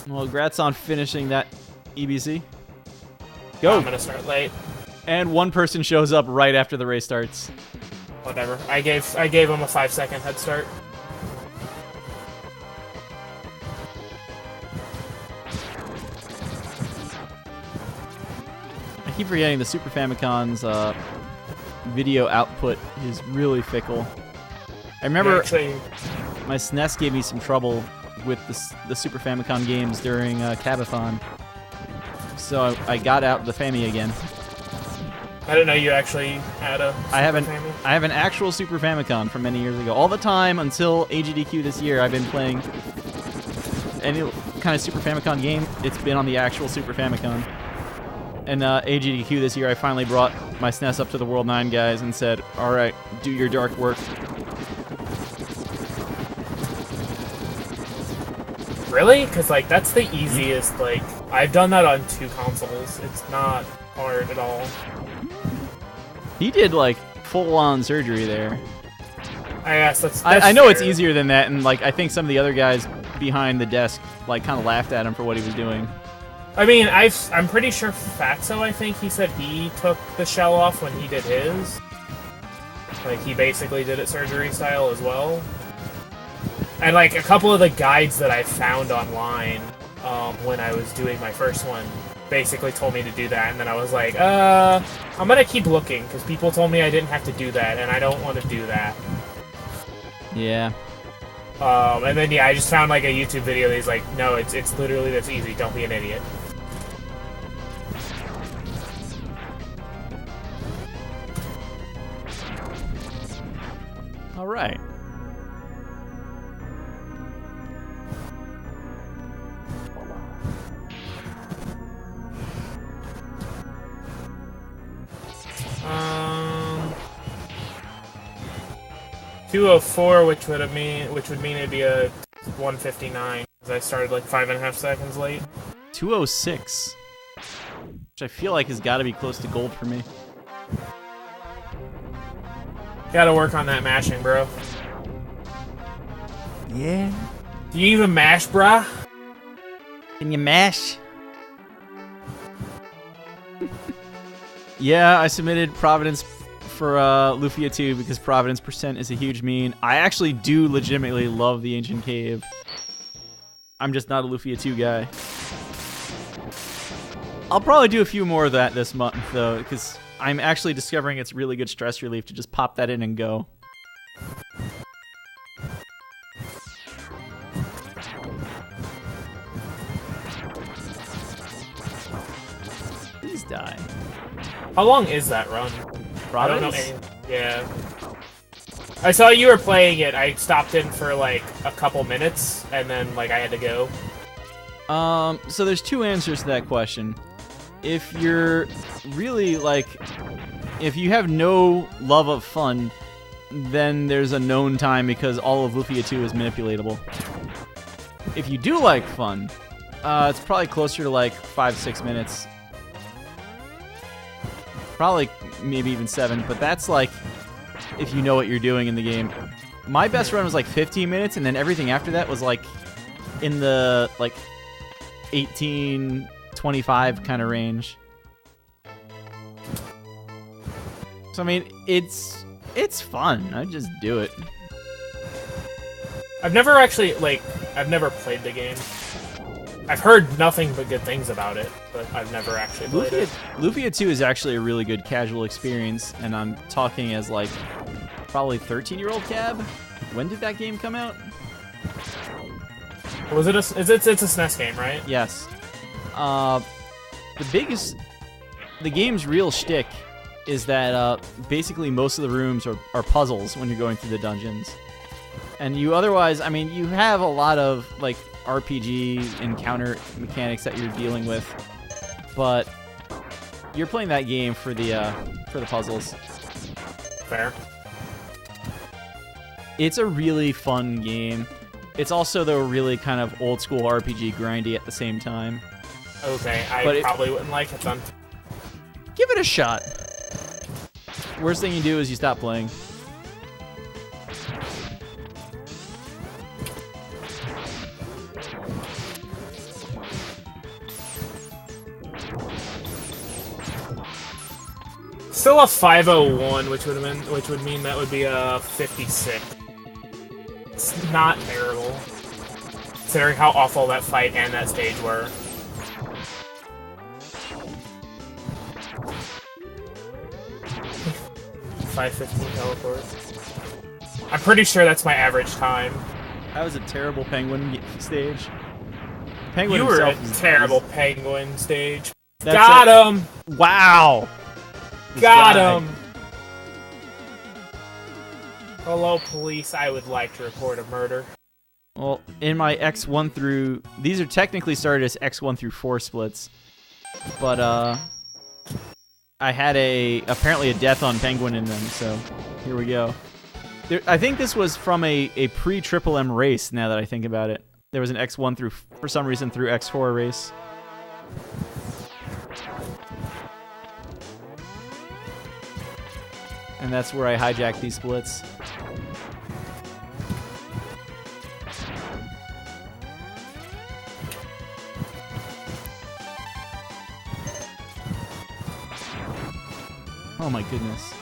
Well, congrats on finishing that EBC. Go. I'm gonna start late. And one person shows up right after the race starts. Whatever. I gave him a 5-second head start. I keep forgetting the Super Famicom's video output is really fickle. I remember my SNES gave me some trouble with the Super Famicom games during Cabathon. So I got out the Fammy again. I didn't know you actually had a I have Fammy. an actual Super Famicom from many years ago. All the time until AGDQ this year, I've been playing any kind of Super Famicom game. It's been on the actual Super Famicom. And AGDQ this year, I finally brought my SNES up to the World 9 guys and said, all right, do your dark work. Really? Because, like, that's the easiest, like... I've done that on 2 consoles. It's not hard at all. He did, like, full-on surgery there. I guess that's I know fair. it's easier than that, and, like, I think some of the other guys behind the desk, like, kind of laughed at him for what he was doing. I mean, I'm pretty sure Fatso, I think, he said he took the shell off when he did his. Like, he basically did it surgery style as well. And, like, a couple of the guides that I found online when I was doing my first one basically told me to do that, and then I was like, I'm gonna keep looking, because people told me I didn't have to do that, and I don't want to do that. Yeah. And then, yeah, I just found, like, a YouTube video that he's like, no, it's literally this easy, don't be an idiot. All right. Um, 204, which would mean it'd be a 159, because I started like 5.5 seconds late. 206, which I feel like has got to be close to gold for me. Gotta work on that mashing, bro. Yeah. Do you even mash, brah? Can you mash? Yeah, I submitted Providence for Lufia 2 because Providence % is a huge meme. I actually do legitimately love the Ancient Cave. I'm just not a Lufia 2 guy. I'll probably do a few more of that this month, though, because I'm actually discovering it's really good stress relief to just pop that in and go. Please die. How long is that run? Providence? I don't know any. Yeah. I saw you were playing it. I stopped in for like a couple minutes, and then like I had to go. So there's 2 answers to that question. If you're really like, if you have no love of fun, then there's a known time because all of Lufia 2 is manipulatable. If you do like fun, it's probably closer to like 5-6 minutes. Probably maybe even 7, but that's like if you know what you're doing in the game. My best run was like 15 minutes, and then everything after that was like in the like 18, 25 kind of range. So I mean, it's fun. I just do it. I've never actually I've never played the game. I've heard nothing but good things about it, but I've never actually played it. Lufia 2 is actually a really good casual experience, and I'm talking as like probably 13-year-old Cab. When did that game come out? Was it it's a SNES game, right? Yes. The game's real shtick is that basically most of the rooms are puzzles when you're going through the dungeons. And you otherwise, I mean, you have a lot of like RPG encounter mechanics that you're dealing with, but you're playing that game for the puzzles. Fair. It's a really fun game. It's also, though, really kind of old school RPG grindy at the same time. Okay, I probably wouldn't like it then. Give it a shot. Worst thing you do is you stop playing. still a 501, which would mean that would be a 56. It's not terrible, considering how awful that fight and that stage were. .515 teleport. I'm pretty sure that's my average time. That was a terrible penguin stage. Penguin You were a himself terrible penguin stage. That's Got him! Wow! This Got guy. him! Hello, police. I would like to report a murder. Well, in my X1 through... These are technically started as X1 through 4 splits. But, I had apparently a death on Penguin in them, so here we go. I think this was from a pre-Triple M race, now that I think about it. There was an X1 through, for some reason, through X4 race. And that's where I hijacked these splits. Oh my goodness.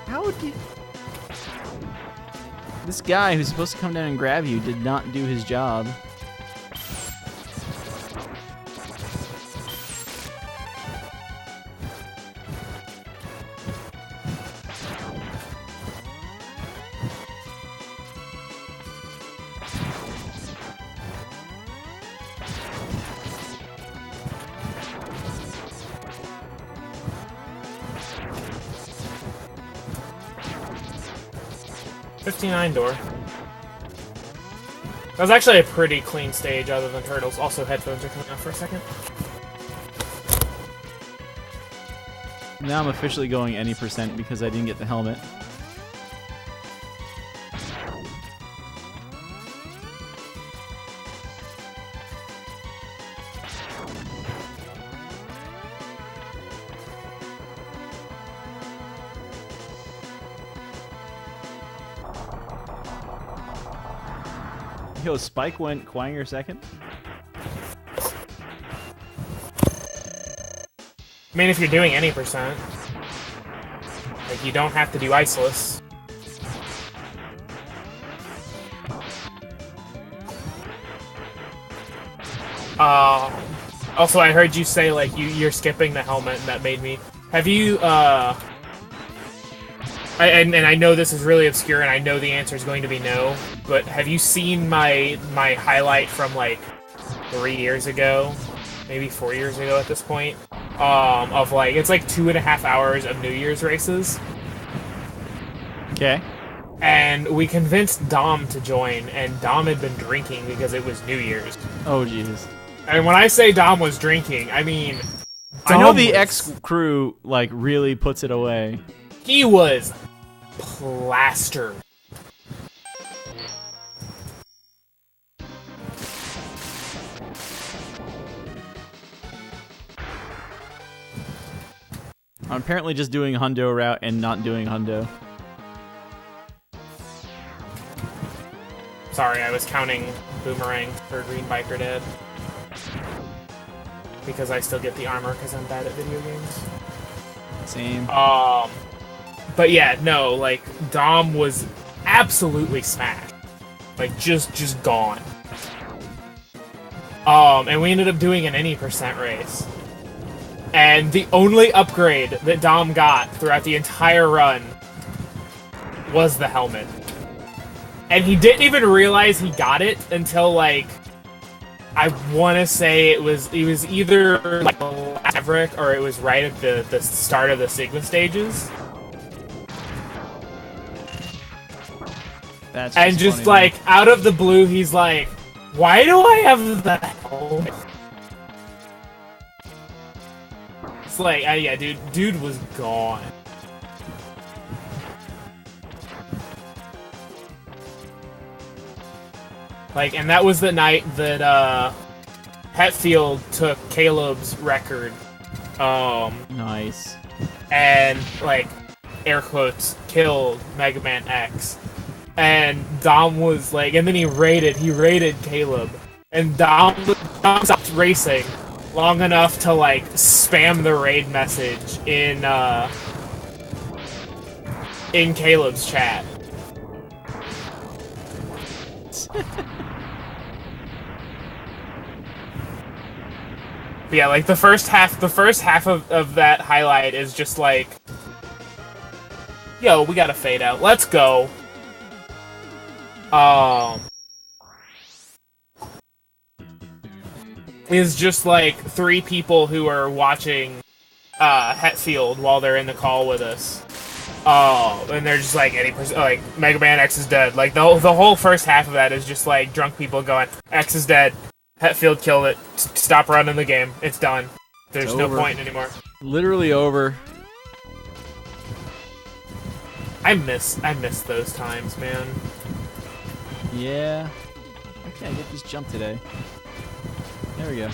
How would you... This guy who's supposed to come down and grab you did not do his job. .59 door. That was actually a pretty clean stage other than turtles. Also, headphones are coming out for a second. Now I'm officially going any percent because I didn't get the helmet. Yo, Spike went Quanger second? I mean, if you're doing any percent, like, you don't have to do iceless. Also, I heard you say, like, you're skipping the helmet, and that made me... Have you, and I know this is really obscure, and I know the answer is going to be no, but have you seen my highlight from, like, 3 years ago? Maybe 4 years ago at this point? Of, like, it's like 2.5 hours of New Year's races. Okay. And we convinced Dom to join, and Dom had been drinking because it was New Year's. Oh, jeez. And when I say Dom was drinking, I mean... I know the X crew, like, really puts it away. He was plastered. I'm apparently just doing Hundo route and not doing Hundo. Sorry, I was counting Boomerang for Green Biker Dead. Because I still get the armor because I'm bad at video games. Same. But yeah, no, like, Dom was absolutely smashed. Like, just gone. And we ended up doing an any percent race. And the only upgrade that Dom got throughout the entire run was the helmet. And he didn't even realize he got it until, like, I want to say it was either, like, Maverick or it was right at the start of the Sigma stages. That's and just funny, like, man. out of the blue, he's like, why do I have the helmet? It's like, yeah, dude was gone. Like, and that was the night that, Hetfield took Caleb's record. Nice. And, like, air quotes, killed Mega Man X. And Dom was like, and then he raided Caleb. And Dom stopped racing long enough to like spam the raid message in Caleb's chat. But yeah, like the first half of that highlight is just like, yo, we gotta fade out. Let's go. Is just like 3 people who are watching Hetfield while they're in the call with us. And they're just like, like Mega Man X is dead. Like the whole first half of that is just like drunk people going, X is dead. Hetfield killed it. Stop running the game. It's done. There's no point anymore. Literally over. I miss those times, man. Yeah. Why can't I get this jump today? There we go.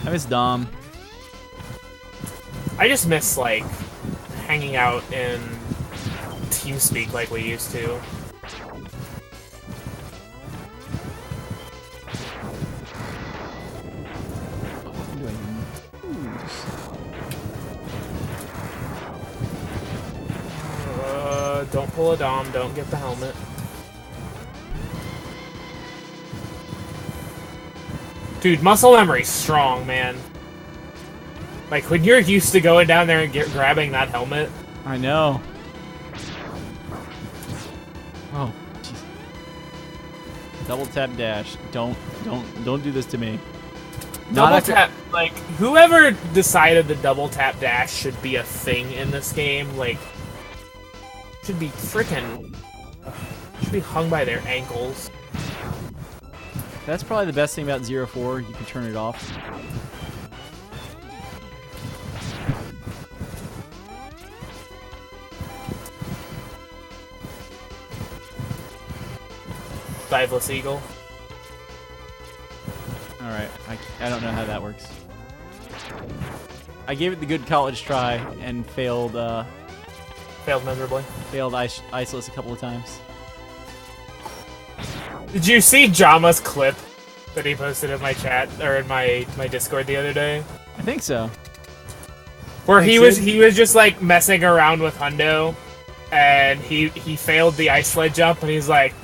I miss Dom. I just miss, like, hanging out in TeamSpeak like we used to. Don't pull a Dom, don't get the helmet. Dude, muscle memory's strong, man. Like, when you're used to going down there and grabbing that helmet. I know. Oh, jeez. Double tap dash. Don't do this to me. Double tap, like, whoever decided the double tap dash should be a thing in this game, like, should be hung by their ankles. That's probably the best thing about 04. You can turn it off. Diveless Eagle. Alright, I don't know how that works. I gave it the good college try and failed, Failed miserably. Failed Iceless a couple of times. Did you see Jama's clip that he posted in my chat, or in my Discord the other day? I think so. Where he was just like messing around with Hundo, and he failed the ice sled jump, and he's like,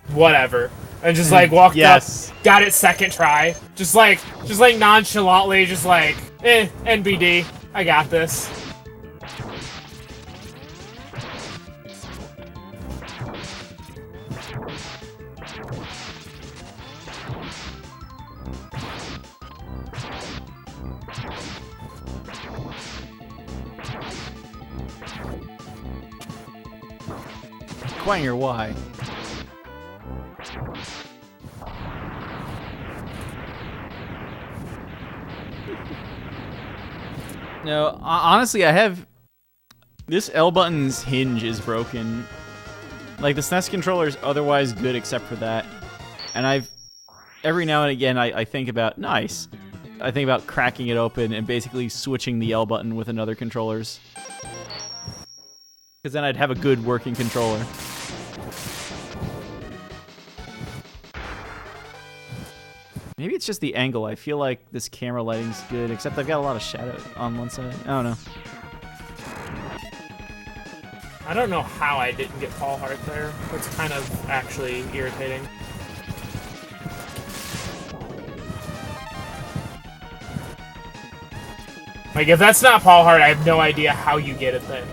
whatever, and just like walked up, got it second try, just like nonchalantly, just like, NBD, I got this. Quanger, why? No, honestly, I have... This L button's hinge is broken. Like, the SNES controller is otherwise good except for that. And every now and again, I think about... Nice. I think about cracking it open and basically switching the L button with another controller's. Because then I'd have a good working controller. Maybe it's just the angle. I feel like this camera lighting's good, except I've got a lot of shadow on one side. I don't know. I don't know how I didn't get Paul Hart there. That's kind of actually irritating. Like, if that's not Paul Hart, I have no idea how you get it then.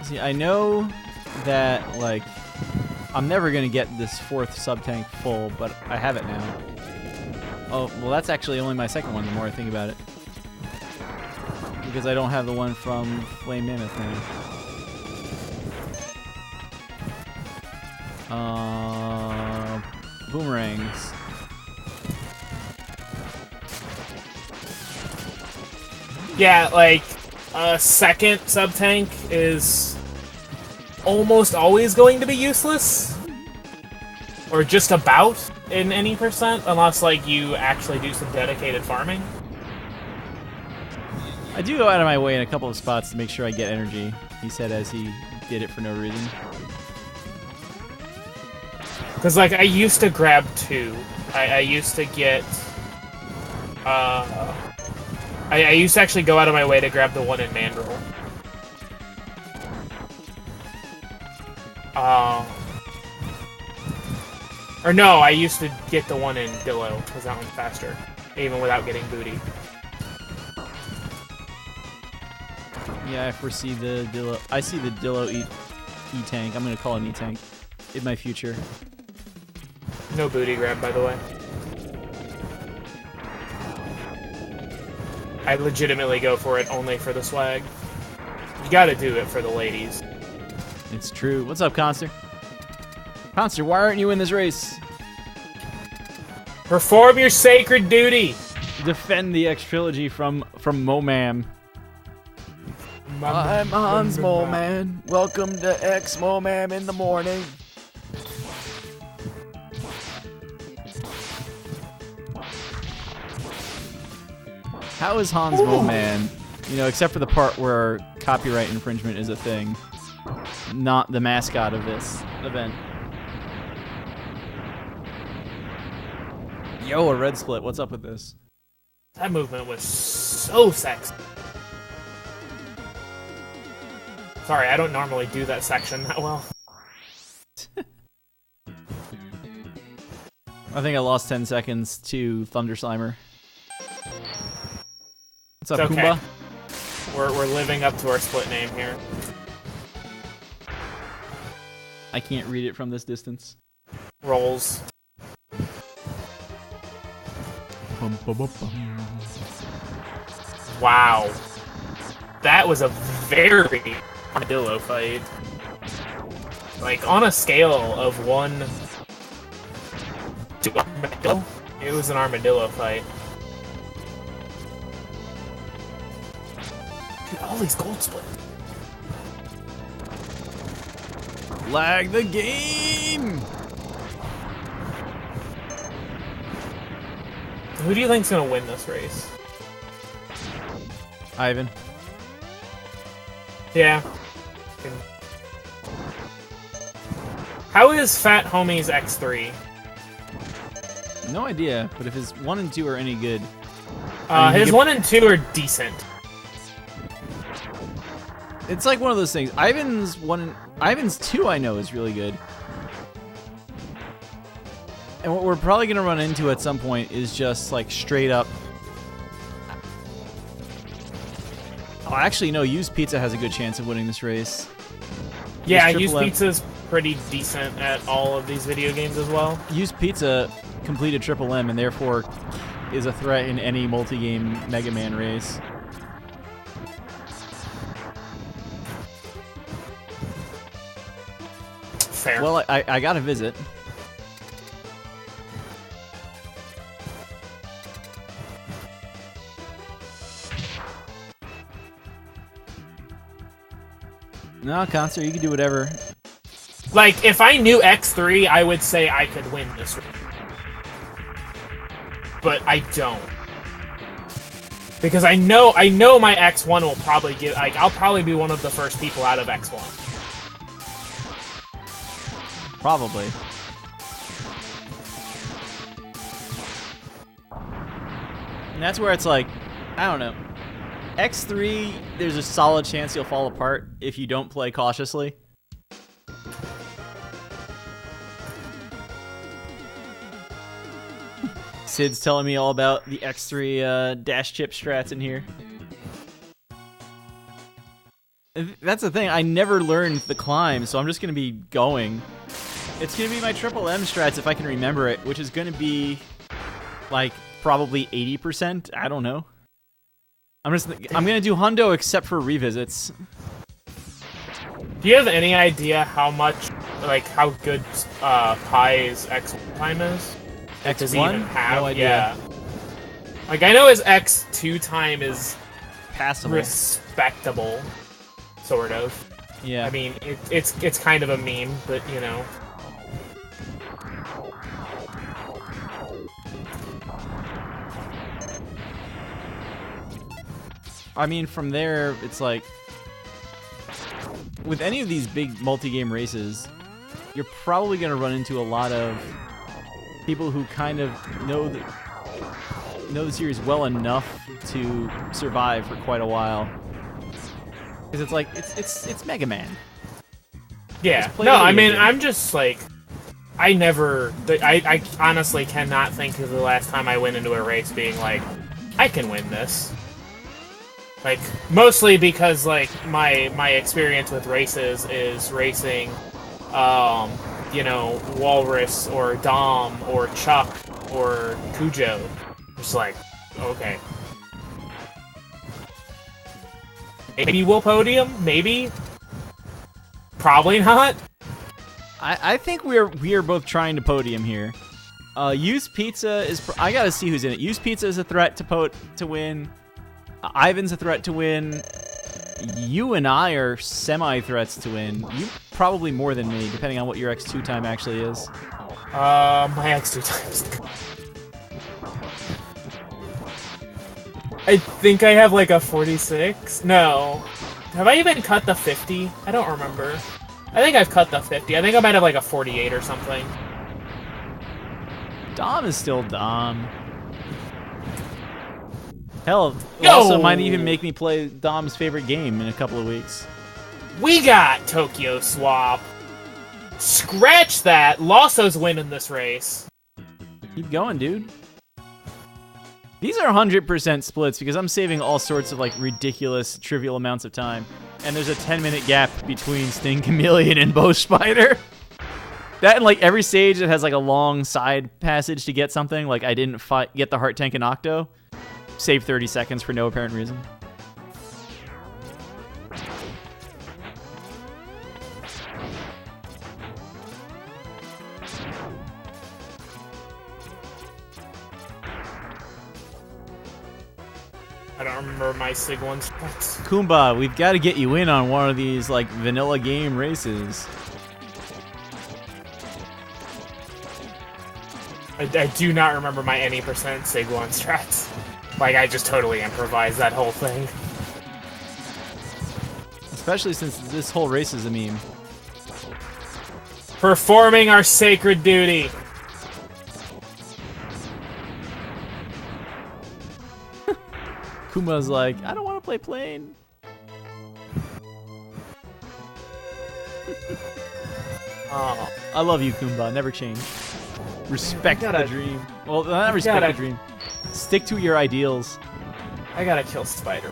See, I know that, like, I'm never going to get this 4th sub-tank full, but I have it now. Oh, well, that's actually only my second one, the more I think about it. Because I don't have the one from Flame Mammoth now. Boomerangs. Yeah, like, a second sub-tank is almost always going to be useless. Or just about in any percent, unless, like, you actually do some dedicated farming. I do go out of my way in a couple of spots to make sure I get energy, he said as he did it for no reason. Because, like, I used to grab 2. I used to get... I used to actually go out of my way to grab the one in Mandrill. Or no, I used to get the one in Dillo, because that one's faster, even without getting booty. Yeah, I foresee the Dillo. I see the Dillo E-Tank. I'm gonna call it an E-Tank in my future. No booty grab, by the way. I legitimately go for it only for the swag. You gotta do it for the ladies. It's true. What's up, Conster? Conster, why aren't you in this race? Perform your sacred duty! Defend the X Trilogy from Momam. I'm Hans Momam. Welcome to X Momam in the morning. How is Hans Momam, you know, except for the part where copyright infringement is a thing, not the mascot of this event? Yo, a red split. What's up with this? That movement was so sexy. Sorry, I don't normally do that section that well. I think I lost 10 seconds to Thunder Slimer. What's up, okay. Kumba? We're living up to our split name here. I can't read it from this distance. Rolls. Wow. That was a very armadillo fight. Like, on a scale of 1 to armadillo, it was an armadillo fight. Dude, all these gold splits. Lag the game! Who do you think's gonna win this race? Ivan. Yeah. How is Fat Homie's X3? No idea, but if his 1 and 2 are any good... His 1 and 2 are decent. It's like one of those things. Ivan's 2 I know is really good. And what we're probably going to run into at some point is just like straight up... Oh, actually, no, Used Pizza has a good chance of winning this race. Yeah, Used Pizza's pretty decent at all of these video games as well. Used Pizza completed Triple M and therefore is a threat in any multi-game Mega Man race. Fair. Well, I got to visit. No, Concert, you can do whatever. Like, if I knew X3, I would say I could win this race. But I don't. Because I know my X1 will probably get, like, I'll probably be one of the first people out of X1. Probably. And that's where it's like, I don't know. X3, there's a solid chance you'll fall apart if you don't play cautiously. Sid's telling me all about the X3 dash chip strats in here. That's the thing, I never learned the climb, so I'm just going to be going. It's going to be my Triple M strats if I can remember it, which is going to be, like, probably 80%. I don't know. I'm going to do hundo except for revisits. Do you have any idea how much, like, how good Pi's X1 time is? X1? Does he even have? No idea. Yeah. Like, I know his X2 time is Passable. respectable, sort of. Yeah. I mean, it's kind of a meme, but, you know. I mean, from there, it's like... with any of these big multi-game races, you're probably going to run into a lot of people who kind of know the series well enough to survive for quite a while. Because it's like it's Mega Man. Yeah. No, I mean, I'm just like, I honestly cannot think of the last time I went into a race being like, I can win this. Like, mostly because, like, my experience with races is racing, you know, Walrus or Dom or Chuck or Cujo. Just like, okay. Maybe we'll podium? Maybe? Probably not. I think we are both trying to podium here. Used Pizza is... I gotta see who's in it. Used Pizza is a threat to win. Ivan's a threat to win. You and I are semi-threats to win. You probably more than me, depending on what your X2 time actually is. My X2 time's... I think I have like a 46? No. Have I even cut the 50? I don't remember. I think I've cut the 50. I think I might have like a 48 or something. Dom is still Dom. Hell, it also might even make me play Dom's favorite game in a couple of weeks. We got Tokyo Swap. Scratch that. Losso's winning this race. Keep going, dude. These are 100% splits because I'm saving all sorts of like ridiculous, trivial amounts of time. And there's a 10-minute gap between Sting Chameleon and Bow Spider. That and like every stage that has like a long side passage to get something, like I didn't get the Heart Tank and Octo. Save 30 seconds for no apparent reason. I don't remember my Sig 1 stats. Kumba, we've got to get you in on one of these like vanilla game races. I do not remember my any percent Sig 1 strats. Like, I just totally improvised that whole thing. Especially since this whole race is a meme. Performing our sacred duty. Kuma's like, I don't want to play plane. Oh. I love you, Kumba. Never change. Respect the dream. Well, not respect the dream. Stick to your ideals. I gotta kill Spider.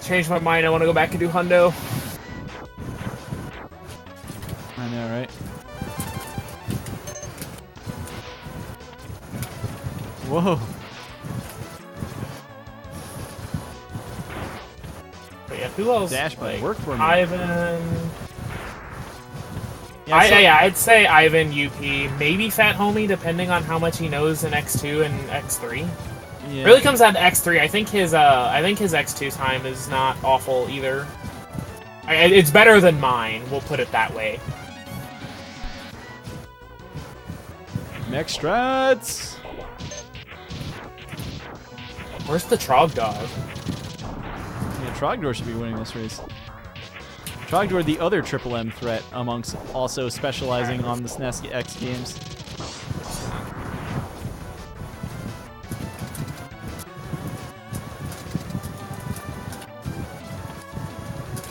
Change my mind. I want to go back and do Hundo. I know, right? Whoa. But yeah, who else? Dash by work for me. Ivan. Yeah, I'd say Ivan, UP, maybe Fat Homie, depending on how much he knows in X2 and X3. Yeah. Really comes down to X3. I think his X2 time is not awful either. It's better than mine. We'll put it that way. Mech strats. Where's the Trogdor? Yeah, Trogdor should be winning this race. Trogdor, the other Triple M threat, amongst also specializing on the SNES X games.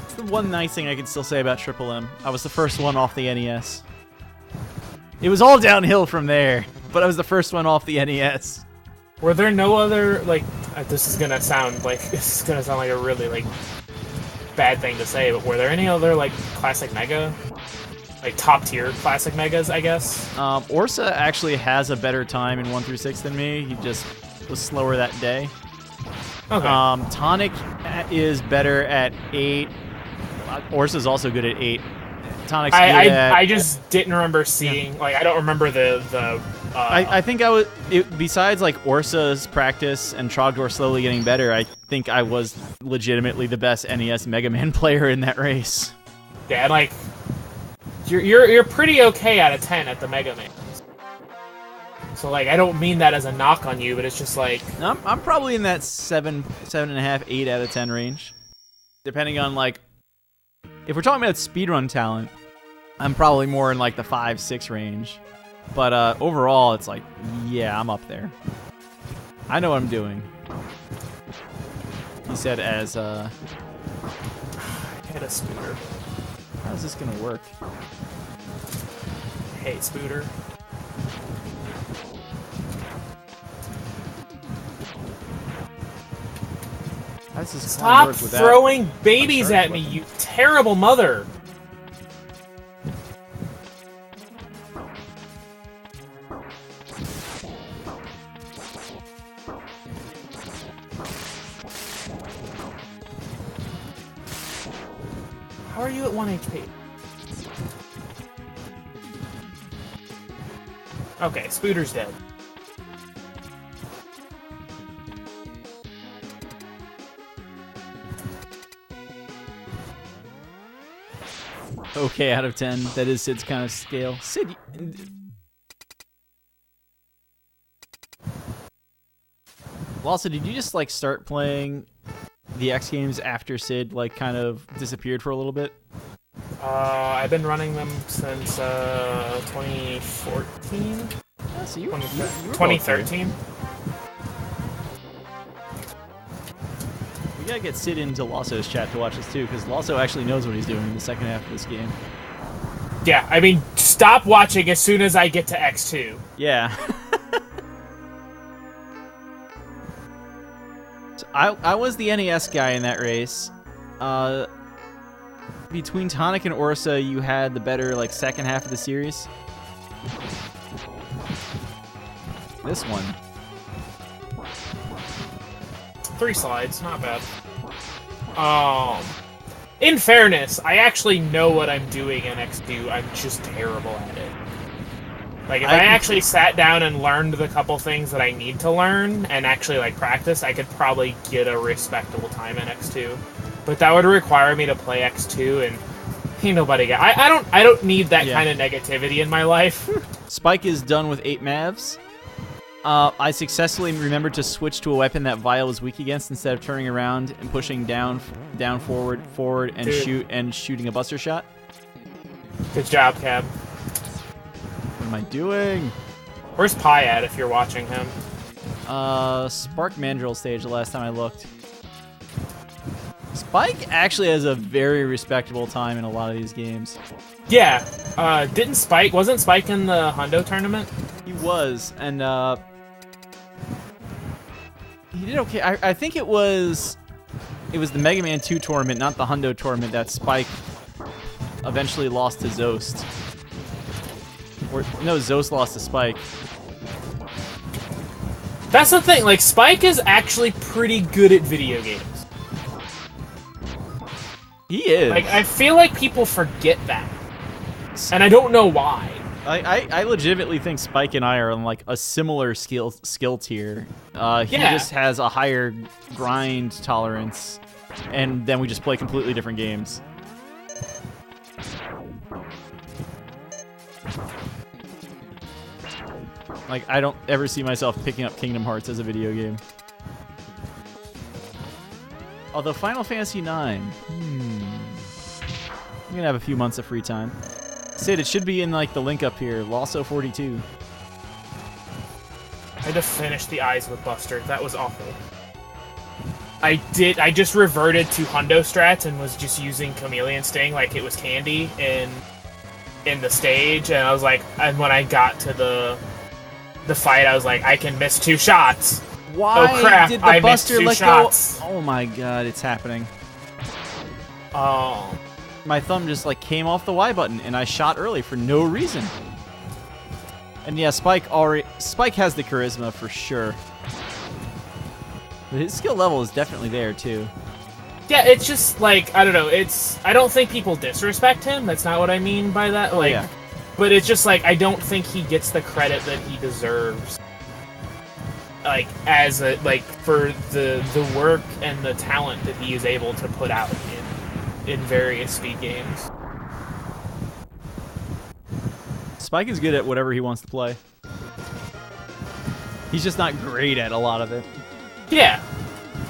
It's the one nice thing I can still say about Triple M. I was the first one off the NES. It was all downhill from there, but I was the first one off the NES. Were there no other, like, this is gonna sound like a really, like, bad thing to say, but were there any other, like, classic Mega? Like, top-tier classic Megas, I guess? Orsa actually has a better time in 1 through 6 than me. He just was slower that day. Okay. Tonic is better at 8. Orsa's also good at 8. Tonic's good at... I just didn't remember seeing... Like, I don't remember the I think I was... besides, like, Orsa's practice and Trogdor slowly getting better, I think I was legitimately the best NES Mega Man player in that race. Yeah, like... You're pretty okay out of 10 at the Mega Man. So, like, I don't mean that as a knock on you, but it's just like... I'm probably in that 7.5, 8 out of 10 range. depending on like, if we're talking about speedrun talent, I'm probably more in like the 5-6 range. But overall, it's like, yeah, I'm up there. I know what I'm doing. He said as I hit a Spooter. how's this gonna work? Hey, Spooter. How's this Stop work without throwing babies a charge at me, button? you terrible mother! How are you at 1 HP? Okay, Spooter's dead. Okay, out of 10. That is Sid's kind of scale. Sid, Lawson, did you just like start playing the X games after Sid like kind of disappeared for a little bit? I've been running them since 2014? Yeah, so you were 2013? We gotta get Sid into Lasso's chat to watch this too, because Lasso actually knows what he's doing in the second half of this game. Yeah, I mean, stop watching as soon as I get to X2. Yeah. So I was the NES guy in that race. Between Tonic and Orsa, you had the better like second half of the series. This one. 3 slides, not bad. In fairness, I actually know what I'm doing in X2. I'm just terrible at it. Like, if I actually sat down and learned the couple things that I need to learn and actually, like, practice, I could probably get a respectable time in X2. But that would require me to play X2, and ain't nobody got... I don't need that kind of negativity in my life. Spike is done with 8 Mavs. I successfully remembered to switch to a weapon that Vile was weak against instead of turning around and pushing down, forward, and shooting a buster shot. Good job, Cab. What am I doing? Where's Pi at if you're watching him? Spark Mandrill stage the last time I looked. Spike actually has a very respectable time in a lot of these games. Yeah. Wasn't Spike in the Hundo tournament? He was, and he did okay. I think it was the Mega Man 2 tournament, not the Hundo tournament, that Spike eventually lost to Zost. Or no, Zost lost to Spike. That's the thing, like, Spike is actually pretty good at video games. He is. Like, I feel like people forget that. And I don't know why. I legitimately think Spike and I are on like a similar skill tier. He just has a higher grind tolerance, and then we just play completely different games. Like, I don't ever see myself picking up Kingdom Hearts as a video game. Although Final Fantasy IX, I'm gonna have a few months of free time. Sid, it should be in like the link up here. Lasso 42. I had to finish the Eyes with Buster. That was awful. I just reverted to Hundo strats and was just using Chameleon Sting like it was candy in the stage, and I was like, and when I got to the fight, I was like, I can miss 2 shots. Why oh crap! did the I Buster missed 2 let shots. go? Oh my god, it's happening. Oh. My thumb just like came off the Y button, and I shot early for no reason. And yeah, Spike has the charisma for sure. But his skill level is definitely there too. Yeah, it's just like, I don't know, I don't think people disrespect him. That's not what I mean by that. Like, yeah. But it's just like, I don't think he gets the credit that he deserves. Like, for the work and the talent that he is able to put out in various speed games. Spike is good at whatever he wants to play. He's just not great at a lot of it. Yeah.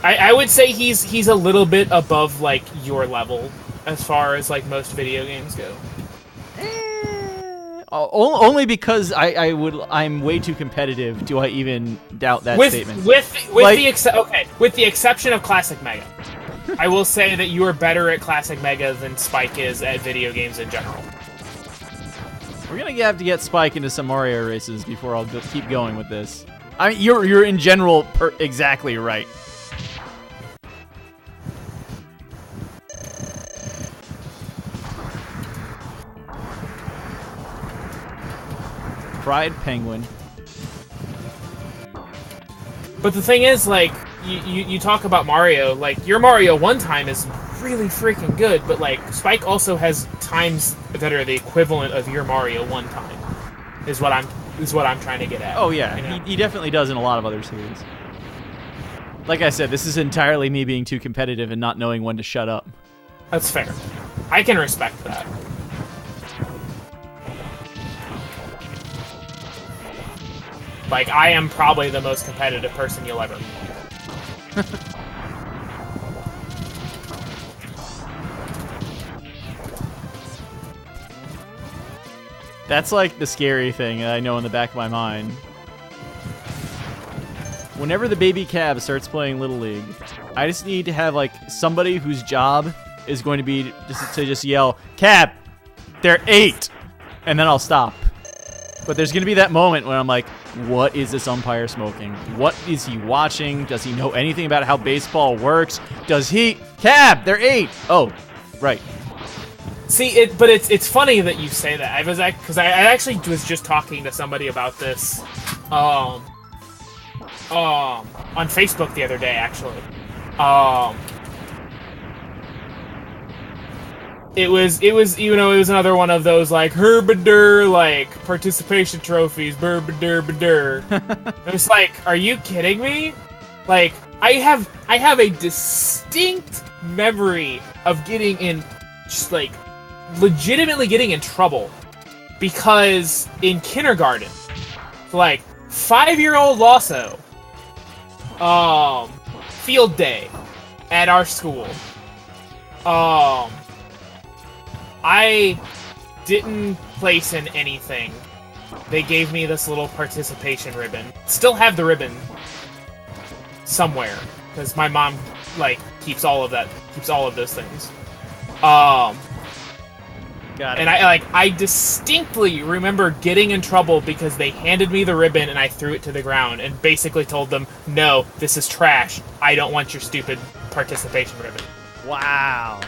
I would say he's a little bit above like your level as far as like most video games go. Only because I'm way too competitive. Do I even doubt that statement? With the exception of Classic Mega, I will say that you are better at Classic Mega than Spike is at video games in general. We're gonna have to get Spike into some Mario races before I'll keep going with this. I mean, you're in general exactly right. Fried penguin. But the thing is, like, you talk about Mario, like, your Mario 1 time is really freaking good, but, like, Spike also has times that are the equivalent of your Mario 1 time, is what I'm trying to get at. Oh, yeah. You know? He definitely does in a lot of other series. Like I said, this is entirely me being too competitive and not knowing when to shut up. That's fair. I can respect that. Like, I am probably the most competitive person you'll ever meet. That's like the scary thing that I know in the back of my mind. Whenever the baby Cab starts playing Little League, I just need to have like somebody whose job is going to be just yell, "Cab, they're 8," and then I'll stop. But there's going to be that moment when I'm like, what is this umpire smoking? What is he watching? Does he know anything about how baseball works? Does he... Cab, they're 8. Oh, right. See, but it's funny that you say that. Because I actually was just talking to somebody about this on Facebook the other day, actually. It was another one of those like herbadur like participation trophies, burbadur. It's like, are you kidding me? Like, I have a distinct memory of getting in, just like legitimately getting in trouble because in kindergarten, like 5-year-old Lasso, field day at our school, I didn't place in anything. They gave me this little participation ribbon. Still have the ribbon somewhere because my mom like keeps all of those things. Got it. And I distinctly remember getting in trouble because they handed me the ribbon and I threw it to the ground and basically told them, "No, this is trash. I don't want your stupid participation ribbon." Wow.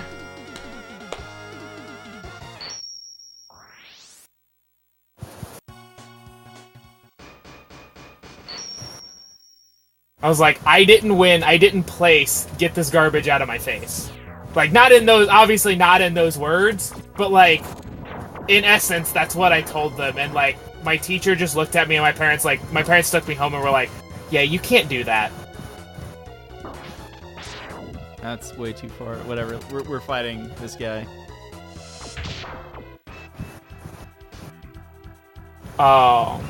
I was like, I didn't win, I didn't place, get this garbage out of my face. Like, obviously not in those words, but like, in essence, that's what I told them, and like, my teacher just looked at me and my parents took me home and were like, yeah, you can't do that. That's way too far. Whatever, we're fighting this guy. Oh.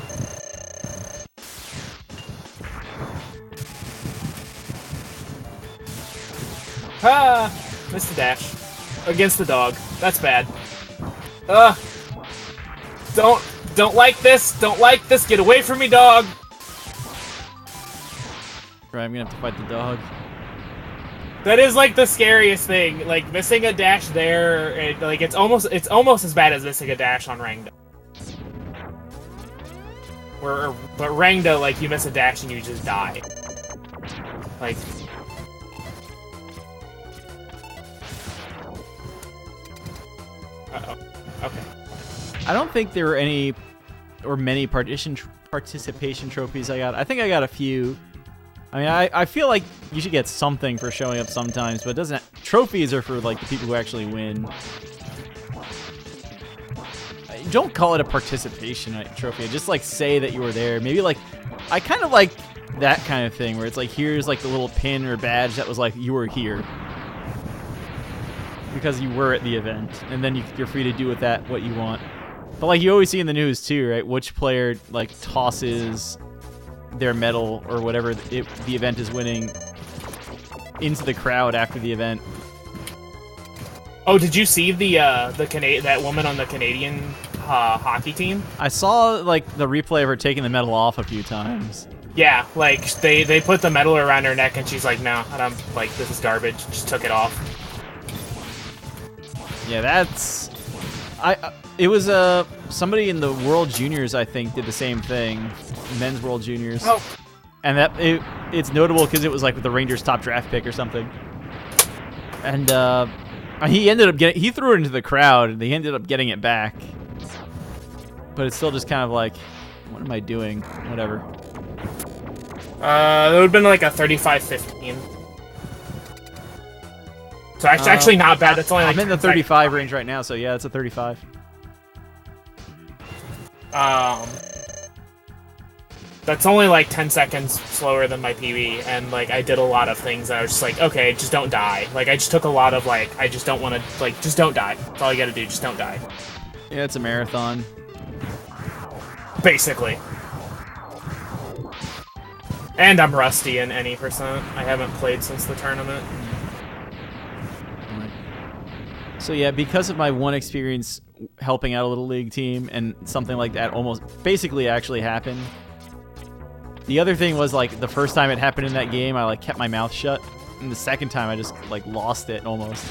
Ah! Missed the dash. Against the dog. That's bad. Don't like this! Don't like this! Get away from me, dog! Right, I'm gonna have to fight the dog. That is like the scariest thing. Like missing a dash there, like it's almost as bad as missing a dash on Rangda. But Rangda, like you miss a dash and you just die. Like. Uh-oh. Okay. I don't think there were any or many participation trophies I got. I think I got a few. I mean, I feel like you should get something for showing up sometimes, but it doesn't. Trophies are for like the people who actually win. Don't call it a participation trophy. Just like say that you were there. Maybe like, I kind of like that kind of thing where it's like, here's like the little pin or badge that was like you were here because you were at the event, and then you're free to do with that what you want. But like you always see in the news too, right? Which player like tosses their medal or whatever the event is winning into the crowd after the event. Oh, did you see that woman on the Canadian hockey team? I saw like the replay of her taking the medal off a few times. Yeah, like they put the medal around her neck and she's like, no, and I'm like, this is garbage. Just took it off. Yeah, that's it was somebody in the World Juniors, I think, did the same thing, men's World Juniors. Oh. And that it's notable because it was like with the Rangers' top draft pick or something. And he ended up he threw it into the crowd and they ended up getting it back. But it's still just kind of like, what am I doing? Whatever. It would have been like a 35-15. So actually not bad. That's only like I'm in the 35 range right now, so yeah, it's a 35. That's only like 10 seconds slower than my PB, and like I did a lot of things that I was just like, okay, just don't die. Like I just took a lot of like, I just don't want to, like, just don't die. That's all you gotta do, just don't die. Yeah, it's a marathon. Basically. And I'm rusty in any percent. I haven't played since the tournament. So yeah, because of my one experience helping out a Little League team and something like that almost basically actually happened. The other thing was like the first time it happened in that game, I like kept my mouth shut, and the second time I just like lost it almost.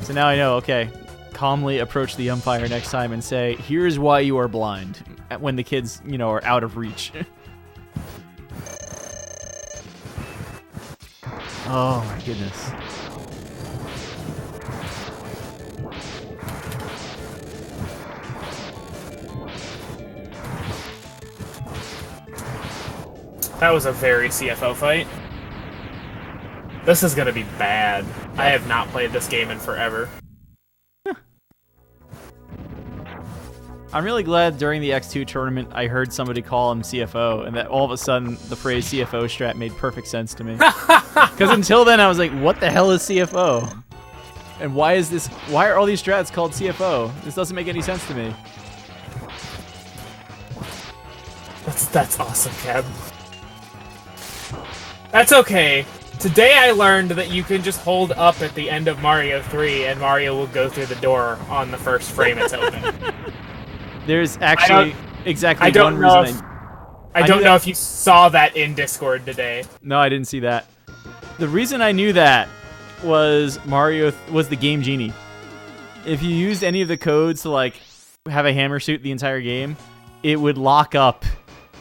So now I know, okay, calmly approach the umpire next time and say, "Here's why you are blind," when the kids, you know, are out of reach. Oh my goodness. That was a very CFO fight. This is gonna be bad. I have not played this game in forever. I'm really glad during the X2 tournament I heard somebody call him CFO, and that all of a sudden the phrase CFO strat made perfect sense to me. Because until then I was like, what the hell is CFO? And why are all these strats called CFO? This doesn't make any sense to me. That's awesome, Cab. That's okay. Today I learned that you can just hold up at the end of Mario 3 and Mario will go through the door on the first frame it's open. There's actually exactly one reason. I don't know if you saw that in Discord today. No, I didn't see that. The reason I knew that was was the Game Genie. If you used any of the codes to like have a hammer suit the entire game, it would lock up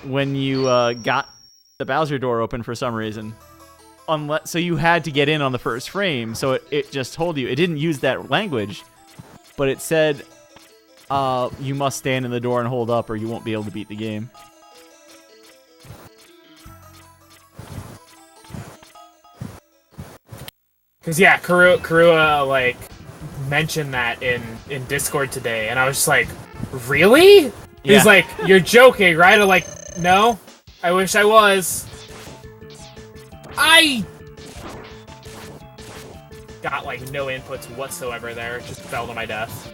when you got the Bowser door open for some reason. So you had to get in on the first frame, so it just told you. It didn't use that language, but it said you must stand in the door and hold up or you won't be able to beat the game. Because, yeah, Karua, like, mentioned that in Discord today, and I was just like, really? Yeah. He's like, you're joking, right? I'm like, no, I wish I was. I got, like, no inputs whatsoever there. It just fell to my death.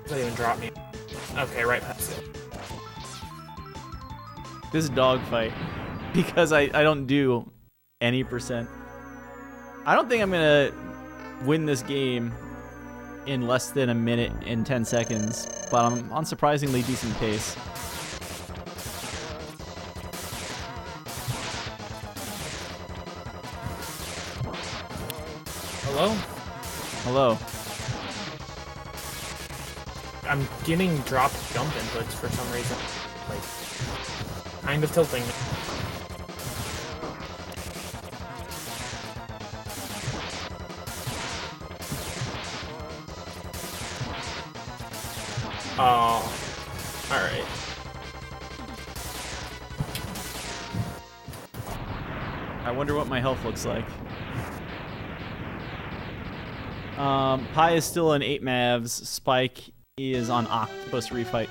Doesn't even drop me. Okay, right past it. This is dogfight. Because I don't do any percent. I don't think I'm going to win this game in less than a minute and 10 seconds, but I'm on surprisingly decent pace. Hello? Hello. I'm getting dropped jump inputs for some reason. Like, kind of tilting me. Oh, alright. I wonder what my health looks like. Pi is still in 8 Mavs. Spike is on Octopus refight.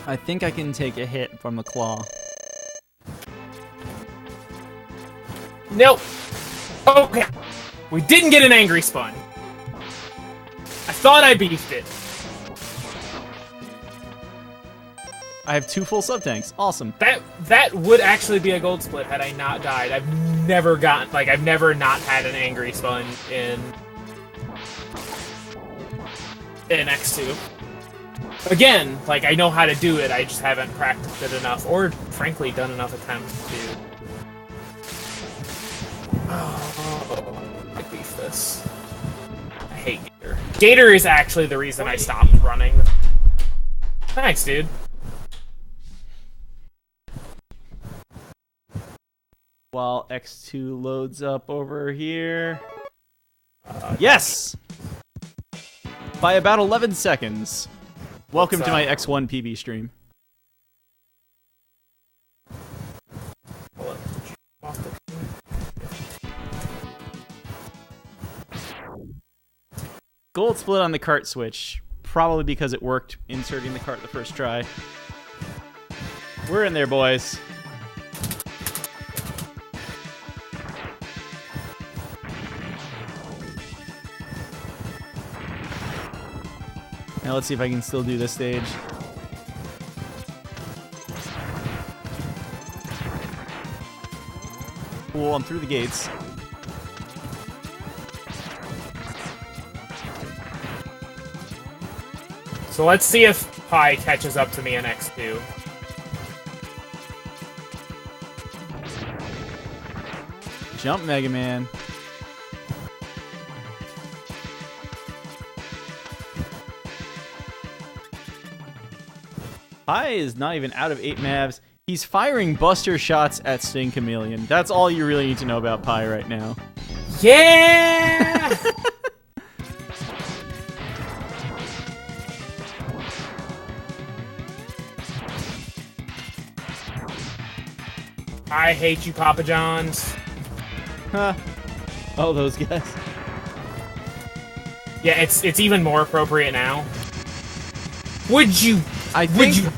I think I can take a hit from the claw. Nope. Okay. We didn't get an angry spawn. I thought I beefed it. I have 2 full sub-tanks. Awesome. That would actually be a gold split had I not died. I've never not had an angry sponge in X2. Again, like, I know how to do it, I just haven't practiced it enough, or frankly done enough attempts to. Oh, I beef this. I hate Gator. Gator is actually the reason I stopped running. Thanks, dude. While X2 loads up over here. Yes! By about 11 seconds. Welcome to my X1 PB stream. Gold split on the cart switch. Probably because it worked inserting the cart the first try. We're in there, boys. Now let's see if I can still do this stage. Cool, I'm through the gates. So let's see if Pi catches up to me in X2. Jump, Mega Man. Pi is not even out of 8 mavs. He's firing buster shots at Sting Chameleon. That's all you really need to know about Pi right now. Yeah! I hate you, Papa John's. Huh. Oh, those guys. Yeah, it's even more appropriate now. Would you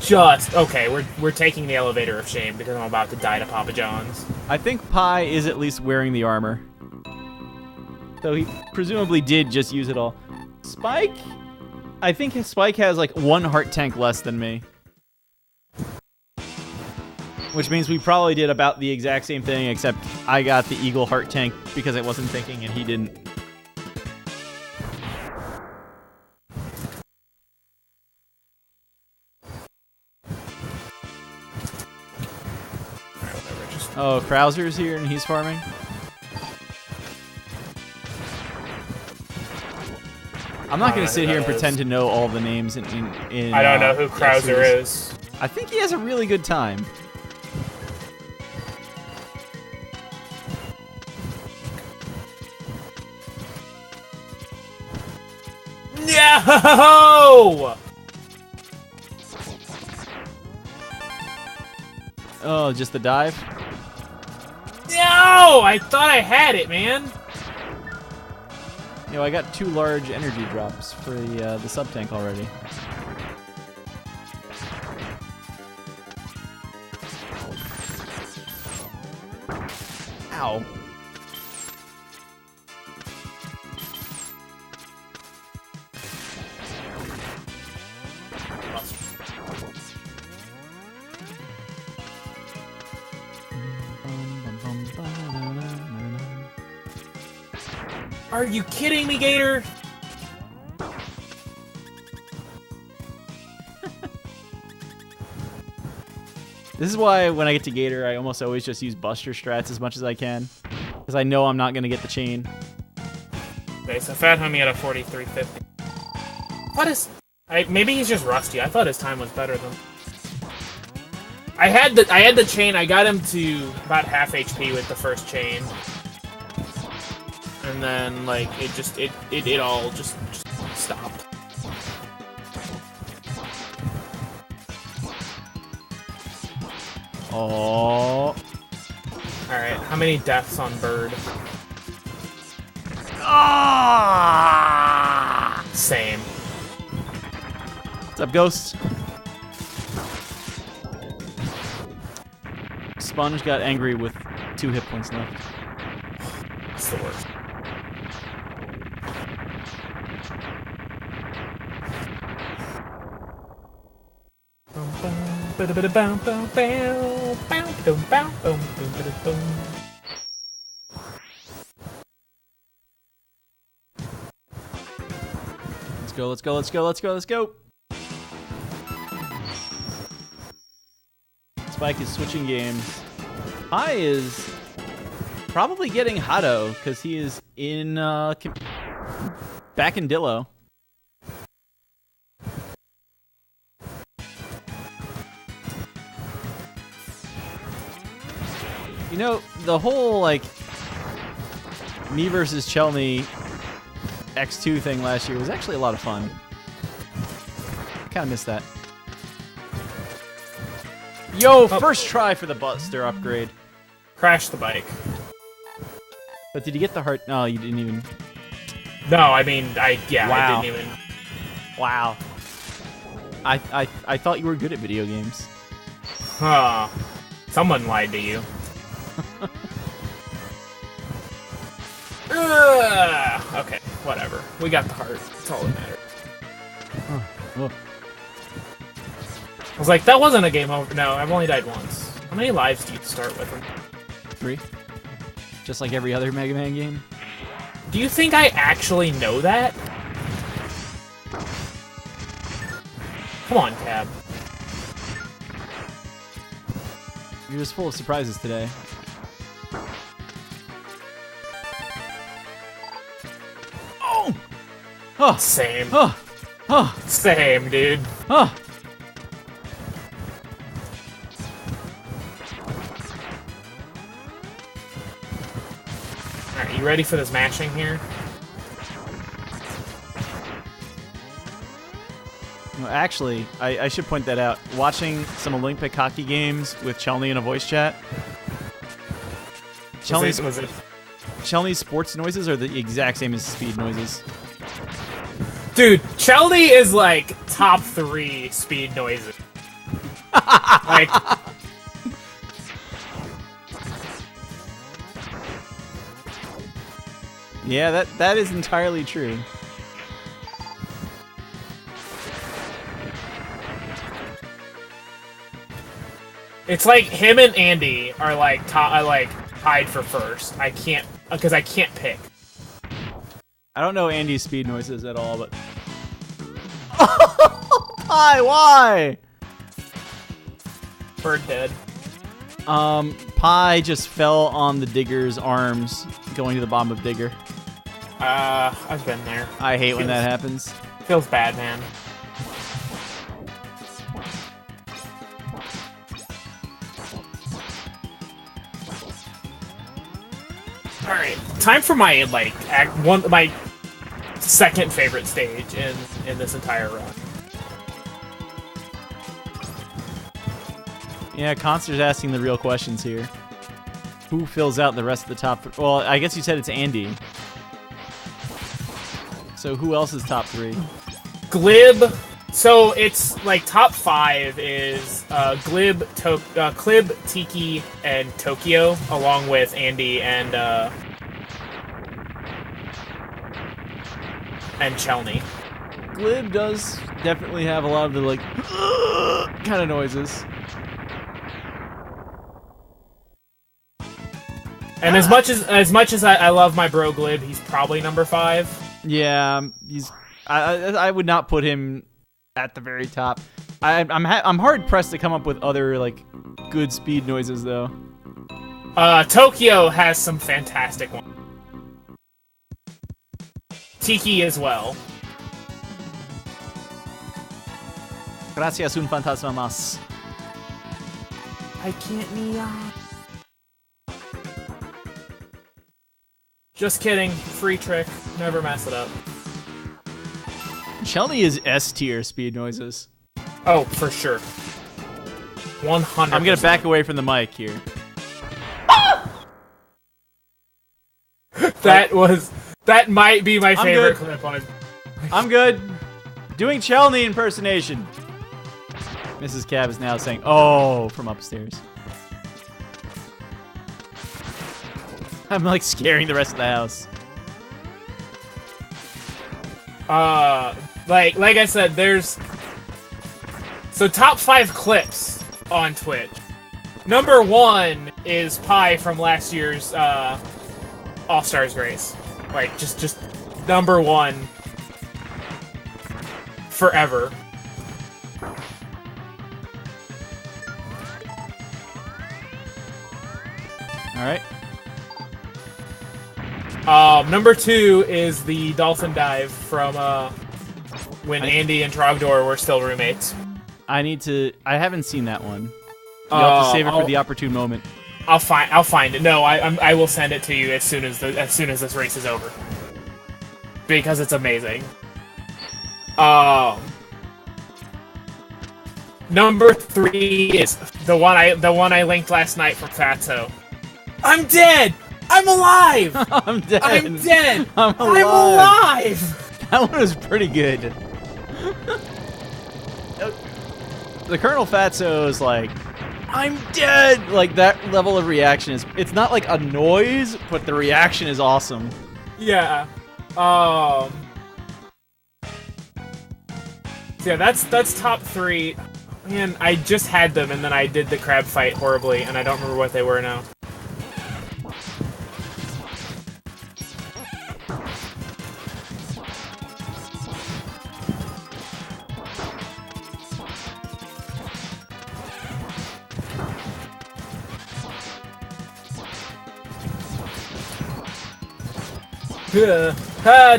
just... Okay, we're taking the elevator of shame because I'm about to die to Papa John's. I think Pi is at least wearing the armor. Though he presumably did just use it all. Spike? I think Spike has like 1 heart tank less than me. Which means we probably did about the exact same thing, except I got the Eagle heart tank because I wasn't thinking and he didn't. Oh, Krauser's here and he's farming? I'm not going to sit here and pretend to know all the names in I don't know who Krauser is. I think he has a really good time. No! Oh, just the dive? No! I thought I had it, man. You know, I got 2 large energy drops for the sub-tank already. Ow. Are you kidding me, Gator? This is why when I get to Gator, I almost always just use Buster strats as much as I can. Because I know I'm not going to get the chain. Okay, so Fat Homie at a 43.50. What is... maybe he's just rusty. I thought his time was better than... I had the chain. I got him to about half HP with the first chain. And then, like, it all just stopped. Oh. Alright, how many deaths on Bird? Ah! Same. What's up, Ghost? Sponge got angry with 2 hit points left. It's the worst. Let's go, let's go, let's go, let's go, let's go. Spike is switching games. Pi is probably getting Hado because he is in back in Dillo. You know, the whole like me versus Chelney X2 thing last year was actually a lot of fun. Kind of missed that. Yo, first try for the Buster upgrade. Crash the bike. But did you get the heart? No, you didn't even. No, I mean, wow. I didn't even. Wow. I thought you were good at video games. Huh. Someone lied to you. Okay, whatever. We got the heart. That's all that matters. I was like, that wasn't a game over. No, I've only died once. How many lives do you start with? 3. Just like every other Mega Man game. Do you think I actually know that? Come on, Cab. You're just full of surprises today. Oh! Huh. Same. Huh. Huh. Same, dude. Huh. Alright, you ready for this mashing here? Well, actually, I should point that out. Watching some Olympic hockey games with Chelney in a voice chat. Chelney's sports noises are the exact same as speed noises. Dude, Chelney is like top 3 speed noises. Like, yeah, that is entirely true. it's like him and Andy are like tied for first. I can't pick. I don't know Andy's speed noises at all, but why? Bird dead. Pi just fell on the digger's arms going to the bottom of digger. I've been there. I hate when that happens. Feels bad, man. All right, time for my my second favorite stage in this entire run. Yeah, Conster's asking the real questions here. Who fills out the rest of the top? Well, I guess you said it's Andy. So who else is top 3? Glib. So it's like top 5 is Glib, Clib, Tiki, and Tokyo, along with Andy and Chelney. Glib does definitely have a lot of the like kind of noises. And as much as I love my bro Glib, he's probably number 5. Yeah, he's. I would not put him at the very top. I'm hard pressed to come up with other like good speed noises though. Tokyo has some fantastic ones. Tiki as well. Gracias un fantasma más. I can't knee. Just kidding. Free trick. Never mess it up. Chelney is S tier speed noises. Oh, for sure. 100%. I'm gonna back away from the mic here. That might be my favorite clip on it. I'm good. Doing Chelney impersonation. Mrs. Cab is now saying, "Oh," from upstairs. I'm like scaring the rest of the house. Like I said, there's so top 5 clips on Twitch. Number 1 is Pi from last year's All-Stars race. Like, just number 1 forever. Alright. Number 2 is the Dolphin Dive from when Andy and Trogdor were still roommates. I haven't seen that one. You'll have to save it for the opportune moment. I'll find it. No, I will send it to you as soon as this race is over. Because it's amazing. Number 3 is the one I linked last night from Fatso. I'm dead! I'm alive! I'm dead! I'm dead! I'm alive! That one was pretty good. The Colonel Fatso is like, I'm dead! Like, that level of reaction it's not like a noise, but the reaction is awesome. Yeah. So yeah, that's top 3. Man, I just had them and then I did the crab fight horribly, and I don't remember what they were now.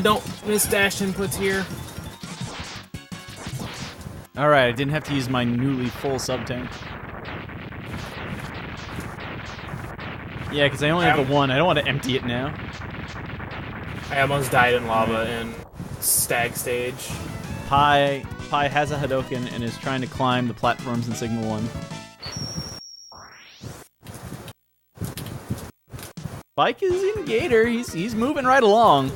Don't miss dash inputs here. Alright, I didn't have to use my newly full sub-tank. Yeah, because I only have the one. I don't want to empty it now. I almost died in lava in Stag Stage. Pi has a Hadoken and is trying to climb the platforms in Signal 1. Spike is in Gator. He's moving right along.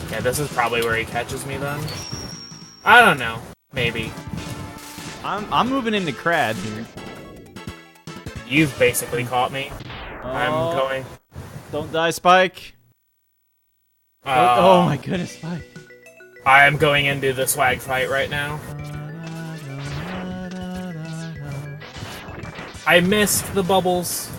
Yeah, this is probably where he catches me then. I don't know. Maybe. I'm moving into Crad here. You've basically caught me. I'm going. Don't die, Spike. Oh my goodness, Spike. I am going into the swag fight right now. I missed the bubbles.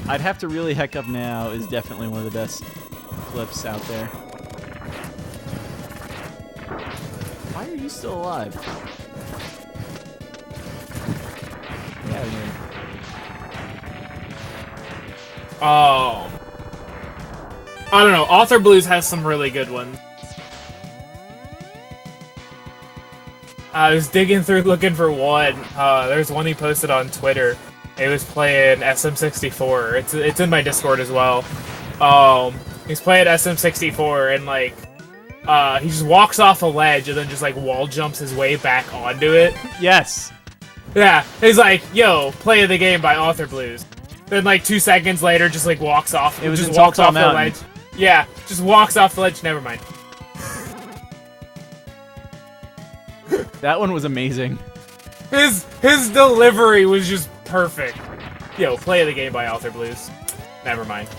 I'd have to really heck up now is definitely one of the best clips out there. Why are you still alive? Get out of here. Oh. I don't know. Author Blues has some really good ones. I was digging through looking for one. There's one he posted on Twitter. He was playing SM64. It's in my Discord as well. He's playing SM64 and like he just walks off a ledge and then just like wall jumps his way back onto it. Yes. Yeah. He's like, "Yo, play the game by Author Blues." Then like 2 seconds later, just like walks off. It was just in walks off Mountain. the ledge. Yeah, just walks off the ledge. Never mind. That one was amazing. His delivery was just perfect. Yo, play the game by Author Blues. Never mind.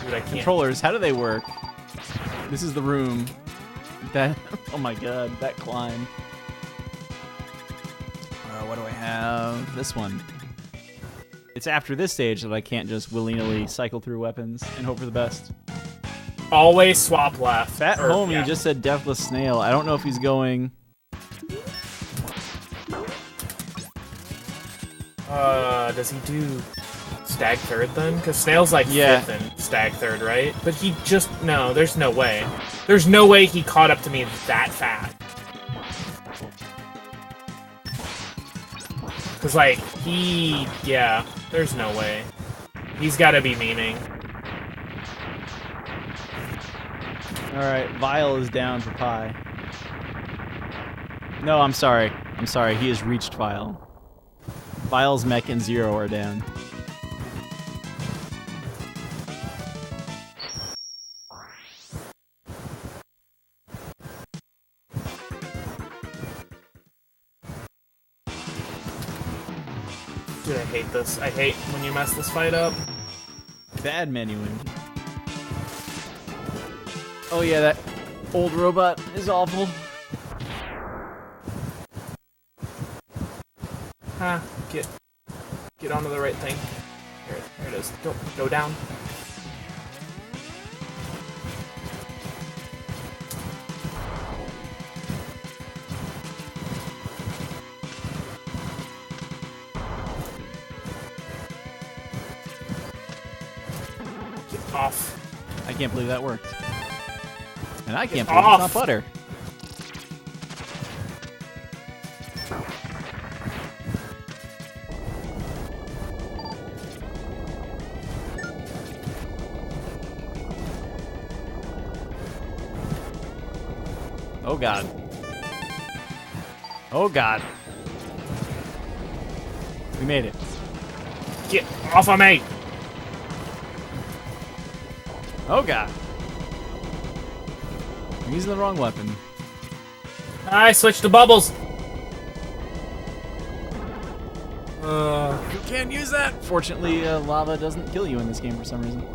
Dude, I can't. Controllers, how do they work? This is the room. That, oh my god, that climb. What do I have? This one. It's after this stage that I can't just willy-nilly cycle through weapons and hope for the best. Always swap left. Fat Homie just said Deathless Snail. I don't know if he's going... Does he do Stag Third then? Because Snail's like 5th in Stag Third, right? But he just... No, there's no way. There's no way he caught up to me that fast. Because, like, yeah, there's no way. He's gotta be memeing. Alright, Vile is down for Pi. No, I'm sorry. I'm sorry, he has reached Vile. Vile's mech and Zero are down. Dude, I hate this. I hate when you mess this fight up. Bad menuing. Oh yeah, that old robot is awful. Ha, get onto the right thing. Here it is. Go down. Get off. I can't believe that worked. And I can't Get believe off. it's not butter. Oh god. Oh god. We made it. Get off of me! Oh god. I'm using the wrong weapon. I switched to bubbles! You can't use that! Fortunately, lava doesn't kill you in this game for some reason.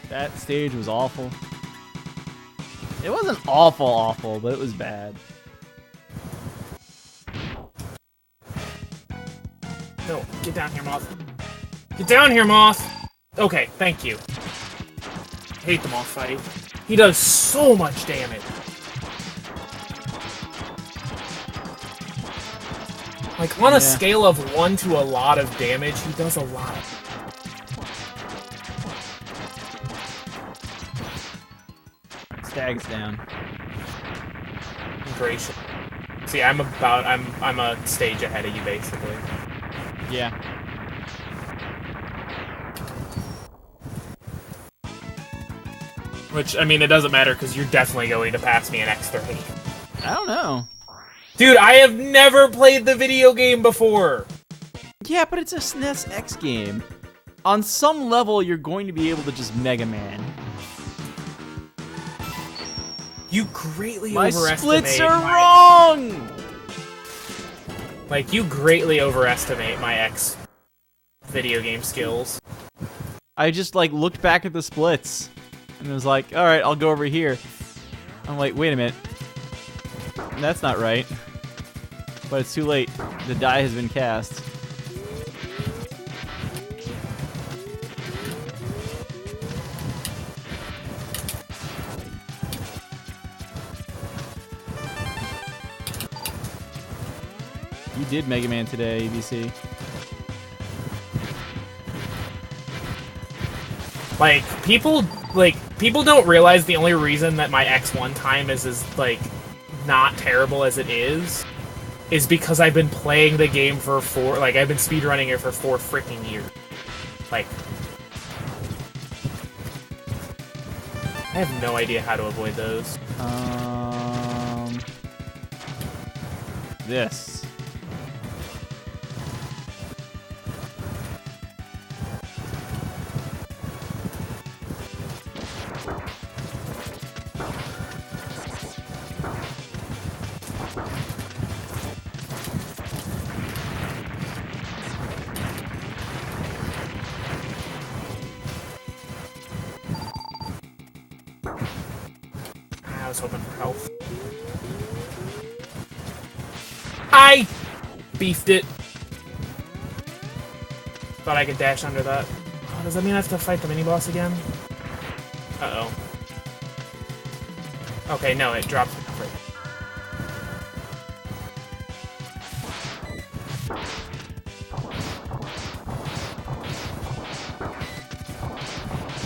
That stage was awful. It wasn't awful, but it was bad. No, get down here, Moth. Get down here, Moth! Okay, thank you. Hate the Moth fight. He does so much damage. Like, on a scale of 1 to a lot of damage, he does a lot. Stag's down. Gracious. See, I'm a stage ahead of you, basically. Yeah. Which, I mean, it doesn't matter, because you're definitely going to pass me in X3. I don't know. Dude, I have never played the video game before! Yeah, but it's a SNES X game. On some level, you're going to be able to just Mega Man. You greatly My overestimate splits are wrong! Like, you greatly overestimate my X video game skills. I just, like, looked back at the splits. And was like, alright, I'll go over here. I'm like, wait a minute. That's not right. But it's too late. The die has been cast. You did Mega Man today, ABC. People don't realize the only reason that my X1 time is like, not terrible as it is because I've been playing the game for I've been speedrunning it for 4 freaking years. Like, I have no idea how to avoid those. This. I was hoping for health. I beefed it. Thought I could dash under that. Oh, does that mean I have to fight the mini-boss again? Uh-oh. Okay, no, it dropped me.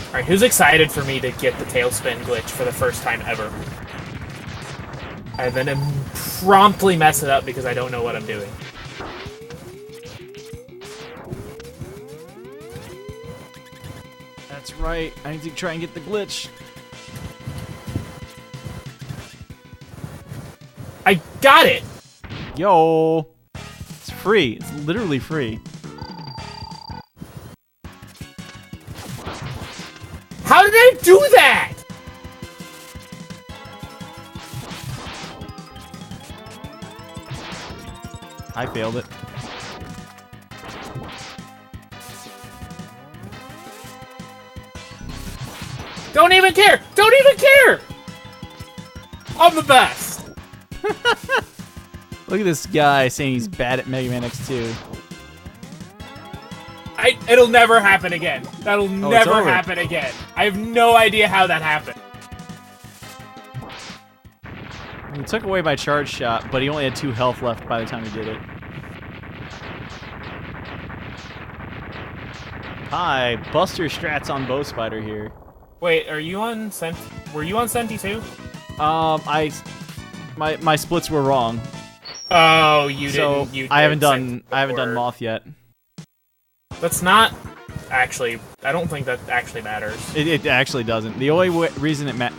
Alright, who's excited for me to get the tailspin glitch for the first time ever? And then promptly mess it up because I don't know what I'm doing. That's right. I need to try and get the glitch. I got it! Yo! It's free. It's literally free. How did I do that? I failed it. Don't even care! Don't even care! I'm the best! Look at this guy saying he's bad at Mega Man X2. It'll never happen again. That'll never over. happen again. I have no idea how that happened. He took away my charge shot, but he only had 2 health left by the time he did it. Hi, Buster Strats on Bow Spider here. Wait, are you on Senti? Were you on Senti too? My splits were wrong. Oh, you So didn't. I haven't done Moth yet. That's not actually. I don't think that actually matters. It actually doesn't. The only reason it matters,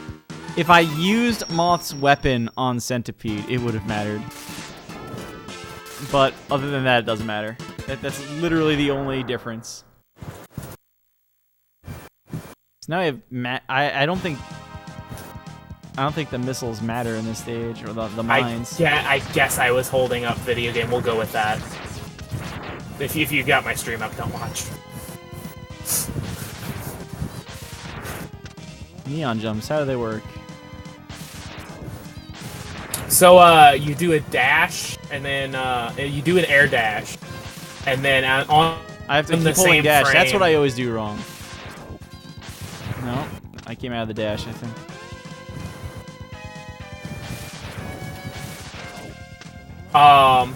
if I used Moth's weapon on Centipede, it would have mattered. But other than that, it doesn't matter. That's literally the only difference. So now I have I don't think the missiles matter in this stage, or the mines. I guess I was holding up video game. We'll go with that. If you got my stream up, don't watch. Neon jumps, how do they work? So you do a dash, and then you do an air dash, and then on I have to keep holding dash. That's what I always do wrong. No, I came out of the dash, I think.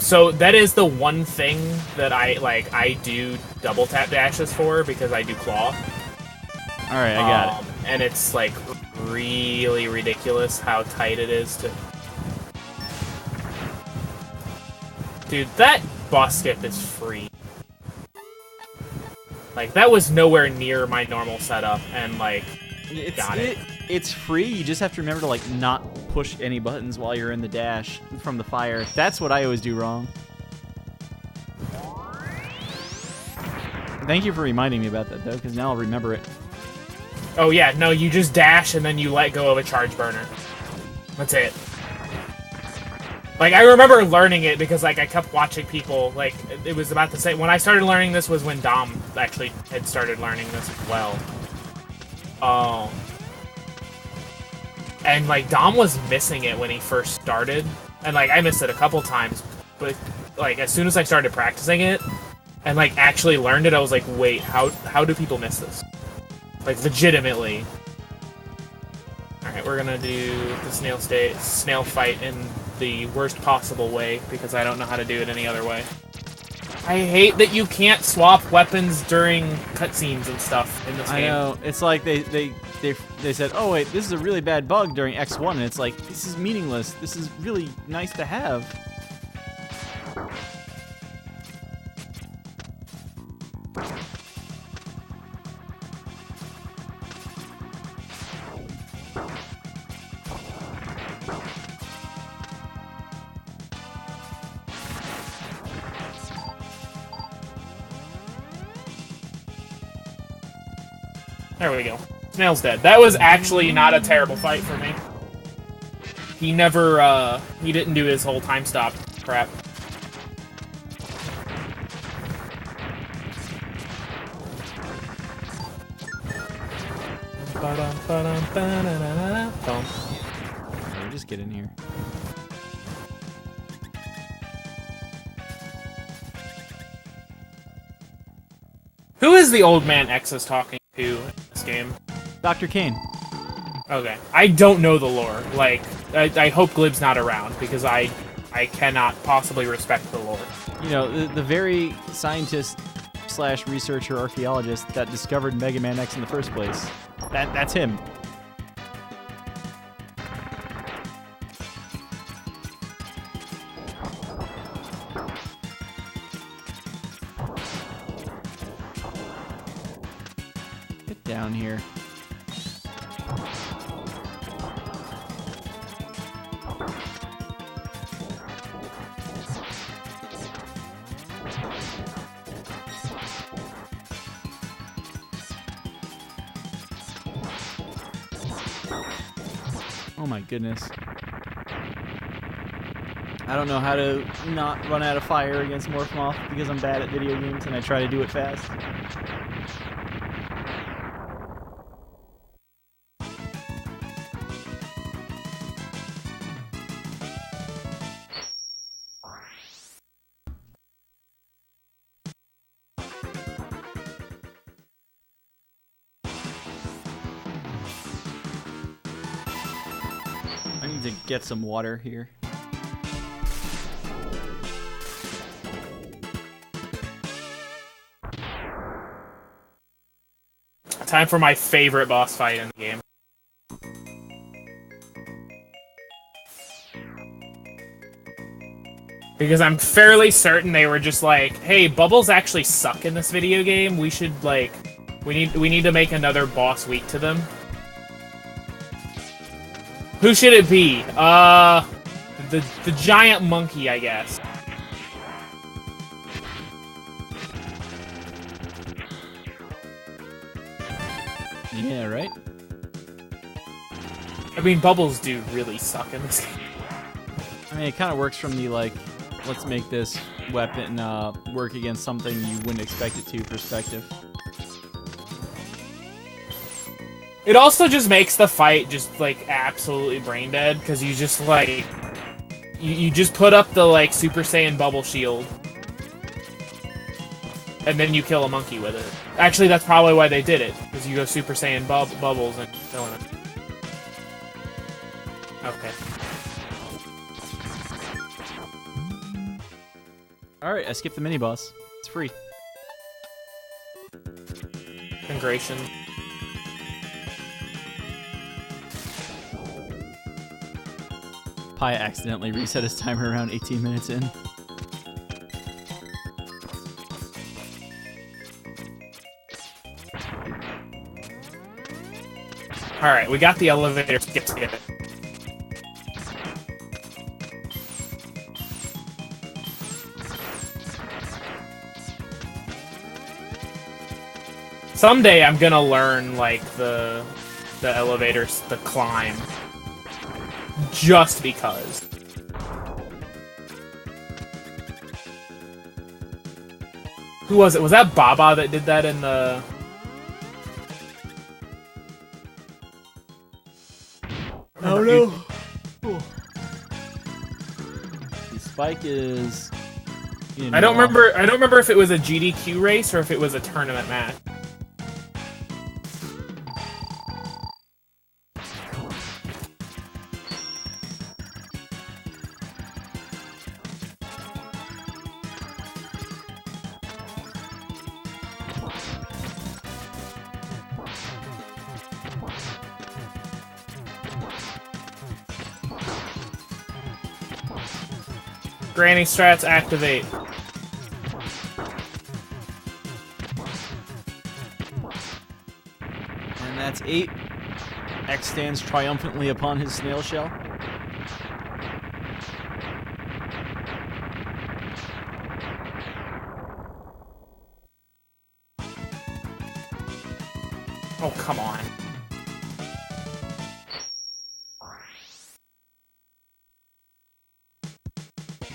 So that is the one thing that I do double tap dashes for, because I do claw. Alright, I got it. And it's like really ridiculous how tight it is to... Dude, that boss skip is free. Like, that was nowhere near my normal setup, and like, It's free, you just have to remember to like not push any buttons while you're in the dash from the fire. That's what I always do wrong. Thank you for reminding me about that though, because now I'll remember it. Oh yeah, no, you just dash and then you let go of a charge burner. That's it. Like, I remember learning it because, like, I kept watching people, like, it was about the same. When I started learning this was when Dom actually had started learning this as well. And, like, Dom was missing it when he first started. And, like, I missed it a couple times. But, like, as soon as I started practicing it and, like, actually learned it, I was like, wait, how do people miss this? Like, legitimately. Alright, we're gonna do the snail fight in the worst possible way, because I don't know how to do it any other way. I hate that you can't swap weapons during cutscenes and stuff in this game. I know. It's like they said, oh wait, this is a really bad bug during X1, and it's like, this is meaningless. This is really nice to have. There we go. Snail's dead. That was actually not a terrible fight for me. He never, he didn't do his whole time stop crap. Okay, just get in here. Who is the old man X is talking to in this game? Dr. Kane. Okay. I don't know the lore. Like, I hope Glib's not around, because I cannot possibly respect the lore. You know, the very scientist / researcher archaeologist that discovered Mega Man X in the first place. That's him. Get down here. Oh my goodness. I don't know how to not run out of fire against Morphmoth because I'm bad at video games and I try to do it fast. I need to get some water here. Time for my favorite boss fight in the game. Because I'm fairly certain they were just like, hey, bubbles actually suck in this video game. We should, like, we need to make another boss weak to them. Who should it be? The giant monkey, I guess. Yeah, right? I mean, bubbles do really suck in this game. I mean, it kind of works from the, like, let's make this weapon work against something you wouldn't expect it to perspective. It also just makes the fight just, like, absolutely brain dead, because you just, like... You just put up the, like, Super Saiyan bubble shield. And then you kill a monkey with it. Actually, that's probably why they did it, because you go Super Saiyan bubbles and kill it. Okay. Alright, I skipped the mini-boss. It's free. Congration. Pi accidentally reset his timer around 18 minutes in. Alright, we got the elevator. Skip it. Someday I'm gonna learn, like, the elevators, the climb. Just because. Who was it? Was that Baba that did that in the... Oh no! The spike is... I don't remember if it was a GDQ race or if it was a tournament match. Granny strats activate. And that's 8. X stands triumphantly upon his snail shell. Oh, come on.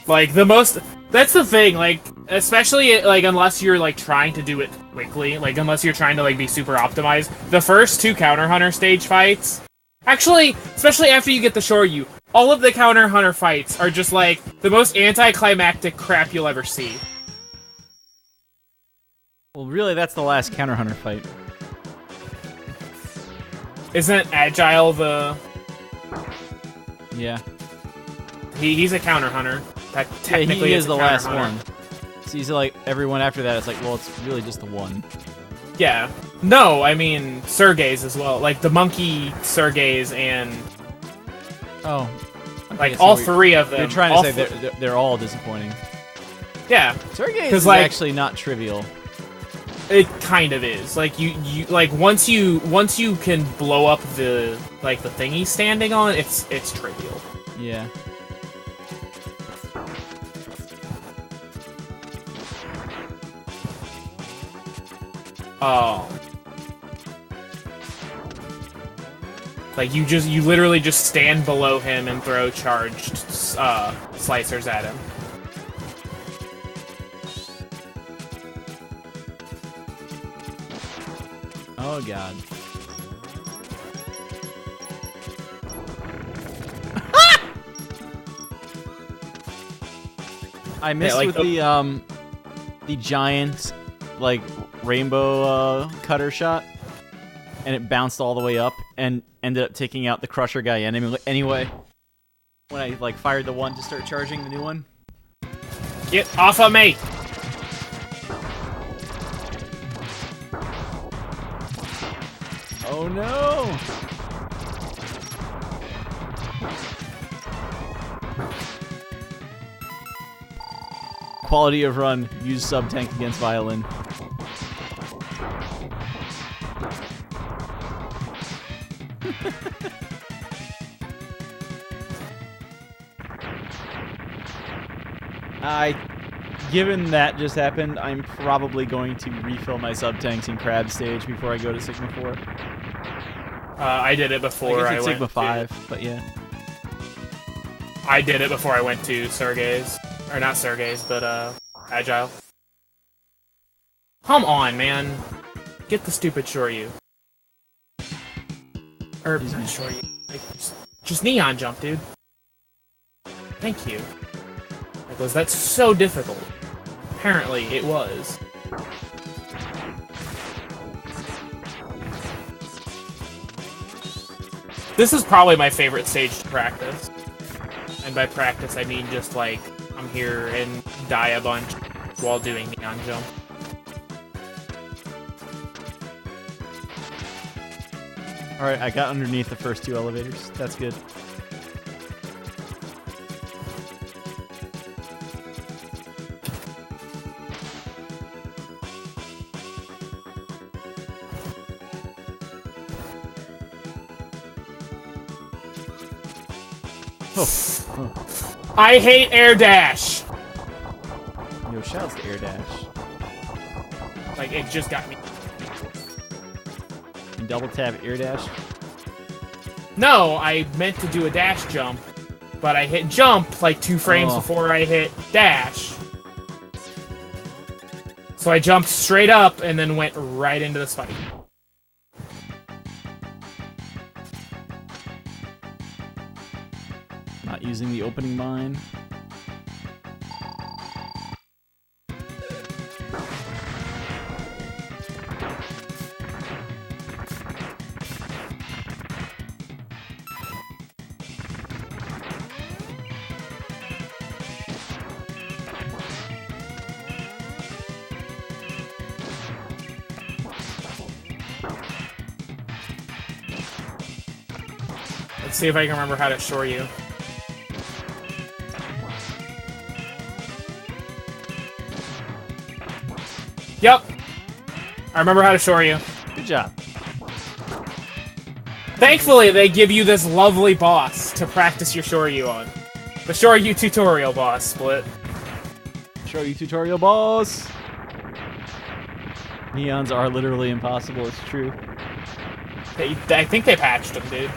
Like, that's the thing, like, especially, like, unless you're, like, trying to do it quickly, like, unless you're trying to, like, be super optimized, the first 2 Counter Hunter stage fights, actually, especially after you get the Shoryu, all of the Counter Hunter fights are just, like, the most anticlimactic crap you'll ever see. Well, really, that's the last Counter Hunter fight. Isn't Agile the... Yeah. He's a Counter Hunter. That technically yeah, he is the last hunter. one. So he's like, everyone after that, it's like, well, it's really just the one. Yeah. No, I mean, Sergei's as well. Like, the monkey Sergei's and... Oh. Okay, like, so all 3 of them. You're trying to say they're all disappointing. Yeah. Sergei's is like, actually not trivial. It kind of is. Like you like once you can blow up the thing he's standing on, it's trivial. Yeah. Oh. Like you literally just stand below him and throw charged slicers at him. Oh god. I missed with the giant like rainbow cutter shot, and it bounced all the way up and ended up taking out the crusher guy anyway. When I like fired the one to start charging the new one. Get off of me! Oh no! Quality of run. Use sub-tank against violin. Given that just happened, I'm probably going to refill my sub-tanks in Crab Stage before I go to Sigma 4. I did it before I guess it's Sigma 5, but yeah. I did it before I went to Sergey's. Or not Sergey's, but Agile. Come on, man. Get the stupid Shoryu. Or, not Shoryu. Like, just Neon Jump, dude. Thank you. Like, was that so difficult? Apparently, it was. This is probably my favorite stage to practice. And by practice, I mean just like, I'm here and die a bunch while doing Neon Jump. Alright, I got underneath the first two elevators. That's good. Oh. I hate air dash! Yo, shouts to air dash. Like, it just got me. You double tap air dash? No, I meant to do a dash jump, but I hit jump like 2 frames before I hit dash. So I jumped straight up and then went right into the spike. Not using the opening mine. Let's see if I can remember how to shore you. Yep. I remember how to shore you. Good job. Thankfully, they give you this lovely boss to practice your Shoryu on. The Shoryu tutorial boss, Split. Shoryu tutorial boss! Neons are literally impossible, it's true. I think they patched them, dude.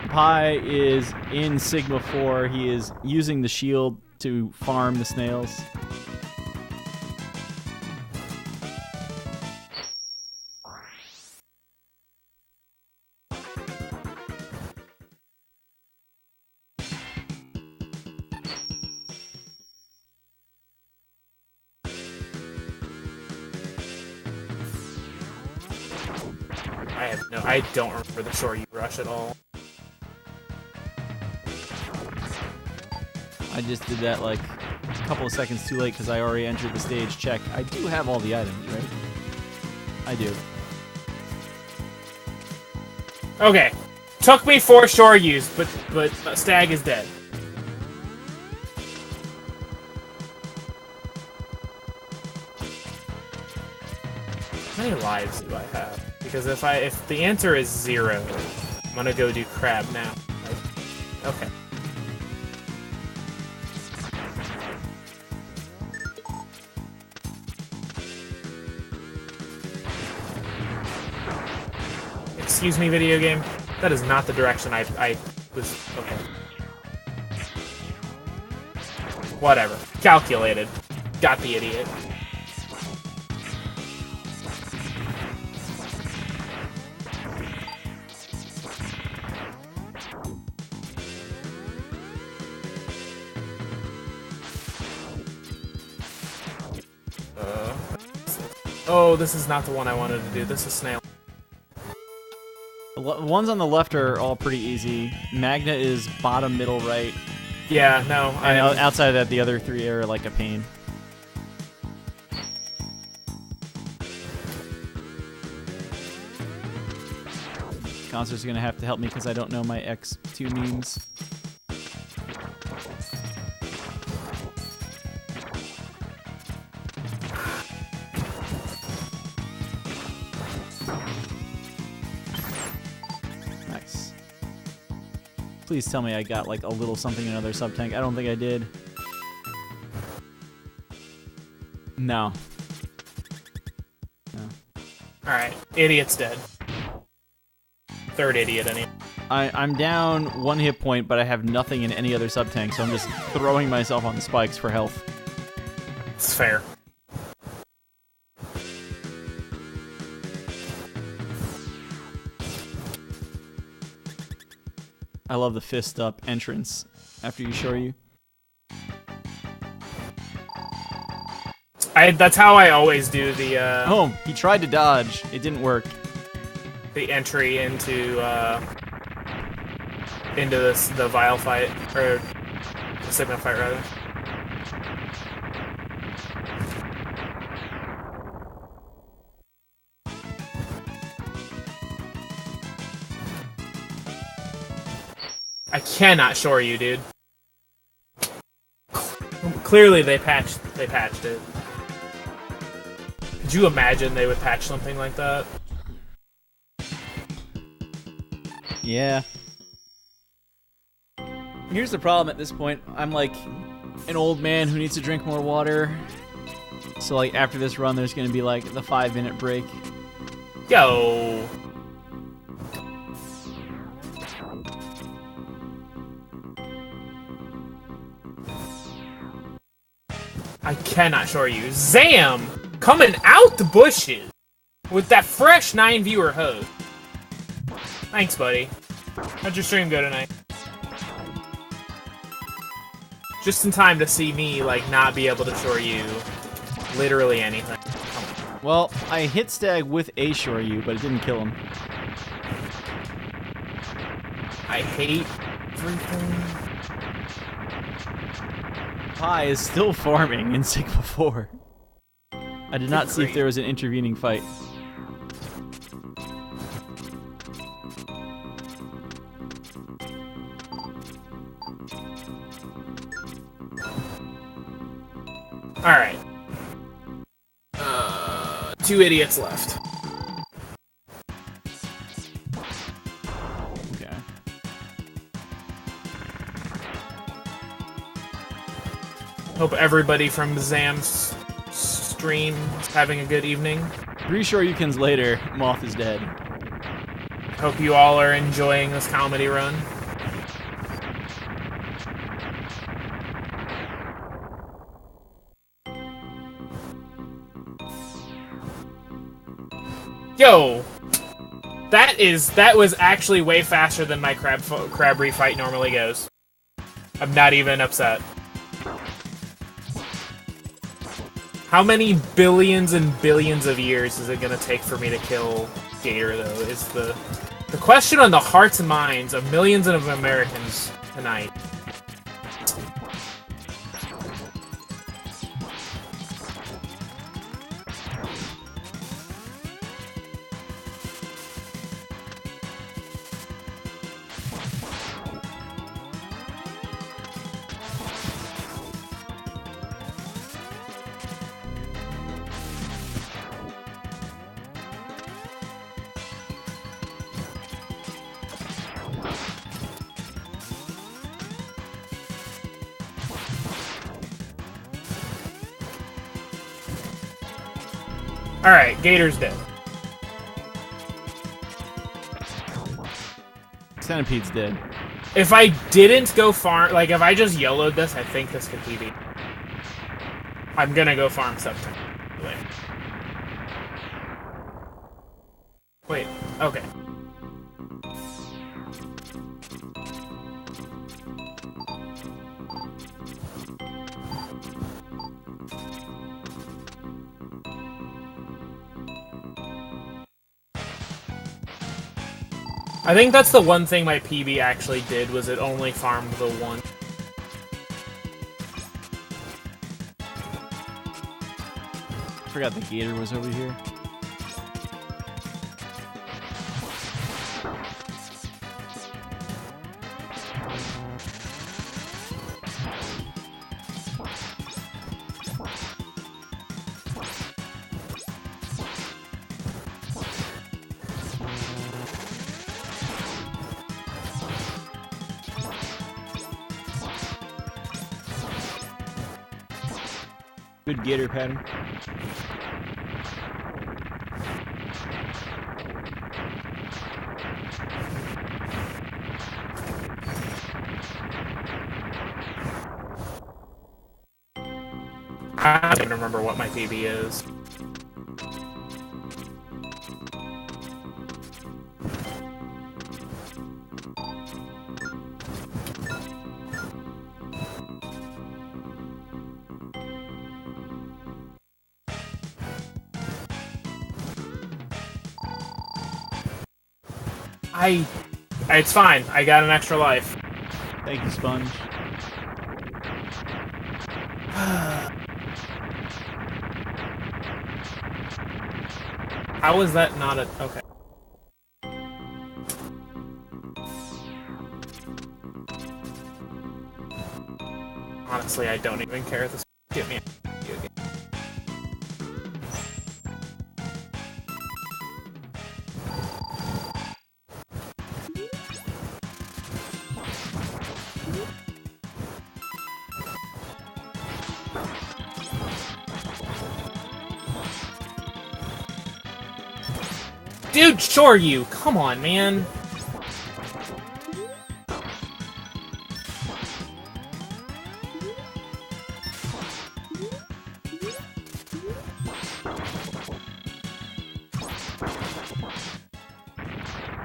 Pi is in Sigma 4. He is using the shield to farm the snails. I don't remember the Shoryu rush at all. I just did that like a couple of seconds too late because I already entered the stage. Check. I do have all the items, right? I do. Okay. Took me 4 Shoryus, but Stag is dead. How many lives do I have? Because if the answer is 0, I'm gonna go do crab now. Okay. Excuse me, video game. That is not the direction I was... Okay. Whatever. Calculated. Got the idiot. Oh, this is not the one I wanted to do. This is snail. The ones on the left are all pretty easy. Magna is bottom, middle, right. Yeah, no. And outside of that, the other 3 are like a pain. Concert's gonna have to help me because I don't know my X2 memes. Nice. Please tell me I got like a little something in another sub-tank. I don't think I did. No. No. Alright, idiot's dead. Third idiot, anyway. I'm down 1 hit point, but I have nothing in any other sub-tank, so I'm just throwing myself on the spikes for health. It's fair. I love the fist up entrance after you shore you. That's how I always do the Oh, he tried to dodge. It didn't work. the entry into the Vile fight, or the Sigma fight rather. I cannot shore you, dude. Clearly they patched it. Could you imagine they would patch something like that? Yeah. Here's the problem at this point. I'm like an old man who needs to drink more water. So like after this run there's gonna be like the 5-minute break. Yo! I cannot shore you. Zam! Coming out the bushes! With that fresh 9-viewer host. Thanks, buddy. How'd your stream go tonight? Just in time to see me, like, not be able to shore you literally anything. Well, I hit Stag with a shore you, but it didn't kill him. I hate everything. Pi is still farming in Sigma 4. I did not see if there was an intervening fight. Alright. 2 idiots left. Okay. Hope everybody from Zam's stream is having a good evening. Reshore Yukins later, Moth is dead. Hope you all are enjoying this comedy run. Yo! That was actually way faster than my crab refight normally goes. I'm not even upset. How many billions and billions of years is it gonna take for me to kill Gator, though, is the question on the hearts and minds of millions of Americans tonight. Alright, Gator's dead. Centipede's dead. If I didn't go farm, like if I just YOLO'd this, I think this could PB. I'm gonna go farm Subtank. Wait, okay. I think that's the one thing my PB actually did, was it only farmed the one. I forgot the Gator was over here. Good Gator pattern. I don't even remember what my PB is. It's fine. I got an extra life. Thank you, Sponge. How is that not a... Okay. Honestly, I don't even care if this... Get me a video game. Dude, sure you! Come on, man!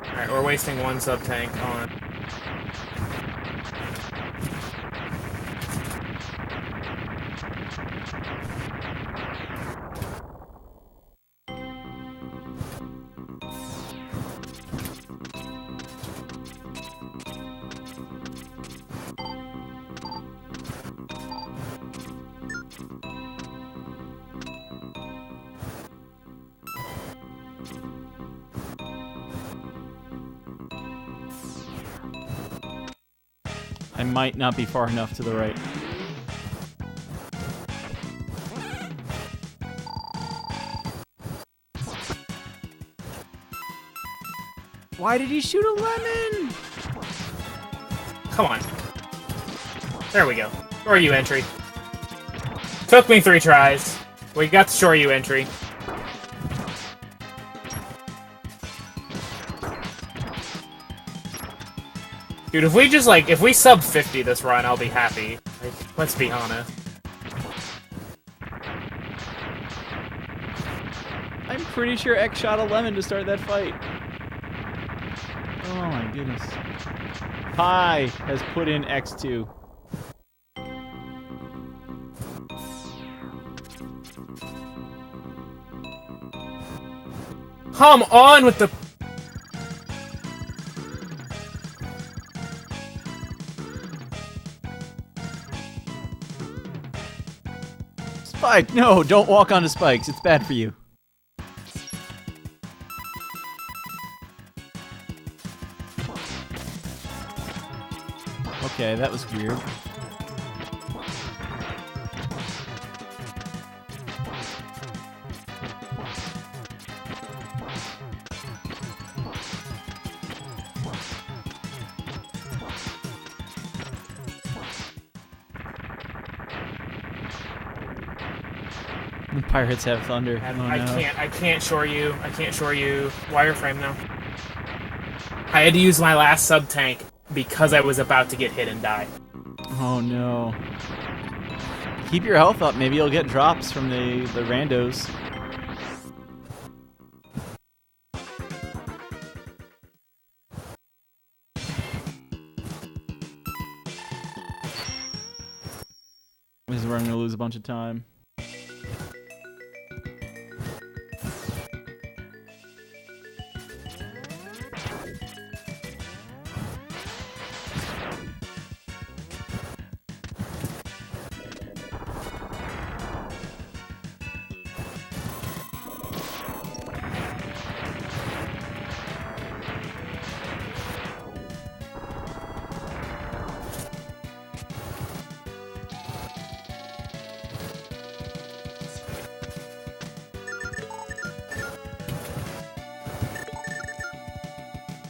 Alright, we're wasting one sub-tank on... I might not be far enough to the right. Why did he shoot a lemon? Come on. There we go. Shoryu entry. Took me 3 tries. We got the Shoryu entry. Dude, if we just, like, if we sub 50 this run, I'll be happy. Like, let's be honest. I'm pretty sure X shot a lemon to start that fight. Oh my goodness. Pi has put in X2. Come on with the... Spike! No, don't walk onto spikes. It's bad for you. Okay, that was weird. The pirates have thunder. And Oh, I no. can't shore you. I can't shore you wireframe now. I had to use my last sub tank because I was about to get hit and die. Oh no. Keep your health up. Maybe you'll get drops from the randos. This is where I'm gonna lose a bunch of time.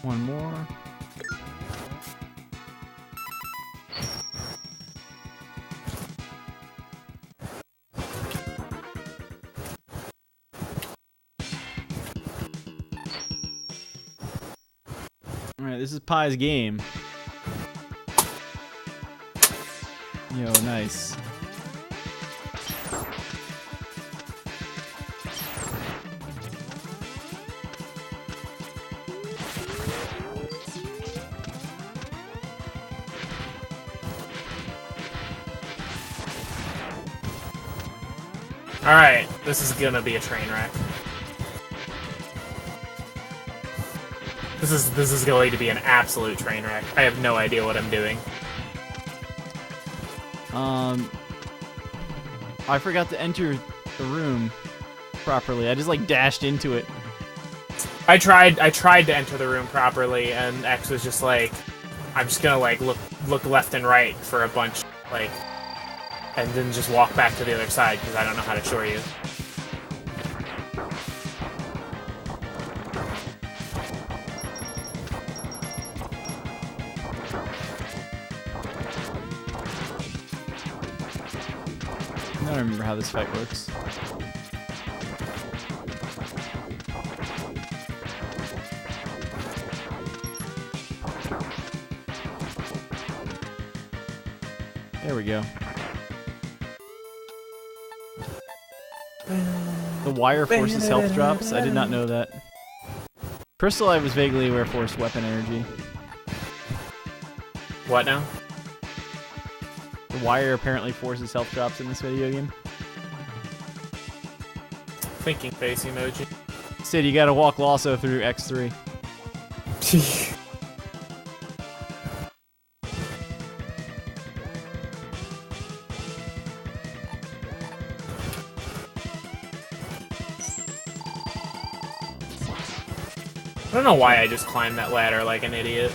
One more. Alright, this is Pie's game. Yo, nice. Alright, this is gonna be a train wreck. This is going to be an absolute train wreck. I have no idea what I'm doing. I forgot to enter the room properly. I just like dashed into it. I tried to enter the room properly, and X was just like, I'm just gonna like look left and right for a bunch, like, and then just walk back to the other side because I don't know how to shore you. I don't remember how this fight works. There we go. The wire forces health drops. I did not know that. Crystal, I was vaguely aware forced weapon energy. What now? The wire apparently forces health drops in this video game. Thinking face emoji. Sid, you gotta walk Lasso through X3. I don't know why I just climbed that ladder like an idiot.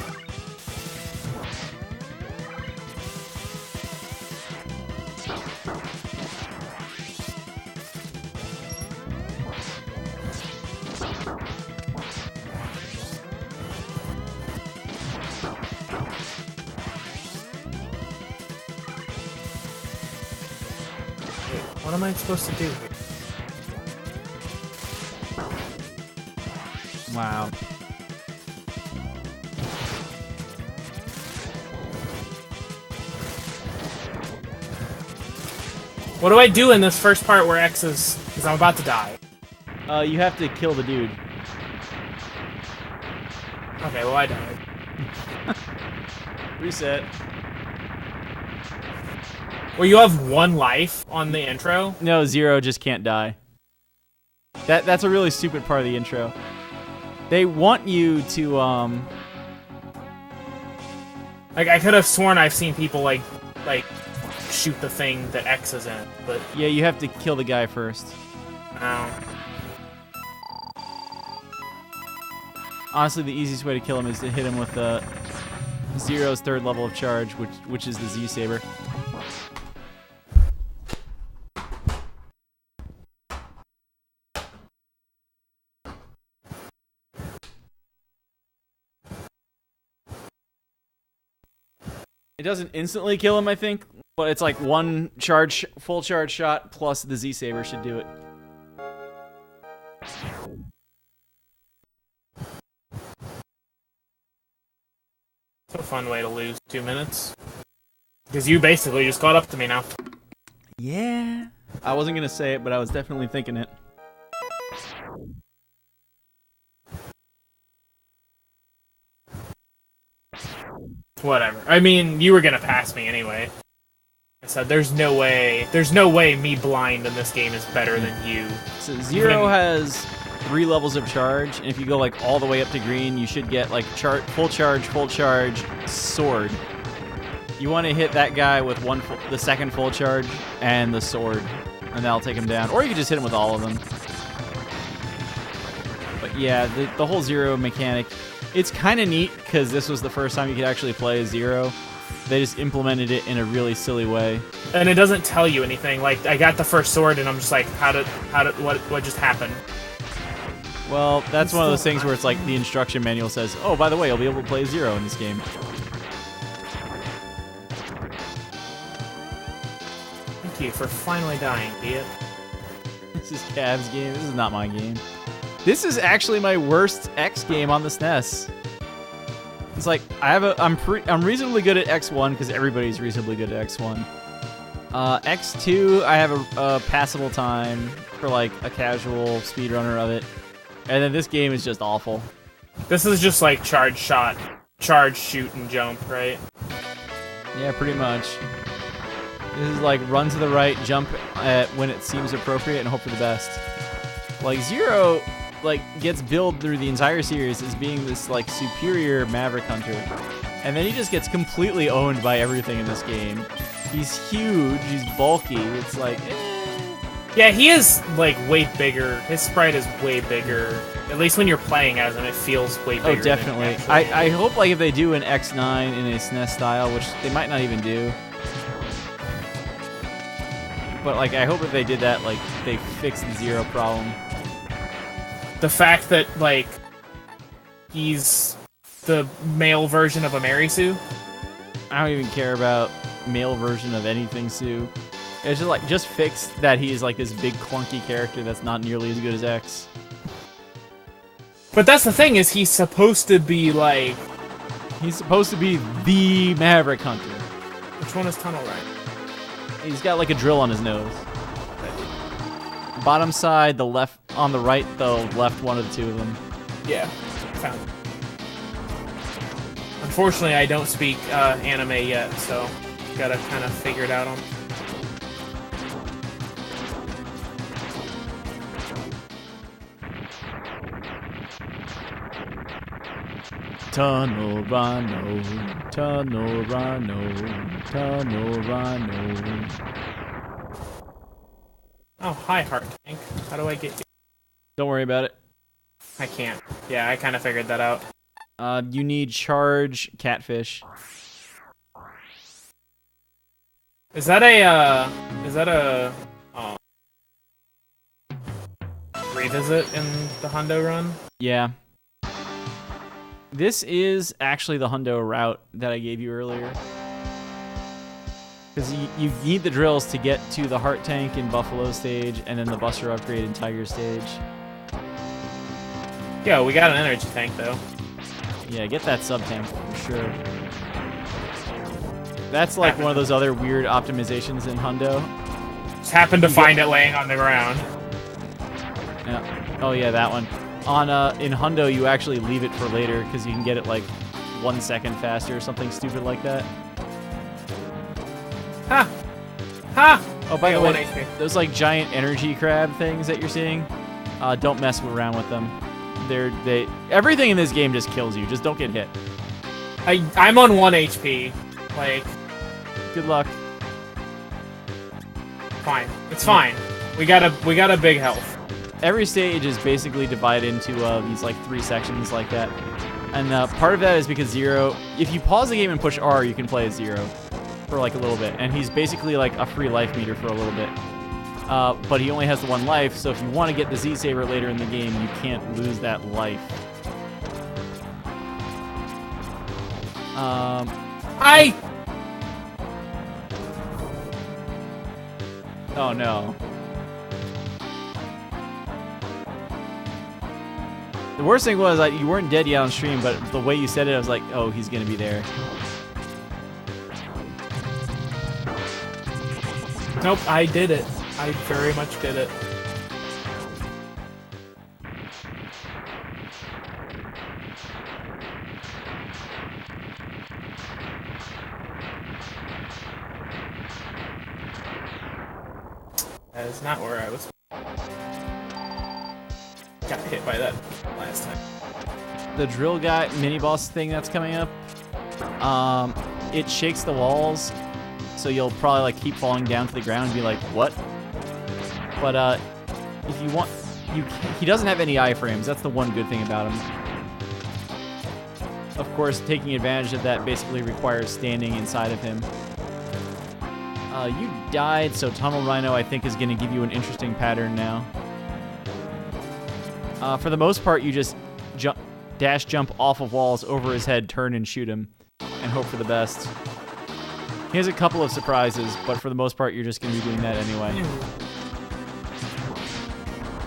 What am I supposed to do here? Wow. What do I do in this first part where X is... Because I'm about to die. You have to kill the dude. Okay, well I died. Reset. Well, you have one life on the intro? No, Zero just can't die. That's a really stupid part of the intro. They want you to, Like, I could have sworn I've seen people, like, shoot the thing that X is in, but... Yeah, you have to kill the guy first. No. Honestly, the easiest way to kill him is to hit him with Zero's third level of charge, which is the Z-Saber. It doesn't instantly kill him, I think. But it's like one charge, full charge shot plus the Z Saber should do it. It's a fun way to lose 2 minutes. Because you basically just caught up to me now. Yeah. I wasn't going to say it, but I was definitely thinking it. Whatever. I mean, you were gonna pass me anyway. I said, there's no way me blind in this game is better than you. So Zero has 3 levels of charge, and if you go like all the way up to green, you should get like full charge, sword. You want to hit that guy with the second full charge and the sword, and that'll take him down. Or you can just hit him with all of them. But yeah, the whole Zero mechanic, it's kind of neat because this was the first time you could actually play as Zero. They just implemented it in a really silly way. And it doesn't tell you anything. Like, I got the first sword and I'm just like, what just happened? Well, that's one of those things where it's like the instruction manual says, oh, by the way, you'll be able to play Zero in this game. Thank you for finally dying, idiot. This is Cav's game. This is not my game. This is actually my worst X game on the SNES. It's like I'm reasonably good at X1 because everybody's reasonably good at X1. X2 I have a passable time for like a casual speedrunner of it, and then this game is just awful. This is just like charge shot, charge shoot and jump, right? Yeah, pretty much. This is like run to the right, jump at when it seems appropriate, and hope for the best. Like Zero, like gets billed through the entire series as being this like superior Maverick Hunter, and then he just gets completely owned by everything in this game. He's huge, he's bulky. It's like, yeah, he is like way bigger. His sprite is way bigger. At least when you're playing as him, it feels way bigger. Oh, definitely. I hope like if they do an X9 in a SNES style, which they might not even do. But like, I hope if they did that, like they fixed the Zero problem. The fact that, like, he's the male version of a Mary Sue? I don't even care about male version of anything, Sue. It's just like, just fix that he's like this big clunky character that's not nearly as good as X. But that's the thing, is he's supposed to be, like... He's supposed to be the Maverick Hunter. Which one is Tunnel Right? He's got like a drill on his nose. Bottom side, the left, on the right, the left one of the two of them. Yeah, found it. Unfortunately, I don't speak anime yet, so gotta kind of figure it out on. Tunnel Rhino, Tunnel Rhino, Tunnel Rhino. Oh, hi, Heart Tank. How do I get you? Don't worry about it. I can't. Yeah, I kind of figured that out. You need charge catfish. Is that a revisit in the Hundo run? Yeah. This is actually the Hundo route that I gave you earlier. Because you need the drills to get to the Heart Tank in Buffalo stage, and then the Buster upgrade in Tiger stage. Yo, we got an energy tank, though. Yeah, get that sub-tank for sure. That's like one of those other weird optimizations in Hundo. Just happened to find it laying on the ground. Yeah. Oh yeah, that one. On in Hundo, you actually leave it for later, because you can get it like 1 second faster or something stupid like that. Ha! Ha! Oh, by the way, those like giant energy crab things that you're seeing, don't mess around with them. Everything in this game just kills you. Just don't get hit. I'm on 1 HP. Like, good luck. Fine. It's fine. We got a big health. Every stage is basically divided into these like 3 sections like that, and part of that is because Zero. If you pause the game and push R, you can play as Zero for like a little bit, and he's basically like a free life meter for a little bit. But he only has the 1 life, so if you want to get the Z-Saber later in the game, you can't lose that life. Oh no. The worst thing was like you weren't dead yet on stream, but the way you said it, I was like, oh, he's gonna be there. Nope, I did it. I very much did it. That is not where I was. Got hit by that last time. The drill guy mini boss thing that's coming up, it shakes the walls, so you'll probably like keep falling down to the ground and be like, what? But if you want, he doesn't have any iframes. That's the one good thing about him. Of course, taking advantage of that basically requires standing inside of him. You died, so Tunnel Rhino I think is going to give you an interesting pattern now. For the most part, you just dash jump off of walls over his head, turn and shoot him, and hope for the best. He has a couple of surprises, but for the most part, you're just going to be doing that anyway.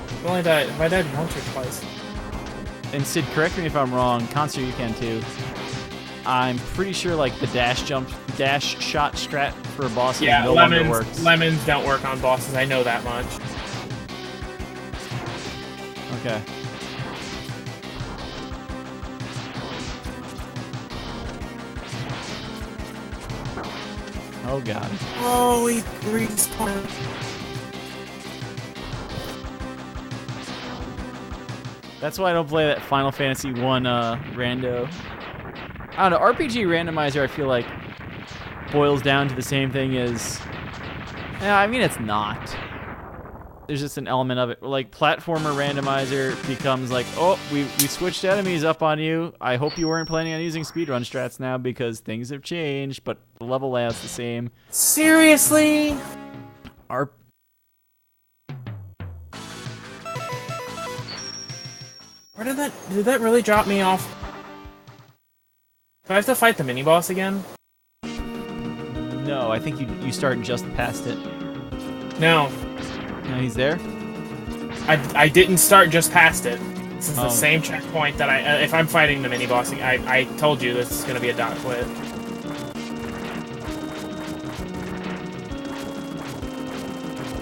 I've only died. Have I died once or twice? And Sid, correct me if I'm wrong. Concert, you can too. I'm pretty sure like the dash shot strat for a boss no longer works. Lemons don't work on bosses. I know that much. Okay. Oh god. Oh, he respawned. That's why I don't play that Final Fantasy 1 rando. I don't know, RPG randomizer I feel like boils down to the same thing as... Yeah, I mean it's not. There's just an element of it. Like platformer randomizer becomes like, oh, we switched enemies up on you. I hope you weren't planning on using speedrun strats now because things have changed, but the level layout's the same. Seriously? Where did that really drop me off? Do I have to fight the mini-boss again? No, I think you start just past it. No. No, he's there? I didn't start just past it. This is the same checkpoint that if I'm fighting the mini-boss, I told you this is going to be a dot quit.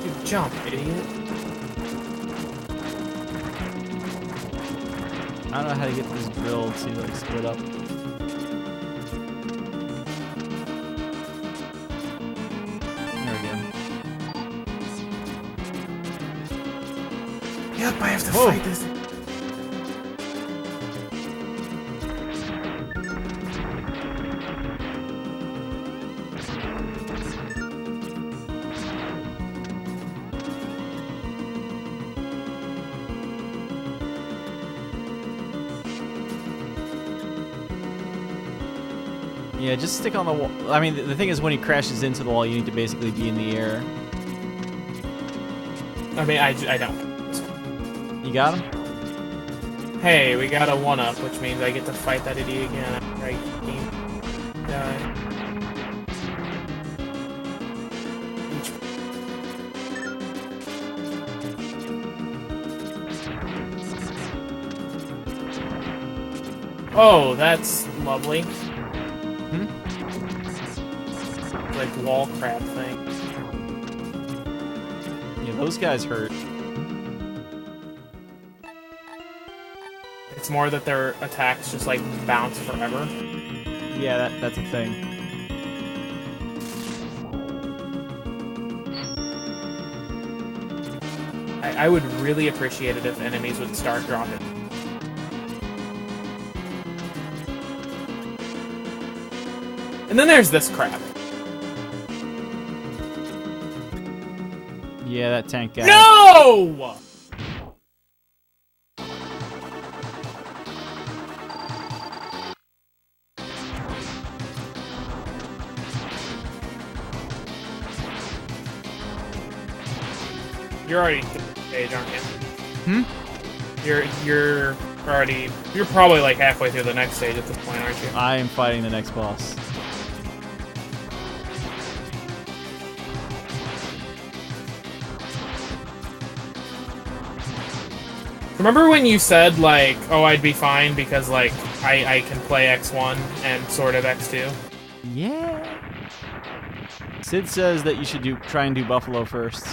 Dude, jump, idiot. I don't know how to get this drill to like split up. There we go. Yep, I have to fight this. Yeah, just stick on the wall. I mean, the thing is, when he crashes into the wall, you need to basically be in the air. I mean, I don't. You got him? Hey, we got a 1-up, which means I get to fight that idiot again. Right? Die. Oh, that's lovely. Like wall crab thing. Yeah, those guys hurt. It's more that their attacks just like bounce forever. Yeah, that's a thing. I would really appreciate it if enemies would start dropping. And then there's this crap. Yeah, that tank guy. No! You're already stage, aren't you? You're probably like halfway through the next stage at this point, aren't you? I am fighting the next boss. Remember when you said, like, oh, I'd be fine because, like, I can play X1 and sort of X2? Yeah. Sid says that you should try and do Buffalo first.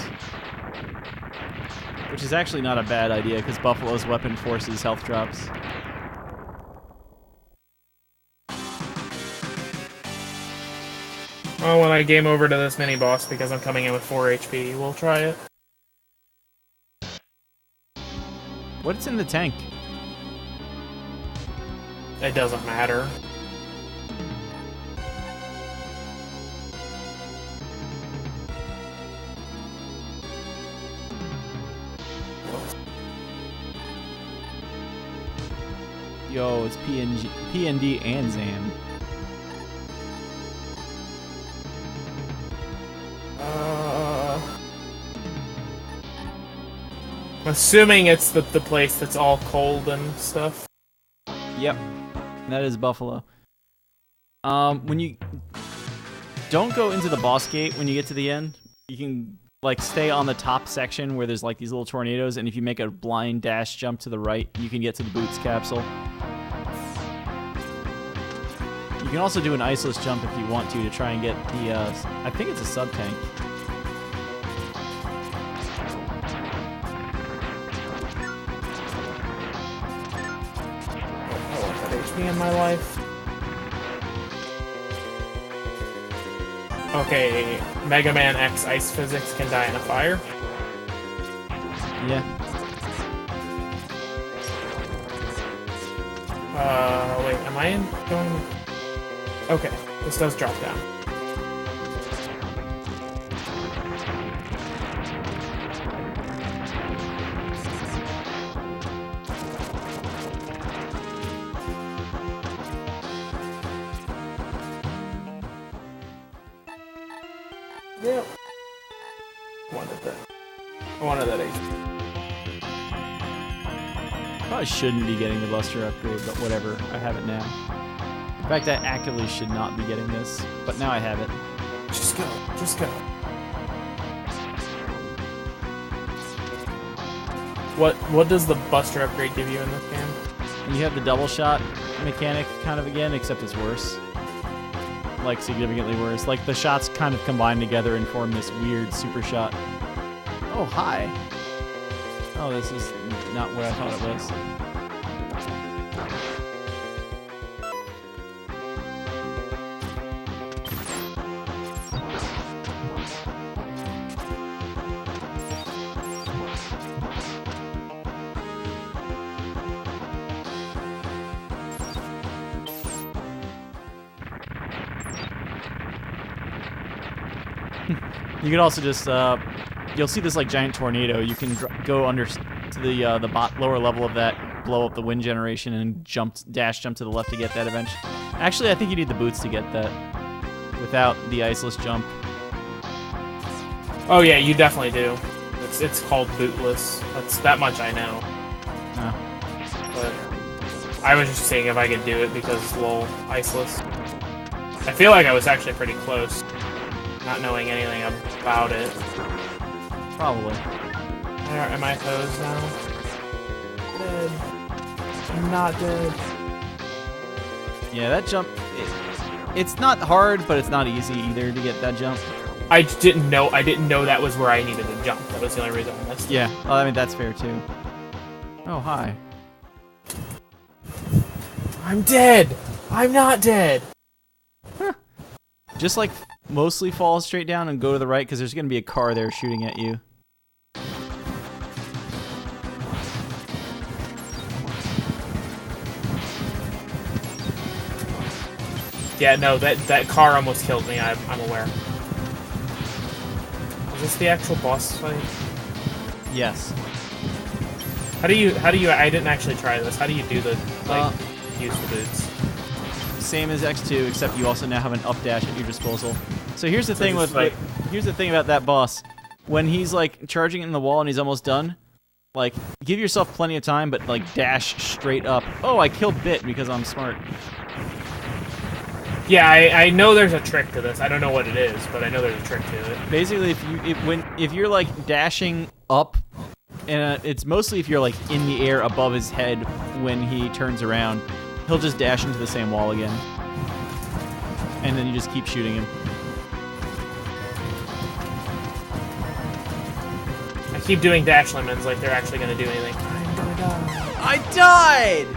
Which is actually not a bad idea, because Buffalo's weapon forces health drops. Oh, when I game over to this mini-boss because I'm coming in with 4 HP, we'll try it. What's in the tank? It doesn't matter. Yo, it's PND and Zam. I'm assuming it's the place that's all cold and stuff. Yep, that is Buffalo. When you don't go into the boss gate when you get to the end, you can like stay on the top section where there's like these little tornadoes, and if you make a blind dash jump to the right, you can get to the boots capsule. You can also do an iceless jump if you want to try and get the, I think it's a sub-tank. I want that HP in my life. Okay, Mega Man X Ice Physics can die in a fire. Yeah. Wait, am I going... Okay, this does drop down. Yep. Wanted that. I wanted that HP. Probably shouldn't be getting the Buster upgrade, but whatever. I have it now. In fact, I actively should not be getting this, but now I have it. Just go. Just go. What does the Buster upgrade give you in this game? You have the double shot mechanic kind of again, except it's worse. Like, significantly worse. Like, the shots kind of combine together and form this weird super shot. Oh, hi. Oh, this is not what I thought it was. You can also just, you'll see this like giant tornado. You can go under to the lower level of that, blow up the wind generation, and dash jump to the left to get that eventually. Actually, I think you need the boots to get that without the iceless jump. Oh yeah, you definitely do. It's called bootless. That's that much I know. But I was just seeing if I could do it because lol, iceless. I feel like I was actually pretty close. Not knowing anything about it. Probably. Am I hosed now? Dead. I'm not dead. Yeah, that jump, it's not hard, but it's not easy either to get that jump. I didn't know that was where I needed to jump. That was the only reason I missed it. Yeah, well, I mean, that's fair too. Oh, hi. I'm dead! I'm not dead! Huh. Just like mostly fall straight down and go to the right, because there's going to be a car there shooting at you. Yeah, no, that car almost killed me, I'm aware. Is this the actual boss fight? Yes. How do you, I didn't actually try this, how do you do the, like, use the boots? Same as X2, except you also now have an up dash at your disposal. So here's the thing here's the thing about that boss. When he's like charging in the wall and he's almost done, like give yourself plenty of time, but like dash straight up. Oh, I killed Bit because I'm smart. Yeah, I know there's a trick to this. I don't know what it is, but I know there's a trick to it. Basically, if you're like dashing up And it's mostly if you're like in the air above his head when he turns around. He'll just dash into the same wall again. And then you just keep shooting him. I keep doing dash lemons like they're actually going to do anything. I'm gonna die. I died!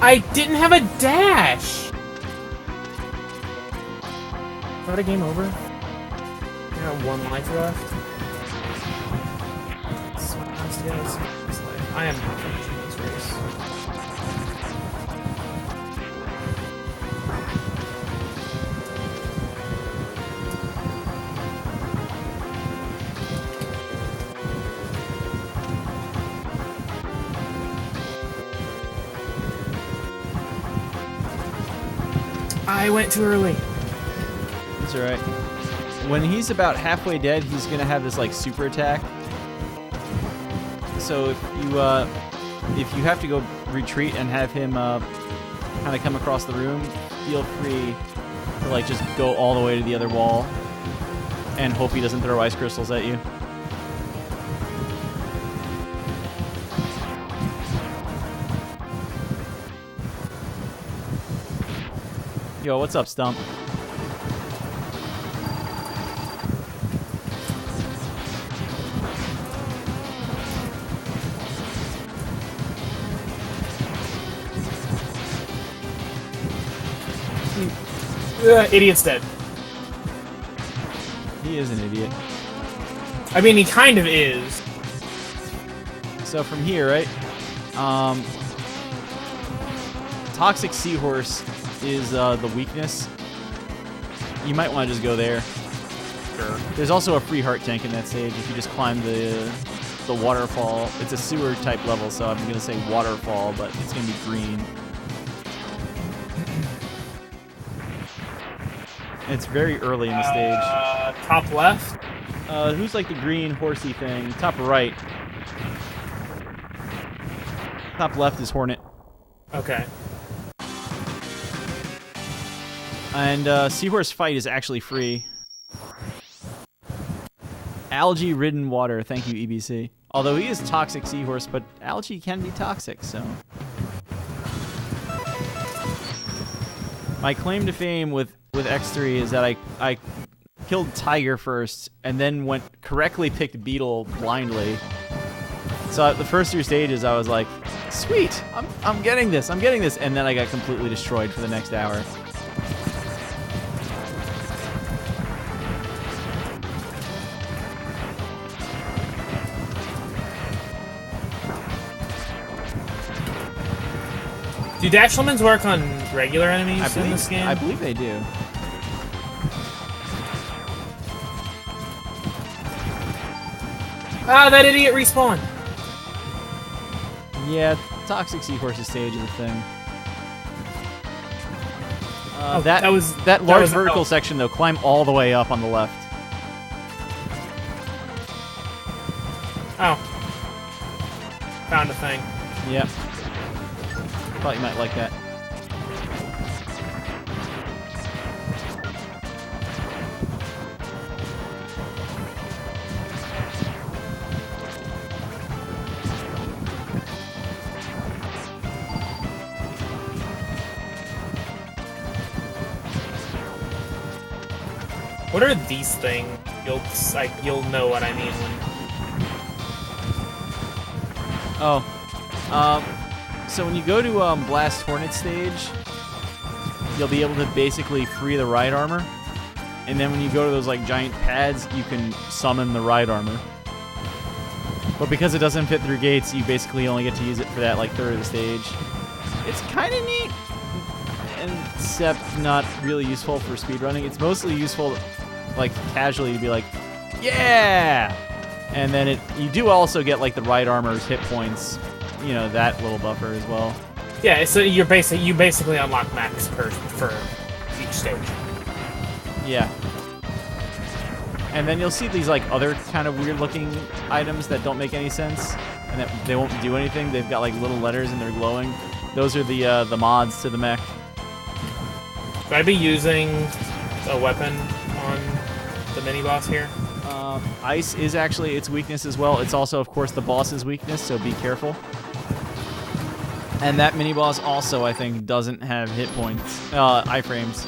I didn't have a dash! Is that a game over? I got 1 life left. Yes, I am not finishing this race. I went too early. That's alright. When he's about halfway dead, he's gonna have this like super attack. So if you have to go retreat and have him kind of come across the room, feel free to like just go all the way to the other wall and hope he doesn't throw ice crystals at you. Yo, what's up, Stump? Idiot's dead. He is an idiot. I mean, he kind of is. So from here, right? Toxic Seahorse is the weakness. You might want to just go there. Sure. There's also a free heart tank in that stage if you just climb the waterfall. It's a sewer type level, so I'm gonna say waterfall, but it's gonna be green. It's very early in the stage. Top left? Who's like the green horsey thing? Top right. Top left is Hornet. Okay. And Seahorse Fight is actually free. Algae-ridden water. Thank you, EBC. Although he is Toxic Seahorse, but algae can be toxic, so... My claim to fame with X3 is that I killed Tiger first, and then correctly picked Beetle blindly. So the first 2 stages, I was like, sweet, I'm getting this, and then I got completely destroyed for the next hour. Do dash lemons work on regular enemies in this game? I believe they do. Ah, that idiot respawned. Yeah, Toxic Seahorse's stage is a thing. That large vertical section though, climb all the way up on the left. Oh. Found a thing. Yep. Thought you might like that. What are these things? You'll know what I mean when. So when you go to Blast Hornet stage, you'll be able to basically free the ride armor, and then when you go to those like giant pads, you can summon the ride armor. But because it doesn't fit through gates, you basically only get to use it for that like third of the stage. It's kind of neat, except not really useful for speedrunning. It's mostly useful, like casually, to be like, yeah, and then you do also get like the ride armor's hit points. You know, that little buffer as well. Yeah, so you basically unlock max for each stage. Yeah. And then you'll see these like other kind of weird looking items that don't make any sense and that they won't do anything. They've got like little letters and they're glowing. Those are the mods to the mech. Should I be using a weapon on the mini boss here? Ice is actually its weakness as well. It's also, of course, the boss's weakness, so be careful. And that mini boss also, I think, doesn't have hit points, iframes.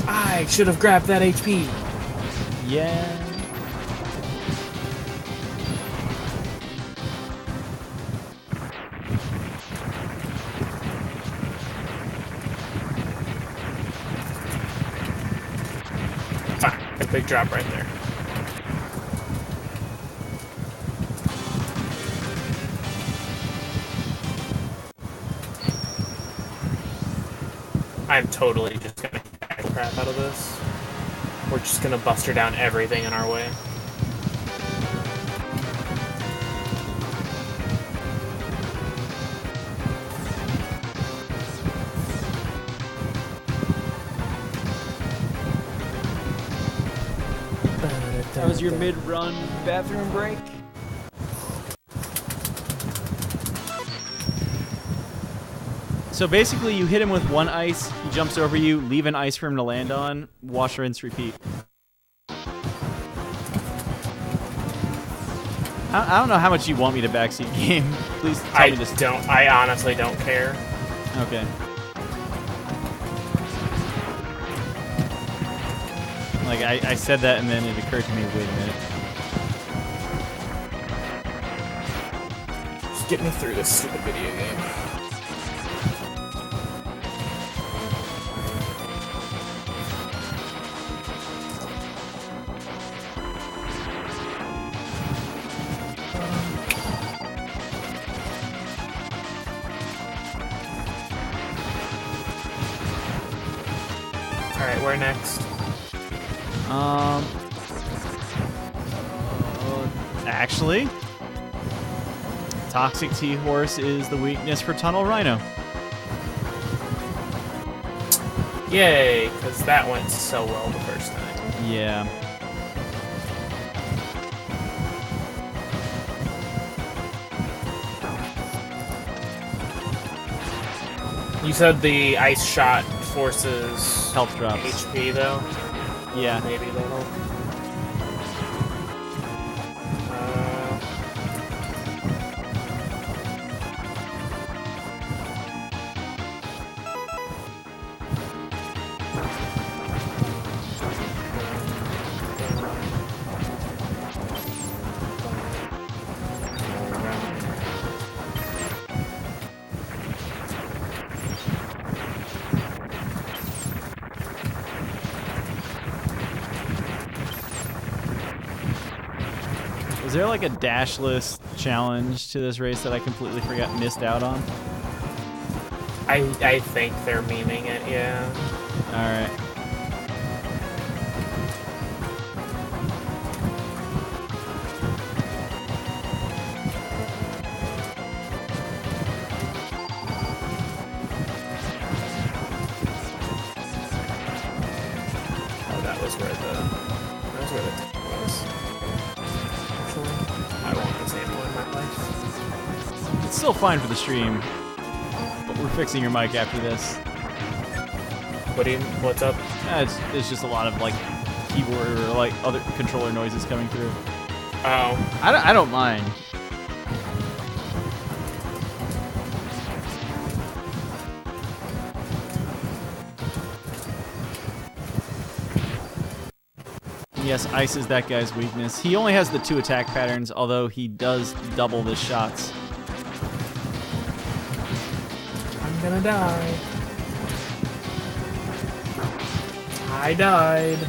I should have grabbed that HP. Yeah. Big drop right there. I'm totally just gonna hack the crap out of this. We're just gonna buster down everything in our way. That was your mid-run bathroom break? So basically, you hit him with one ice, he jumps over you, leave an ice for him to land on, wash, rinse, repeat. I don't know how much you want me to backseat game. Please tell me this. I honestly don't care. Okay. Like, I said that and then it occurred to me, wait a minute. Just get me through this stupid video game. Alright, where next? Actually, Toxic T-Horse is the weakness for Tunnel Rhino. Yay, because that went so well the first time. Yeah. You said the ice shot forces Health drops. HP though? Yeah. Maybe that'll... Is there like a dashless challenge to this race that I completely missed out on? I think they're memeing it, yeah. Alright. Oh, that was where the tank was. Actually, I won't disable in my life. It's still fine for the stream, but we're fixing your mic after this. What's up? It's just a lot of like keyboard or like other controller noises coming through. Oh. I don't mind. Yes, ice is that guy's weakness. He only has the 2 attack patterns, although he does double the shots. I'm gonna die. I died.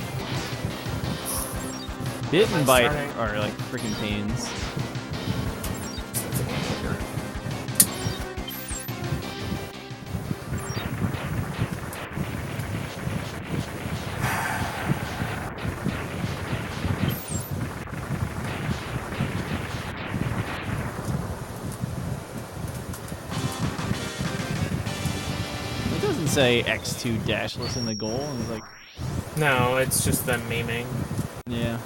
Bit and bite are like freaking pains. It doesn't say X2 dashless in the goal. It's like, No, it's just them memeing. yeah.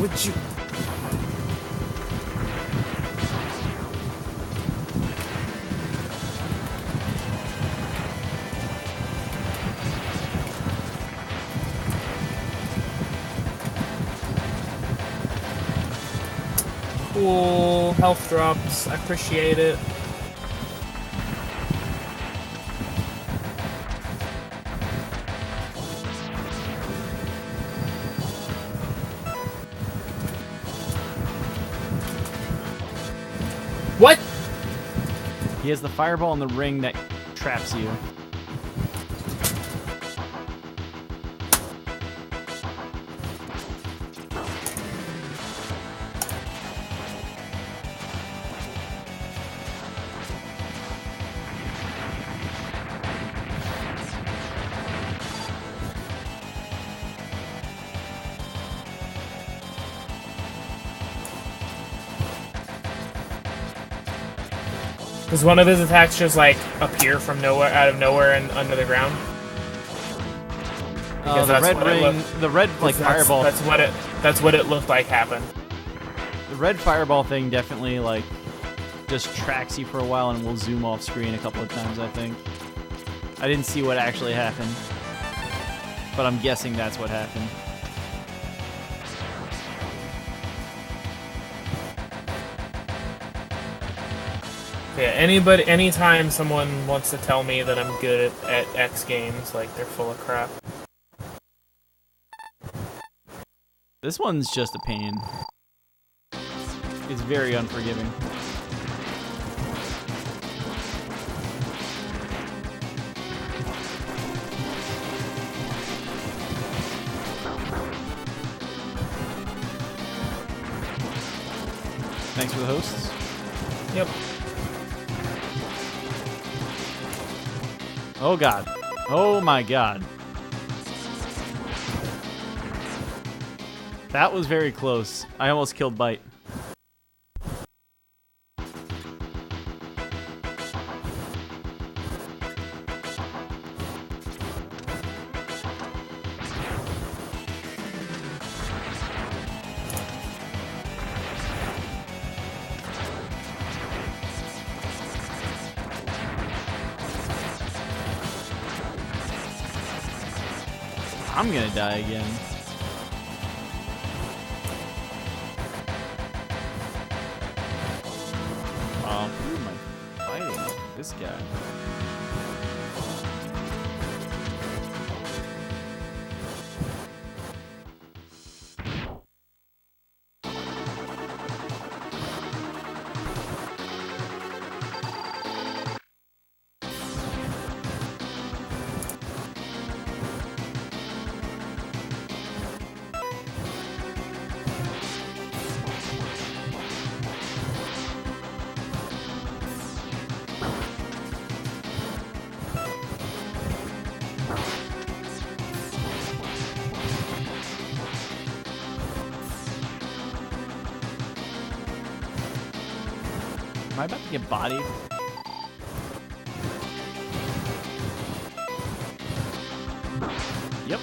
Would you? Cool. Health drops. I appreciate it. What? He has the fireball in the ring that traps you. Does one of his attacks just like appear from nowhere, out of nowhere, and under the ground? The red ring, the red like fireball. That's what it looked like happened. The red fireball thing definitely like just tracks you for a while and will zoom off screen a couple of times. I think. I didn't see what actually happened, but I'm guessing that's what happened. Yeah, anytime someone wants to tell me that I'm good at X games, like, they're full of crap. This one's just a pain. It's very unforgiving. Thanks for the hosts. Yep. Oh god. Oh my god. That was very close. I almost killed Bite. I'm gonna die again. Who am I fighting? This guy. Am I about to get bodied? Yep.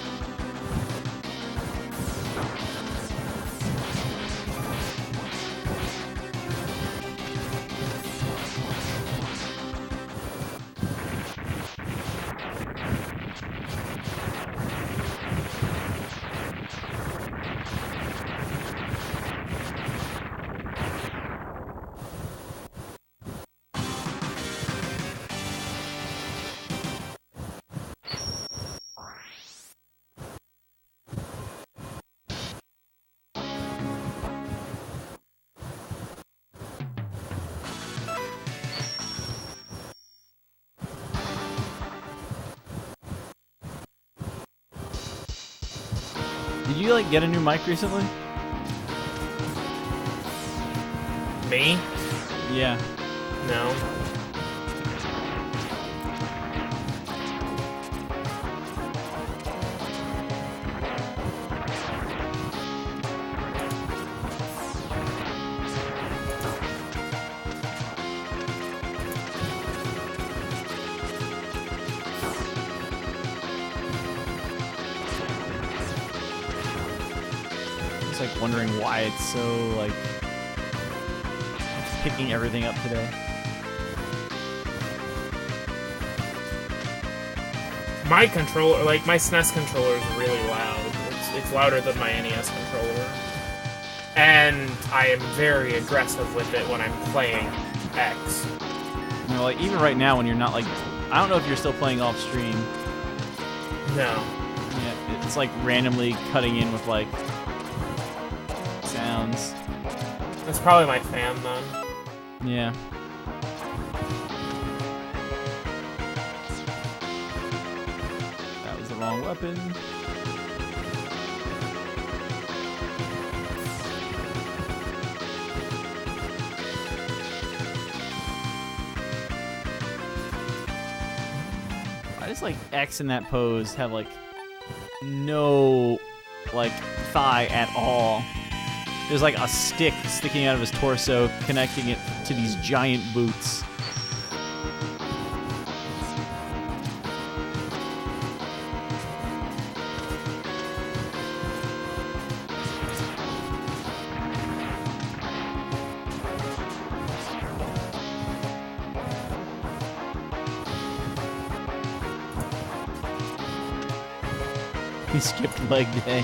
Did you like get a new mic recently? Me? Yeah. No. Just like wondering why it's so like picking everything up today. My controller, like my SNES controller, is really loud. It's louder than my NES controller, and I am very aggressive with it when I'm playing X. You know, like even right now when you're not like, I don't know if you're still playing off stream. No. Yeah, it's like randomly cutting in with like sounds. That's probably my fan then. Yeah. That was the wrong weapon. I just like X in that pose have like no like thigh at all. There's like a stick sticking out of his torso, connecting it to these giant boots. He skipped leg day.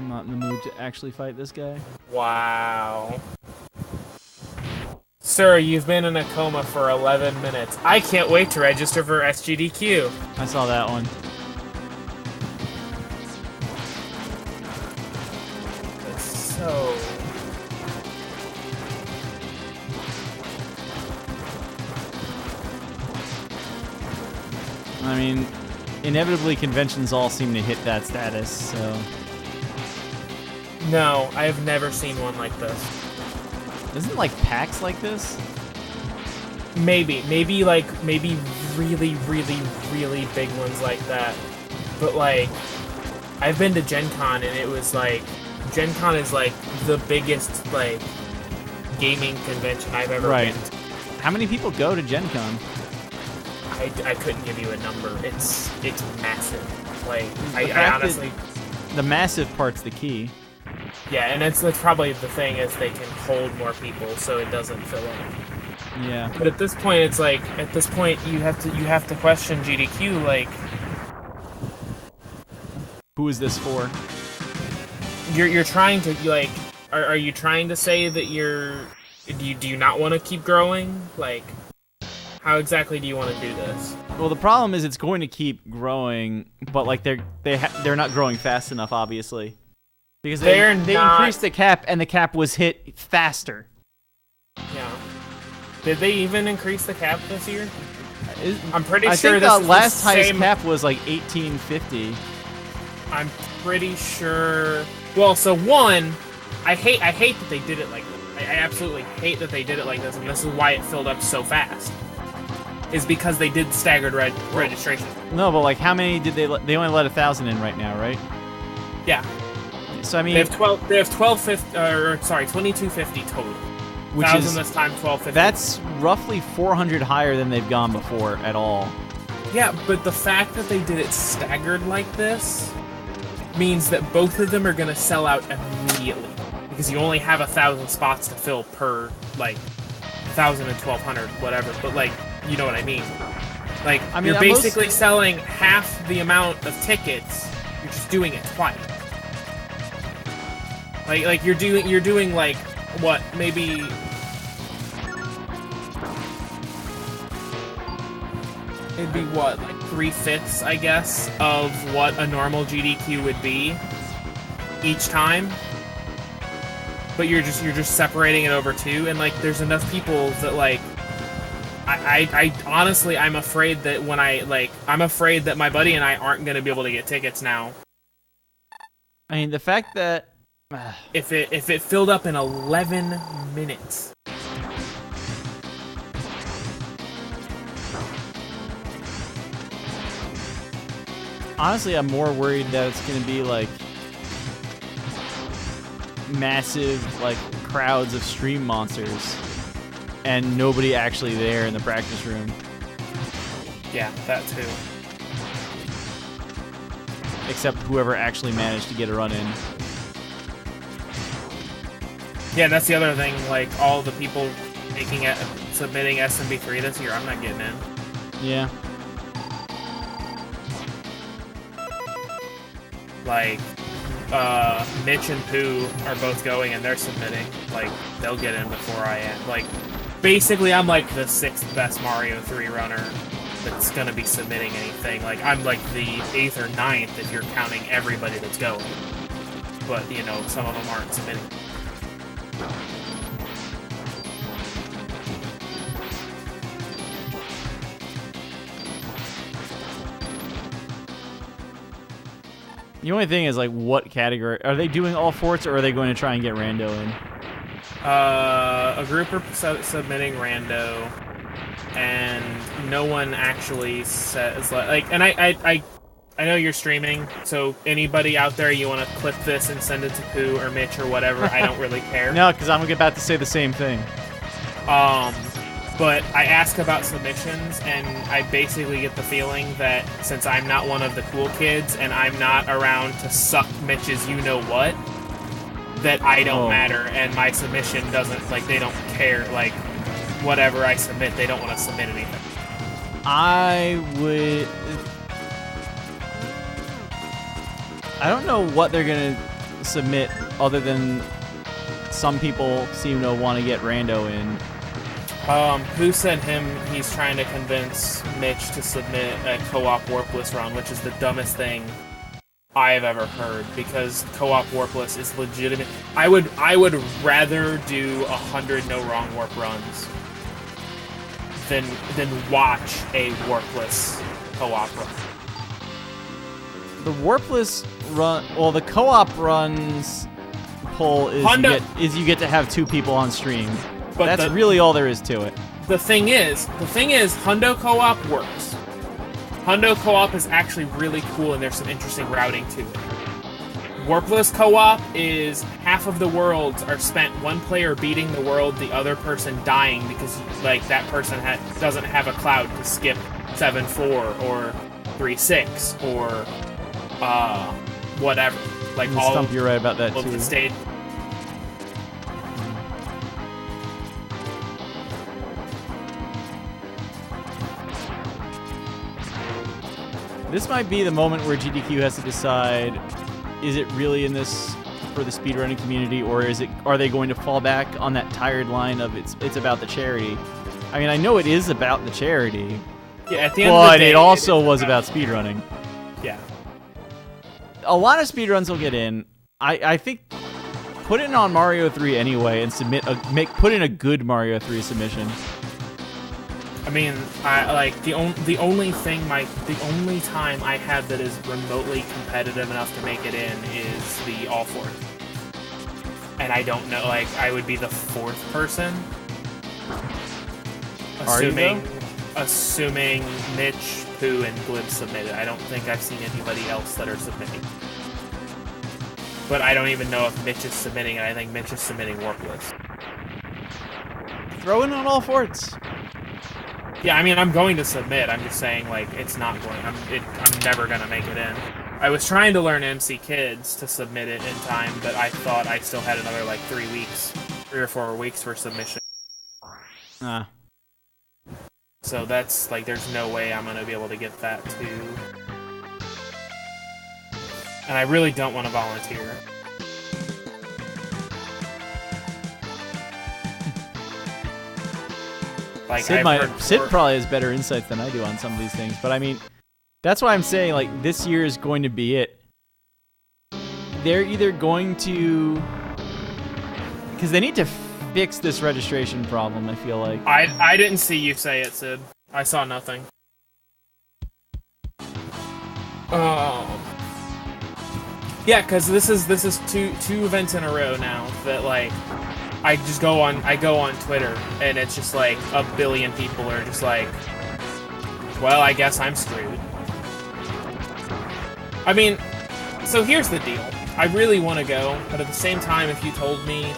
Not in the mood to actually fight this guy. Wow. Sir, you've been in a coma for 11 minutes. I can't wait to register for SGDQ. I saw that one. That's so... I mean, inevitably conventions all seem to hit that status, so... No, I have never seen one like this. Isn't like PAX like this? Maybe really, really, really big ones like that. But like, I've been to Gen Con and it was like, Gen Con is like the biggest like gaming convention I've ever been to. How many people go to Gen Con? I couldn't give you a number. It's massive. Like, I honestly... The massive part's the key. Yeah, and that's probably the thing, is they can hold more people so it doesn't fill up. Yeah. But at this point, it's like, you have to question GDQ, like... Who is this for? You're trying to, like... Are you trying to say that do you not want to keep growing? Like, how exactly do you want to do this? Well, the problem is it's going to keep growing, but like they're not growing fast enough, obviously. Because they increased the cap, and the cap was hit faster. Yeah. Did they even increase the cap this year? I'm pretty sure this is the last the highest same... cap was like 1850. I'm pretty sure... Well, so one, I hate that they did it like this. I absolutely hate that they did it like this, and this is why it filled up so fast. Is because they did staggered registration. No, but like how many did they only let 1,000 in right now, right? Yeah. So I mean, they have 2250 total. Which 1,000 is this time, 1250. That's roughly 400 higher than they've gone before at all. Yeah, but the fact that they did it staggered like this means that both of them are going to sell out immediately, because you only have 1,000 spots to fill per, like, 1,000 and 1,200, whatever. But like, you know what I mean? Like, I mean, you're basically selling half the amount of tickets. You're just doing it twice. Like you're doing like what, maybe it'd be what, like 3/5, I guess, of what a normal GDQ would be each time. but you're just separating it over 2, and like there's enough people that like I honestly I'm afraid that I'm afraid that my buddy and I aren't gonna be able to get tickets now. I mean, the fact that if it filled up in 11 minutes. Honestly, I'm more worried that it's going to be like massive like crowds of stream monsters and nobody actually there in the practice room. Yeah, that too. Except whoever actually managed to get a run in. Yeah, that's the other thing. Like all the people submitting SMB3 this year, I'm not getting in. Yeah. Like, Mitch and Pooh are both going and they're submitting. Like, they'll get in before I am. Like, basically, I'm like the 6th best Mario 3 runner that's gonna be submitting anything. Like, I'm like the 8th or 9th if you're counting everybody that's going. But, you know, some of them aren't submitting. The only thing is, like, what category? Are they doing all forts, or are they going to try and get rando in? A group are submitting rando, and no one actually says, like, and I know you're streaming, so anybody out there, you want to clip this and send it to Pooh or Mitch or whatever, I don't really care. No, because I'm about to say the same thing. But I ask about submissions, and I basically get the feeling that since I'm not one of the cool kids, and I'm not around to suck Mitch's you-know-what, that I don't matter, and my submission doesn't, like, they don't care, like, whatever I submit, they don't want to submit anything. I don't know what they're going to submit, other than some people seem to want to get rando in. Who said he's trying to convince Mitch to submit a co-op warpless run, which is the dumbest thing I've ever heard, because co-op warpless is legitimate. I would rather do 100 no wrong warp runs than watch a warpless co-op run. The warpless run, well, the co-op runs pull is you get to have 2 people on stream. But that's really all there is to it. The thing is, Hundo Co-op works. Hundo Co-op is actually really cool, and there's some interesting routing to it. Warpless Co-op is half of the worlds are spent one player beating the world, the other person dying because like that person doesn't have a cloud to skip 7-4 or 3-6 or whatever. Like all. Stump, you're right about that too. The state. This might be the moment where GDQ has to decide, is it really in this for the speedrunning community, or are they going to fall back on that tired line of it's about the charity? I mean, I know it is about the charity, yeah, at the end of the day, it also was about speedrunning. Yeah. A lot of speedruns will get in. I think put it on Mario 3 anyway and put in a good Mario 3 submission. I mean, the only time I have that is remotely competitive enough to make it in is the all fourth, and I don't know. Like, I would be the 4th person, assuming Mitch, Pooh, and Glib submitted. I don't think I've seen anybody else that are submitting, but I don't even know if Mitch is submitting, and I think Mitch is submitting warpless. Throw in on all forts. Yeah, I mean, I'm going to submit. I'm just saying, like, it's not going. I'm never gonna make it in. I was trying to learn MC Kids to submit it in time, but I thought I still had another like 3 or 4 weeks for submission. So that's like, there's no way I'm gonna be able to get that too. And I really don't want to volunteer. Like, Sid probably has better insights than I do on some of these things, but I mean, that's why I'm saying, like, this year is going to be it. They're either going to because they need to fix this registration problem, I feel like. I didn't see you say it, Sid. I saw nothing. Yeah, because this is two events in a row now that like I go on Twitter and it's just like a billion people are just like, well, I guess I'm screwed. I mean, so here's the deal. I really want to go, but at the same time, if you told me,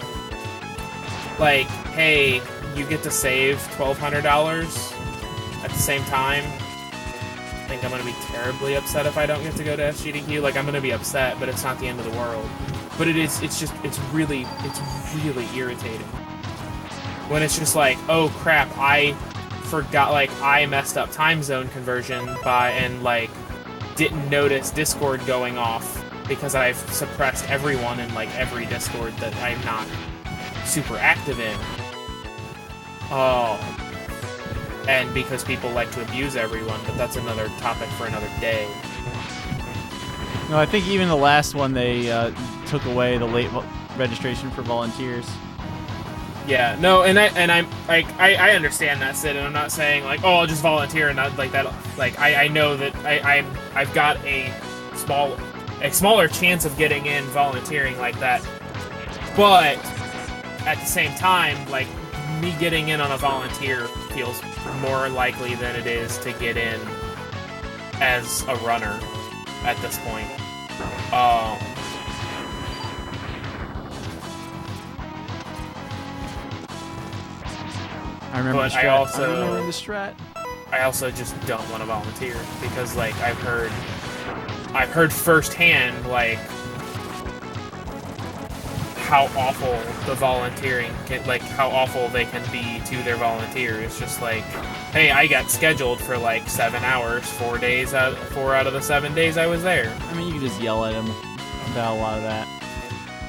like, hey, you get to save $1,200 at the same time, I think I'm going to be terribly upset if I don't get to go to SGDQ. Like, I'm going to be upset, but it's not the end of the world. But it's really irritating. When it's just like, oh crap, I forgot, like, I messed up time zone conversion and, like, didn't notice Discord going off because I've suppressed everyone in, like, every Discord that I'm not super active in. Oh. And because people like to abuse everyone, but that's another topic for another day. No, I think even the last one, they took away the late registration for volunteers. Yeah, no, and I'm like I understand that, Sid, and I'm not saying like, oh, I'll just volunteer and not like that. Like I know that I've got a smaller chance of getting in volunteering like that, but at the same time, like me getting in on a volunteer feels more likely than it is to get in as a runner at this point. I remember but the strat. I also just don't want to volunteer because, like, I've heard firsthand, like, how awful the volunteering can, like, how awful they can be to their volunteers. Just like, hey, I got scheduled for like 7 hours, 4 out of the 7 days I was there. I mean, you can just yell at them about a lot of that.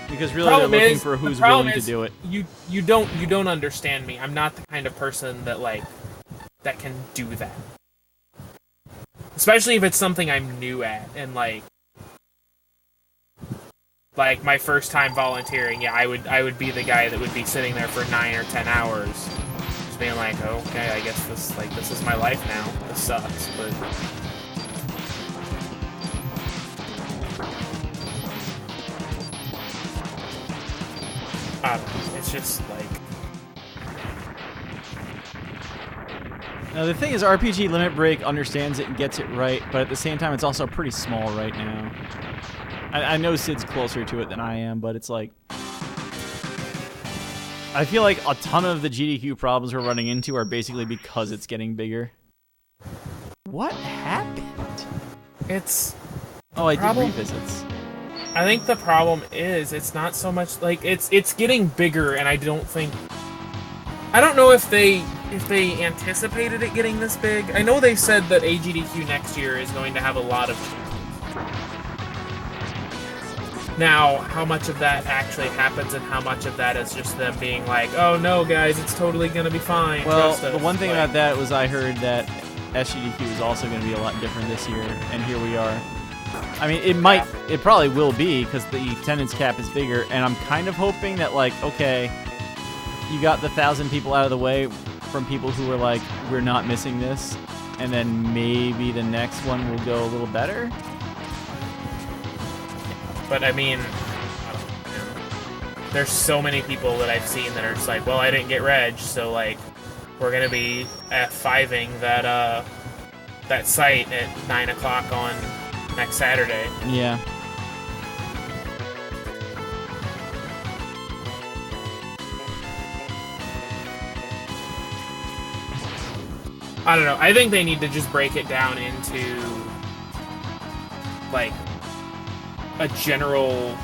Because really, they're looking for who's willing to do it. You don't understand me. I'm not the kind of person that that can do that. Especially if it's something I'm new at and like my first time volunteering. Yeah, I would be the guy that would be sitting there for 9 or 10 hours, just being like, oh, okay, I guess this is my life now. This sucks, but. I don't know, it's just like... Now the thing is, RPG Limit Break understands it and gets it right, but at the same time, it's also pretty small right now. I know Sid's closer to it than I am, but it's like... I feel like a ton of the GDQ problems we're running into are basically because it's getting bigger. What happened? It's... Oh, I did revisits. I think the problem is it's not so much like it's getting bigger, and I don't know if they anticipated it getting this big. I know they said that AGDQ next year is going to have a lot of changes. Now, how much of that actually happens and how much of that is just them being like, oh no guys, it's totally gonna be fine. Well, the one thing about that was I heard that SGDQ is also going to be a lot different this year, and here we are. I mean, it probably will be, because the attendance cap is bigger, and I'm kind of hoping that, like, okay, you got the 1,000 people out of the way from people who were like, we're not missing this, and then maybe the next one will go a little better? But, I mean, there's so many people that I've seen that are just like, well, I didn't get reg, so, like, we're going to be F5ing that site at 9 o'clock on next Saturday. Yeah. I don't know. I think they need to just break it down into, like, a general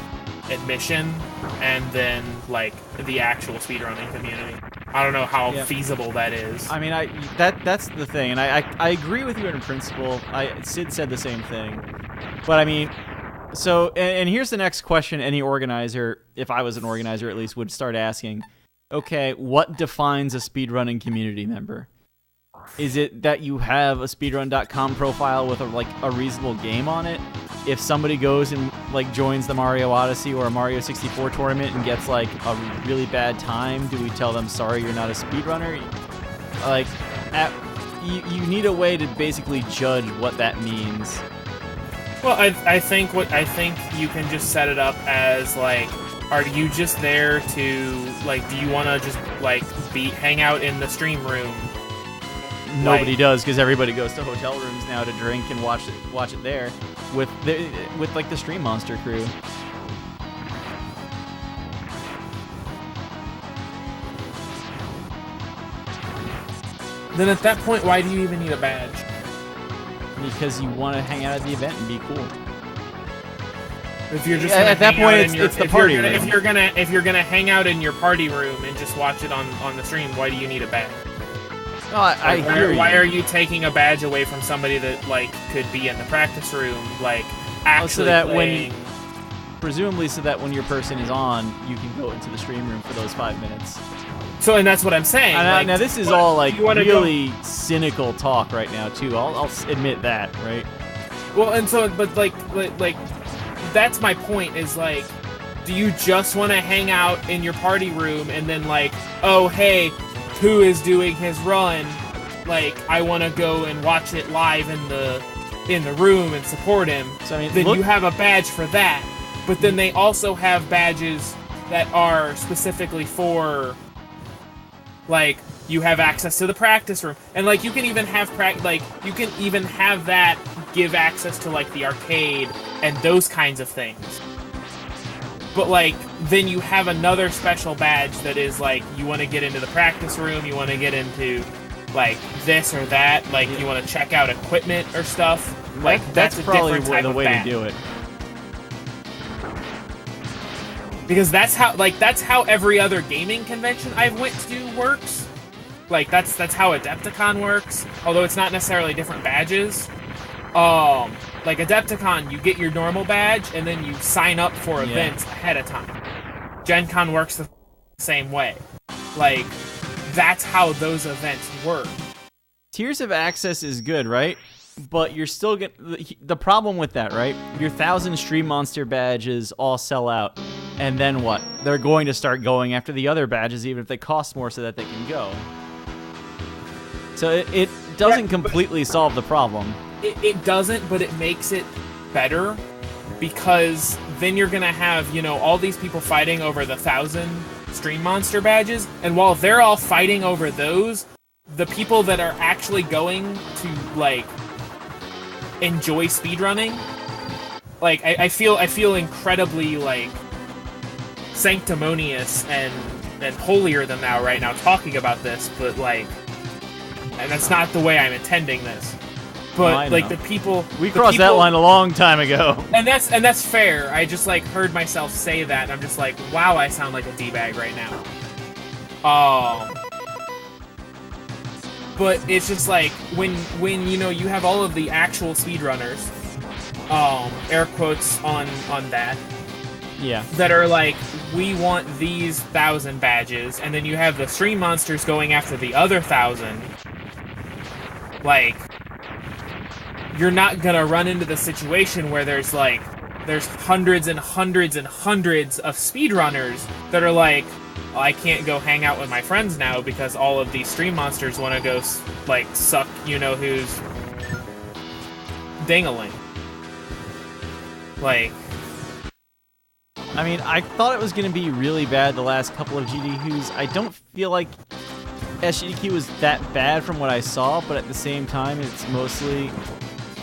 admission and then, like, the actual speedrunning community. I don't know how feasible that is. I mean, that's the thing, and I agree with you in principle. Sid said the same thing. But, I mean, so, and here's the next question any organizer, if I was an organizer at least, would start asking. Okay, what defines a speedrunning community member? Is it that you have a speedrun.com profile with a reasonable game on it? if somebody goes and like joins the Mario Odyssey or a Mario 64 tournament and gets like a really bad time, do we tell them sorry you're not a speedrunner? Like, you need a way to basically judge what that means. Well, I think you can just set it up as like, are you just there to like, do you want to just like hang out in the stream room? Nobody does, because everybody goes to hotel rooms now to drink and watch it there with like the Stream Monster crew. Then at that point, why do you even need a badge? Because you want to hang out at the event and be cool. If you're just at that point, it's the party room. If you're gonna hang out in your party room and just watch it on the stream, why do you need a badge? No, I hear you. Why are you taking a badge away from somebody that like could be in the practice room, like actually playing? Presumably, so that when your person is on, you can go into the stream room for those 5 minutes. So, and that's what I'm saying. Now this is all like really cynical talk right now too. I'll admit that, right? Well, and so, but like that's my point. Is like, do you just want to hang out in your party room and then like, oh hey, who is doing his run? Like, I want to go and watch it live in the room and support him. So I mean, then you have a badge for that. But then they also have badges that are specifically for, like, you have access to the practice room, and like you can even have that give access to like the arcade and those kinds of things. But like then you have another special badge that is like you want to get into the practice room, you want to get into like this or that, like you want to check out equipment or stuff. Like that's probably the way to do it. Because that's how every other gaming convention I've went to works. Like that's how Adepticon works, although it's not necessarily different badges. Like Adepticon, you get your normal badge and then you sign up for events ahead of time. Gen Con works the same way. Like that's how those events work. Tiers of access is good, right? But you're still the problem with that, right? Your 1,000 Stream Monster badges all sell out. And then what? They're going to start going after the other badges, even if they cost more, so that they can go. So it doesn't completely solve the problem. It doesn't, but it makes it better, because then you're going to have, all these people fighting over the 1,000 Stream Monster badges, and while they're all fighting over those, the people that are actually going to, like, enjoy speedrunning, like, I feel incredibly, like, sanctimonious and holier than thou right now talking about this, but like, and that's not the way I'm intending this. But like the people, we crossed that line a long time ago, and that's fair. I just like heard myself say that, and I'm just like, wow, I sound like a d-bag right now. But it's just like when you have all of the actual speedrunners, air quotes on that. Yeah. That are like, we want these 1,000 badges, and then you have the Stream Monsters going after the other 1,000. Like, you're not gonna run into the situation where there's hundreds and hundreds and hundreds of speedrunners that are like, oh, I can't go hang out with my friends now because all of these Stream Monsters want to go, like, suck who's ding-a-ling. Like... I mean, I thought it was going to be really bad the last couple of GDQs. I don't feel like SGDQ was that bad from what I saw, but at the same time, it's mostly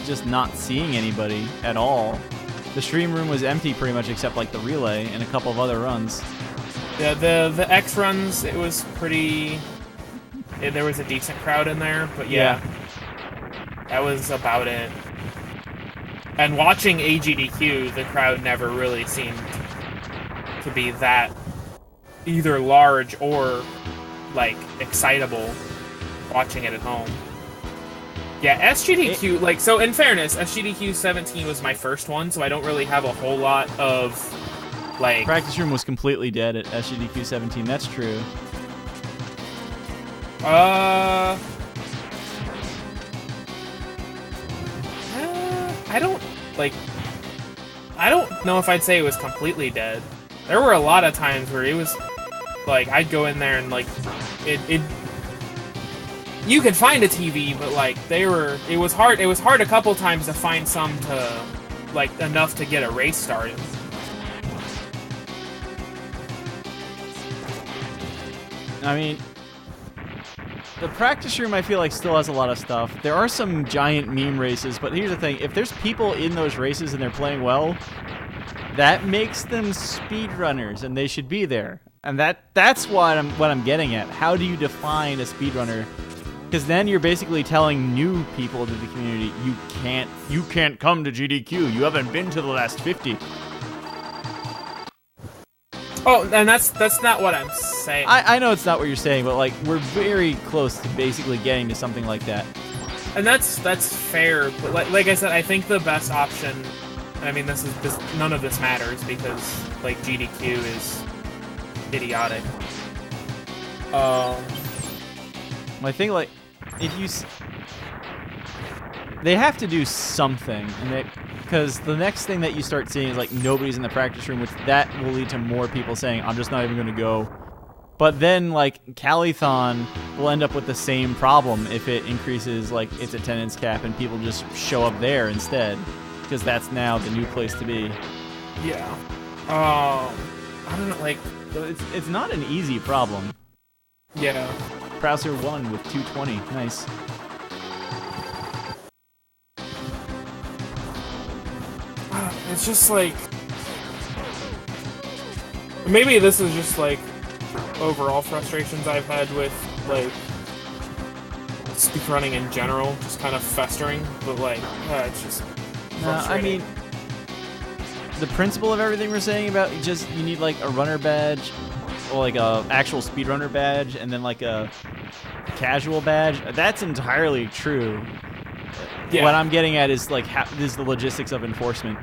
just not seeing anybody at all. The stream room was empty pretty much except like the relay and a couple of other runs. Yeah, the X runs, it was pretty... there was a decent crowd in there, but yeah. That was about it. And watching AGDQ, the crowd never really seemed to be that either large or, like, excitable watching it at home. Yeah, SGDQ, like, so in fairness, SGDQ 17 was my first one, so I don't really have a whole lot of, like... Practice room was completely dead at SGDQ 17, that's true. I don't, like... know if I'd say it was completely dead. There were a lot of times where it was, like, I'd go in there and, like, it you could find a TV, but, like, it was hard a couple times to find some to, like, enough to get a race started. I mean, the practice room I feel like still has a lot of stuff. There are some giant meme races, but here's the thing. If there's people in those races and they're playing well, that makes them speedrunners, and they should be there. And that's what I'm getting at. How do you define a speedrunner? Because then you're basically telling new people to the community, you can't come to GDQ. You haven't been to the last 50. Oh, and that's not what I'm saying. I know it's not what you're saying, but like we're very close to basically getting to something like that. And that's fair, but like I said, I think the best option. I mean, none of this matters because like GDQ is idiotic. I think like they have to do something, and because the next thing that you start seeing is like nobody's in the practice room, which that will lead to more people saying, I'm just not even going to go. But then like Calithon will end up with the same problem if it increases like its attendance cap and people just show up there instead, because that's now the new place to be. Yeah. I don't know, like it's not an easy problem. Yeah. Prouser won with 220. Nice. It's just like maybe this is just like overall frustrations I've had with like speedrunning in general, just kind of festering. But like, it's just frustrating. I mean, the principle of everything we're saying about you need like a runner badge, or like a actual speedrunner badge, and then like a casual badge. That's entirely true. Yeah. What I'm getting at is like is the logistics of enforcement.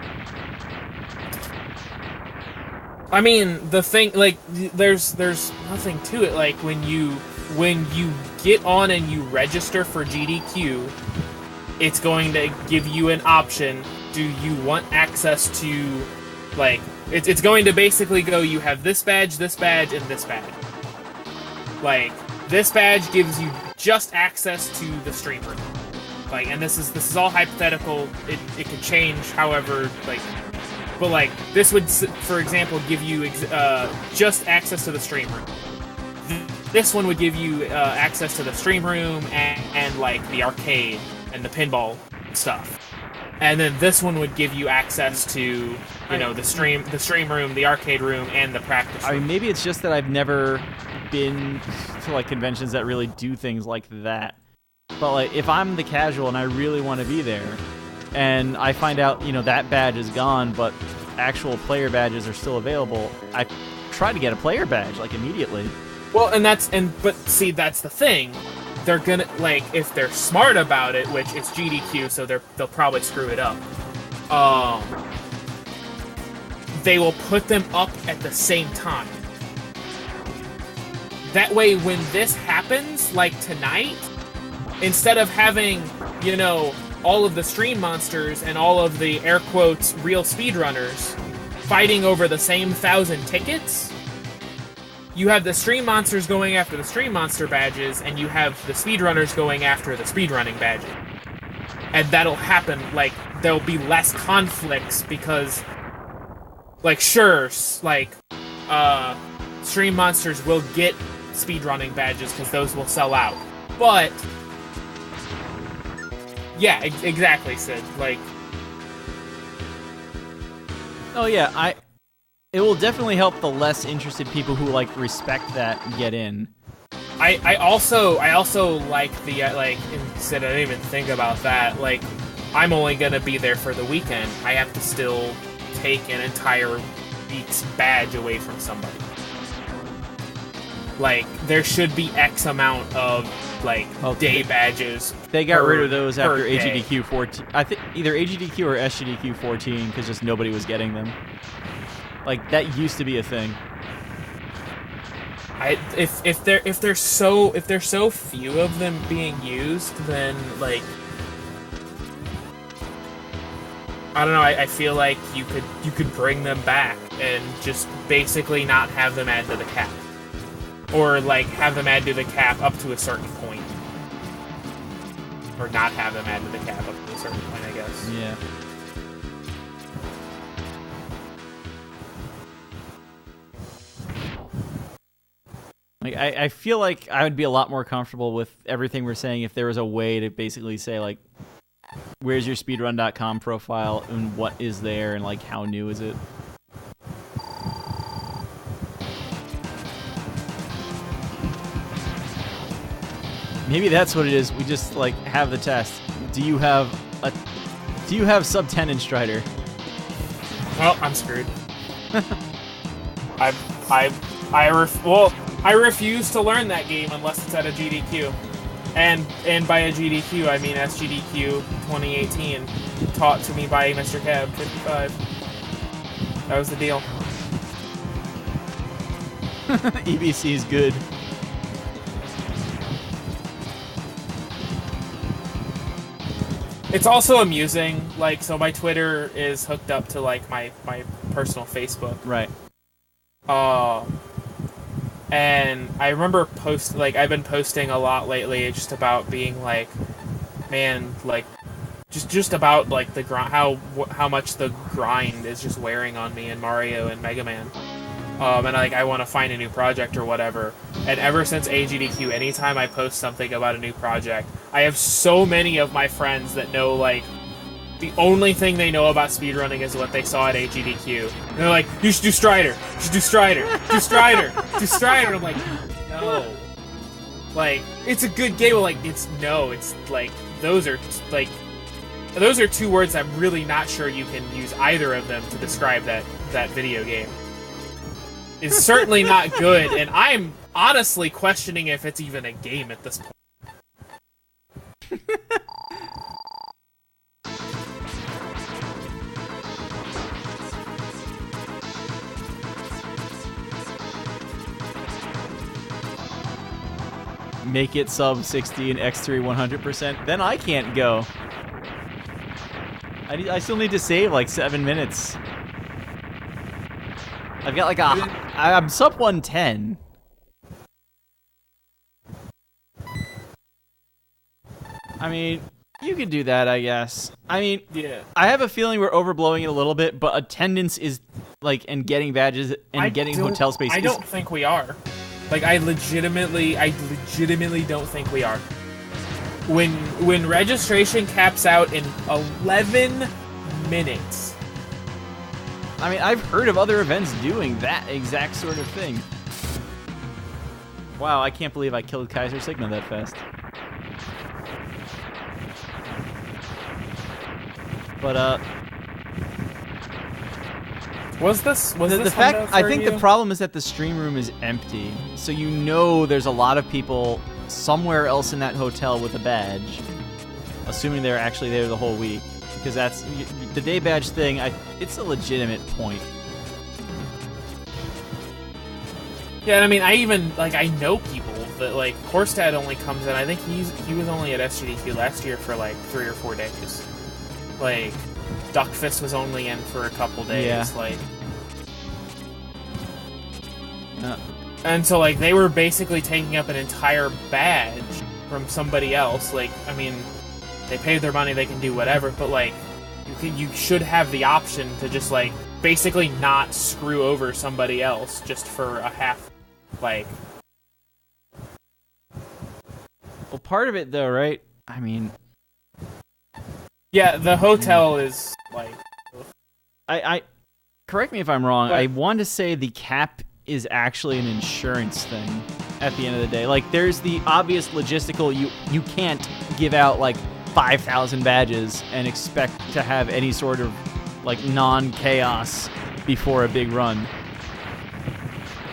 I mean, the thing, like, there's nothing to it. Like when you get on and you register for GDQ, it's going to give you an option. Do you want access to, like, it's going to basically go, you have this badge, and this badge. Like, this badge gives you just access to the stream room. Like, and this is all hypothetical. It could change, however, like, but like this would, for example, give you just access to the stream room. This one would give you access to the stream room and like the arcade and the pinball stuff. And then this one would give you access to, the stream room, the arcade room, and the practice room. I mean, maybe it's just that I've never been to like conventions that really do things like that. But like, if I'm the casual and I really want to be there, and I find out, that badge is gone, but actual player badges are still available, I try to get a player badge like immediately. Well, but see, that's the thing. They're gonna, like, if they're smart about it, which it's GDQ, so they'll probably screw it up. They will put them up at the same time. That way, when this happens, like tonight, instead of having, all of the stream monsters and all of the air quotes real speedrunners fighting over the same 1,000 tickets, you have the stream monsters going after the stream monster badges, and you have the speedrunners going after the speedrunning badges. And that'll happen, like, there'll be less conflicts because, like, sure, like, stream monsters will get speedrunning badges because those will sell out. But yeah, exactly, Sid. Like, oh yeah, it will definitely help the less interested people who like respect that get in. I also like the like. Sid, I didn't even think about that. Like, I'm only gonna be there for the weekend. I have to still take an entire week's badge away from somebody. Like, there should be X amount of like day badges. They got rid of those after AGDQ 14. I think either AGDQ or SGDQ 14 because just nobody was getting them. Like, that used to be a thing. If there's so few of them being used, then like I don't know. I feel like you could bring them back and just basically not have them add to the cap, or like have them add to the cap up to a certain point, or not have them add to the cap up to a certain point, I guess. Yeah. Like, I feel like I would be a lot more comfortable with everything we're saying if there was a way to basically say, like, where's your speedrun.com profile and what is there and, like, how new is it? Maybe that's what it is. We just, like, have the test. Do you have sub 10 in Strider? Well, I'm screwed. I refuse to learn that game unless it's at a GDQ. And by a GDQ, I mean SGDQ 2018, taught to me by Mr. Cab 55. That was the deal. EBC is good. It's also amusing, like, so my Twitter is hooked up to, like, my personal Facebook. Right. And I remember I've been posting a lot lately just about being like, man, like, just about, like, the how much the grind is just wearing on me in Mario and Mega Man. And, like, I want to find a new project or whatever. And ever since AGDQ, anytime I post something about a new project, I have so many of my friends that know, like, the only thing they know about speedrunning is what they saw at AGDQ. And they're like, you should do Strider. You should do Strider. Do Strider. Do Strider. And I'm like, no. Like, it's a good game, but, like, it's like, those are two words I'm really not sure you can use either of them to describe that video game. It's certainly not good, and I'm honestly questioning if it's even a game at this point. Make it sub 60 and X3 100%, then I can't go. I still need to save like 7 minutes. I've got like I'm sub 110. I mean, you can do that, I guess. I mean, yeah. I have a feeling we're overblowing it a little bit, but attendance is like, and getting badges and getting hotel space. I don't think we are. Like, I legitimately don't think we are. When registration caps out in 11 minutes. I mean, I've heard of other events doing that exact sort of thing. Wow, I can't believe I killed Kaiser Sigma that fast. But I think the problem is that the stream room is empty, so you know there's a lot of people somewhere else in that hotel with a badge, assuming they're actually there the whole week, because that's the day badge thing. It's a legitimate point. Yeah, and I mean, I know people that, like, Korstad only comes in. I think he was only at SGDQ last year for like 3 or 4 days. Like, Duckfist was only in for a couple days. Yeah. Like, and so, like, they were basically taking up an entire badge from somebody else. Like, I mean, they paid their money, they can do whatever, but, like, you should have the option to just, like, basically not screw over somebody else just for a half, like... Well, part of it, though, right? I mean... Yeah, the hotel is, like... I correct me if I'm wrong, I want to say the cap is actually an insurance thing at the end of the day. Like, there's the obvious logistical, you can't give out, like, 5,000 badges and expect to have any sort of, like, non-chaos before a big run.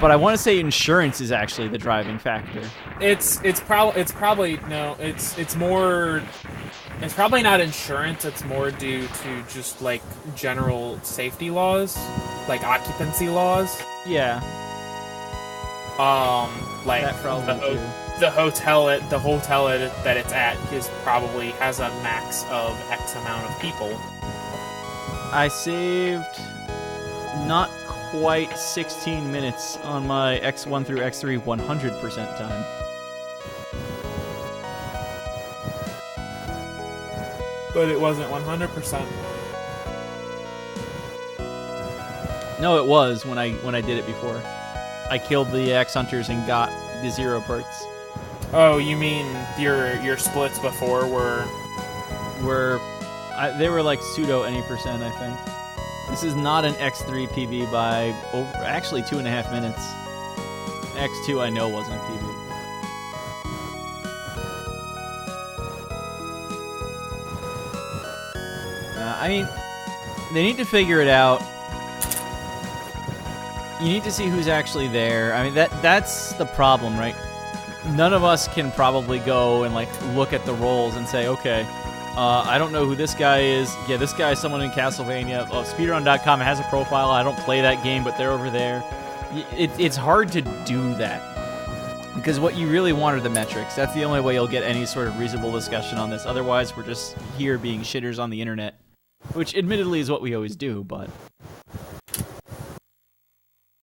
But I want to say insurance is actually the driving factor. It's probably not insurance. It's more due to just, like, general safety laws, like occupancy laws. Yeah. Like the hotel that it's at probably has a max of X amount of people. I saved not quite 16 minutes on my X1 through X3 100% time. But it wasn't 100%. No, it was when I did it before. I killed the X Hunters and got the 0 parts. Oh, you mean your splits before were... They were like pseudo any percent, I think. This is not an X3 PB by actually 2.5 minutes. X2 I know wasn't a PB. I mean, they need to figure it out. You need to see who's actually there. I mean, that's the problem, right? None of us can probably go and like look at the roles and say, okay, I don't know who this guy is. Yeah, this guy is someone in Castlevania. Oh, speedrun.com has a profile. I don't play that game, but they're over there. It's hard to do that because what you really want are the metrics. That's the only way you'll get any sort of reasonable discussion on this. Otherwise, we're just here being shitters on the internet, which admittedly is what we always do, but...